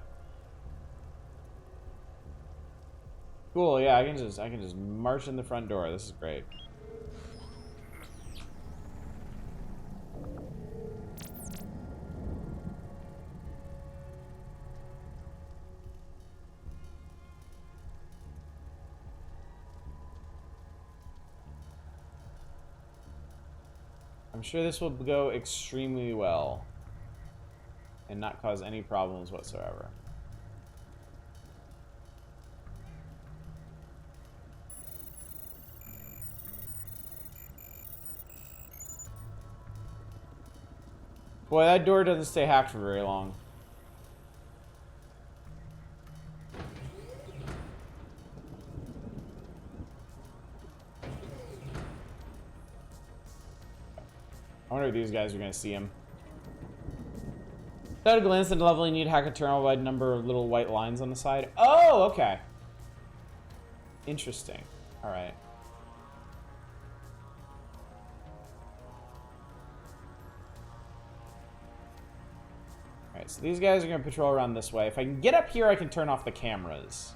Cool, yeah, I can just march in the front door. This is great. I'm sure this will go extremely well and not cause any problems whatsoever. Boy, that door doesn't stay hacked for very long. I wonder if these guys are going to see him. At a glance at the level, you need hack a terminal by number of little white lines on the side. Oh, okay. Interesting. All right. All right, so these guys are going to patrol around this way. If I can get up here, I can turn off the cameras,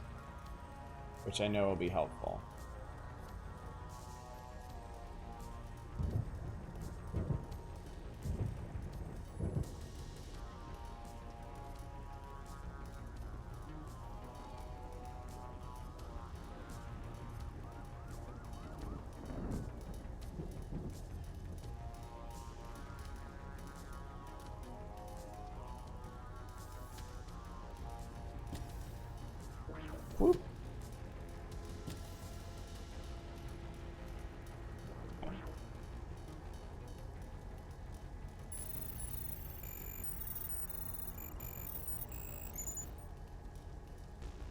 which I know will be helpful. Whoop.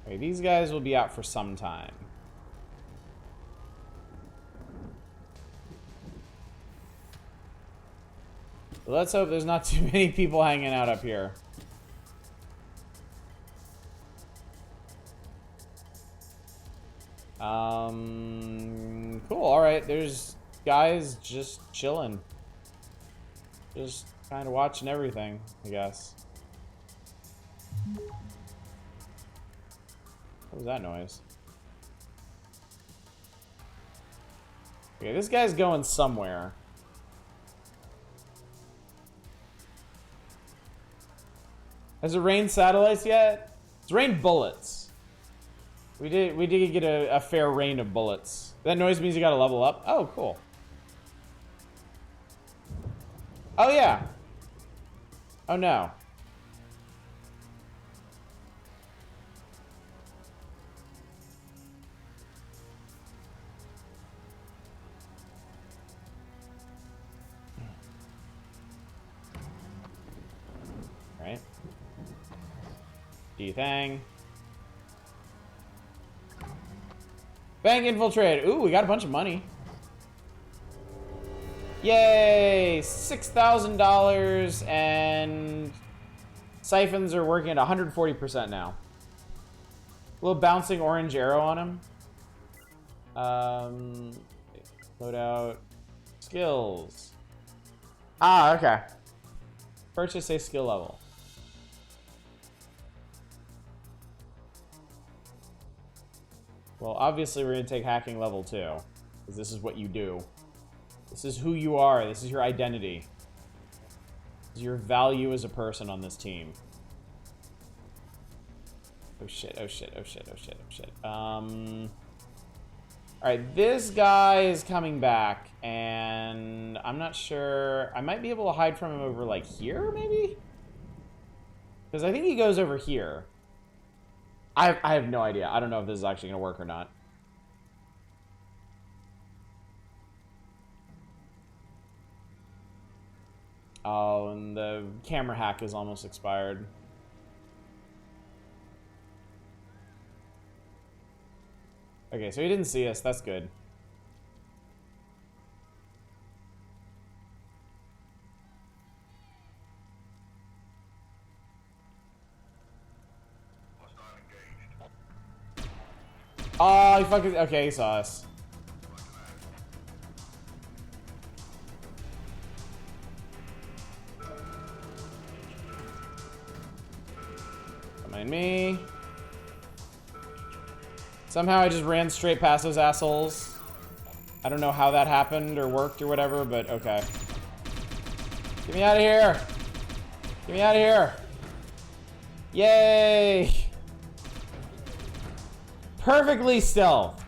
Okay, these guys will be out for some time. But let's hope there's not too many people hanging out up here. Cool. All right. There's guys just chilling. Just kind of watching everything, I guess. What was that noise? Okay, this guy's going somewhere. Has it rained satellites yet? It's rained bullets. We did get a fair rain of bullets. That noise means you gotta level up. Oh, cool. Oh, yeah. Oh, no. All right. D-Thang. Bank infiltrated. Ooh, we got a bunch of money. Yay! $6,000 and siphons are working at 140% now. A little bouncing orange arrow on him. Load out skills. Ah, okay. Purchase a skill level. Well, obviously we're going to take hacking level 2, because this is what you do. This is who you are. This is your identity. This is your value as a person on this team. Oh shit, oh shit, oh shit, oh shit, oh shit. Alright, this guy is coming back, and I'm not sure. I might be able to hide from him over, like, here, maybe? Because I think he goes over here. I have no idea. I don't know if this is actually going to work or not. Oh, and the camera hack is almost expired. Okay, so he didn't see us. That's good. Oh, he fucking... Okay, he saw us. Don't mind me. Somehow I just ran straight past those assholes. I don't know how that happened or worked or whatever, but okay. Get me out of here! Get me out of here! Yay! Perfectly stealthed.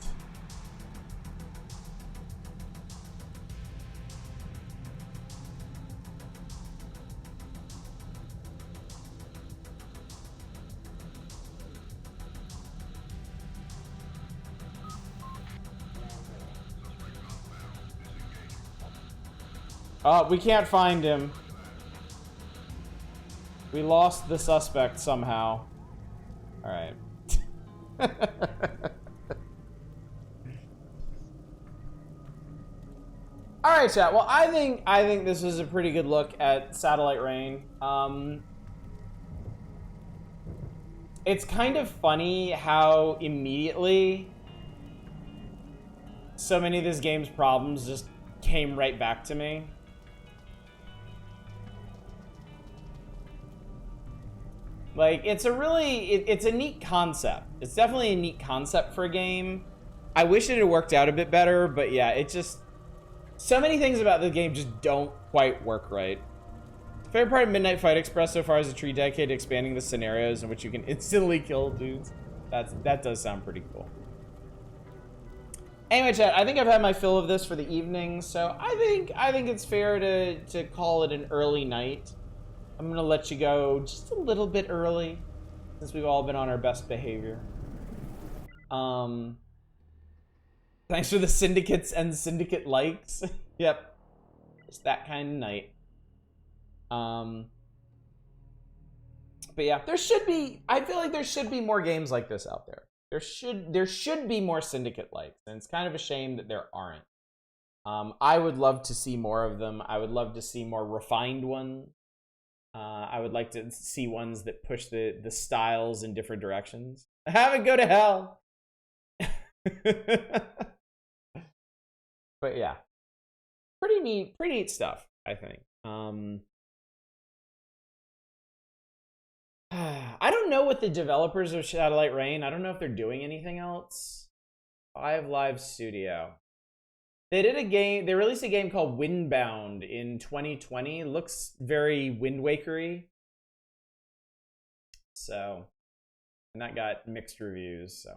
Oh, we can't find him. We lost the suspect somehow. All right. All right, chat. Well, I think this was a pretty good look at Satellite Rain. It's kind of funny how immediately so many of this game's problems just came right back to me. Like, it's a neat concept. It's definitely a neat concept for a game. I wish it had worked out a bit better, but yeah, it just... So many things about the game just don't quite work right. Favorite part of Midnight Fight Express so far is a tree dedicated to expanding the scenarios in which you can instantly kill dudes. That does sound pretty cool. Anyway, chat, I think I've had my fill of this for the evening, so I think it's fair to call it an early night. I'm gonna let you go just a little bit early, since we've all been on our best behavior. Thanks for the syndicates and syndicate likes. Yep, just that kind of night. But yeah, I feel like there should be more games like this out there. There should be more syndicate likes, and it's kind of a shame that there aren't. I would love to see more of them. I would love to see more refined ones. I would like to see ones that push the styles in different directions. Have it go to hell. But yeah, pretty neat stuff, I think. I don't know what the developers of Satellite Rain, I don't know if they're doing anything else. 5 Live Studio. They released a game called Windbound in 2020. Looks very Wind Waker-y. So, and that got mixed reviews, so.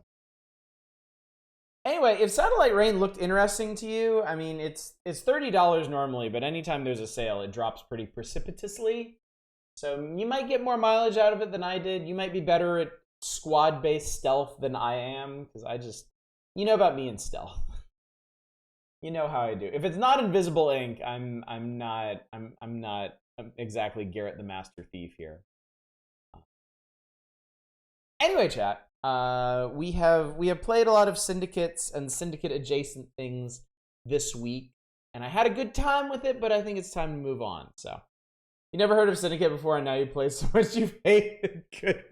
Anyway, if Satellite Rain looked interesting to you, I mean, it's $30 normally, but anytime there's a sale, it drops pretty precipitously. So you might get more mileage out of it than I did. You might be better at squad-based stealth than I am, because you know about me and stealth. You know how I do. If it's not Invisible Ink, I'm not exactly Garrett the Master Thief here. Anyway, chat. We have played a lot of syndicates and syndicate adjacent things this week, and I had a good time with it, but I think it's time to move on. So, you never heard of Syndicate before, and now you play so much you've hated. Good.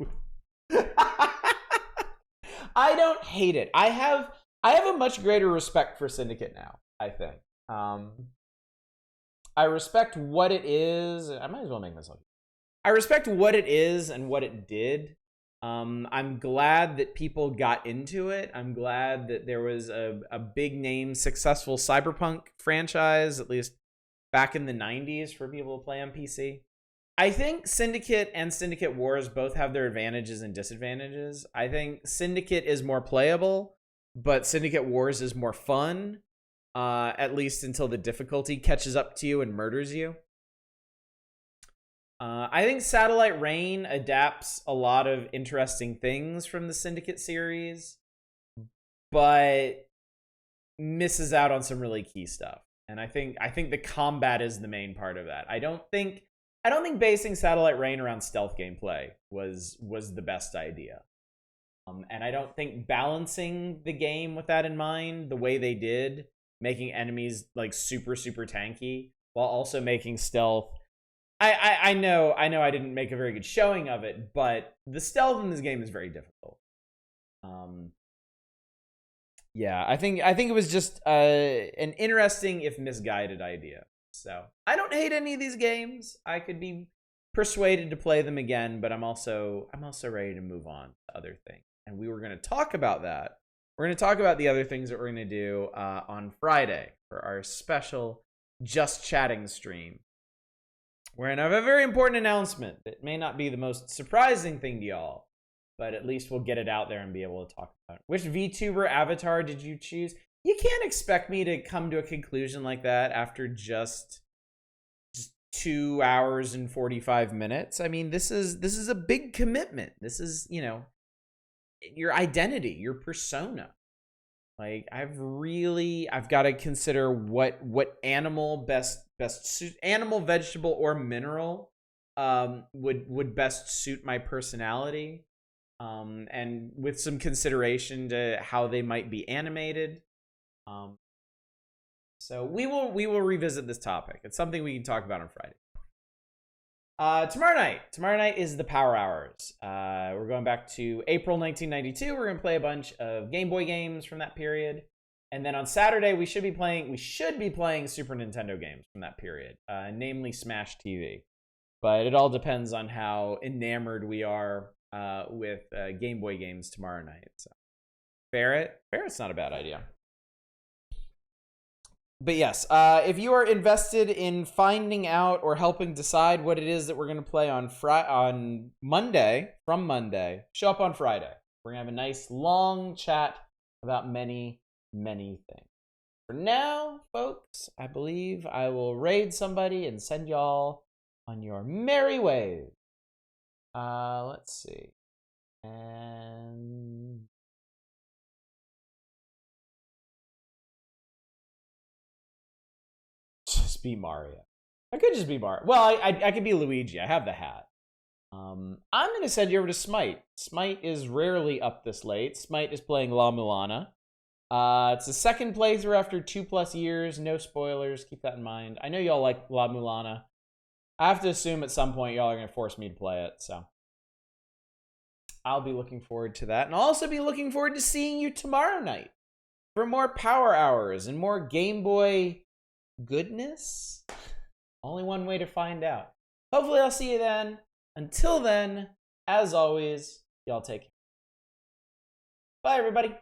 I don't hate it. I have a much greater respect for Syndicate now, I think. I respect what it is. I might as well make myself. I respect what it is and what it did. I'm glad that people got into it. I'm glad that there was a big name, successful cyberpunk franchise, at least back in the 90s, for people to play on PC. I think Syndicate and Syndicate Wars both have their advantages and disadvantages. I think Syndicate is more playable, but Syndicate Wars is more fun, at least until the difficulty catches up to you and murders you. I think Satellite Rain adapts a lot of interesting things from the Syndicate series, but misses out on some really key stuff. And I think the combat is the main part of that. I don't think basing Satellite Rain around stealth gameplay was the best idea. And I don't think balancing the game with that in mind, the way they did, making enemies like super tanky while also making stealth. I know I didn't make a very good showing of it, but the stealth in this game is very difficult. Yeah, I think it was just an interesting if misguided idea. So I don't hate any of these games. I could be persuaded to play them again, but I'm also ready to move on to other things. And we were going to talk about that. We're going to talk about the other things that we're going to do on Friday for our special Just Chatting stream. We're going to have a very important announcement that may not be the most surprising thing to y'all, but at least we'll get it out there and be able to talk about it. Which VTuber avatar did you choose? You can't expect me to come to a conclusion like that after just 2 hours and 45 minutes. I mean, this is a big commitment. This is, your identity, your persona. Like, I've got to consider what animal best animal, vegetable, or mineral would best suit my personality, and with some consideration to how they might be animated. So we will revisit this topic. It's something we can talk about on Friday. Tomorrow night is the Power Hours. We're going back to April 1992. We're gonna play a bunch of Game Boy games from that period, and then on Saturday we should be playing Super Nintendo games from that period, namely Smash TV. But it all depends on how enamored we are with Game Boy games tomorrow night. So Ferret's not a bad idea. But yes, if you are invested in finding out or helping decide what it is that we're going to play on Monday, show up on Friday. We're going to have a nice long chat about many, many things. For now, folks, I believe I will raid somebody and send y'all on your merry ways. Let's see. And just be Mario. I could just be Mario. Well, I could be Luigi. I have the hat. I'm going to send you over to Smite. Smite is rarely up this late. Smite is playing La Mulana. It's the second playthrough after 2+ years. No spoilers. Keep that in mind. I know y'all like La Mulana. I have to assume at some point y'all are going to force me to play it. So I'll be looking forward to that. And I'll also be looking forward to seeing you tomorrow night for more Power Hours and more Game Boy goodness. Only one way to find out. Hopefully I'll see you then. Until then, as always, y'all take care. Bye, everybody.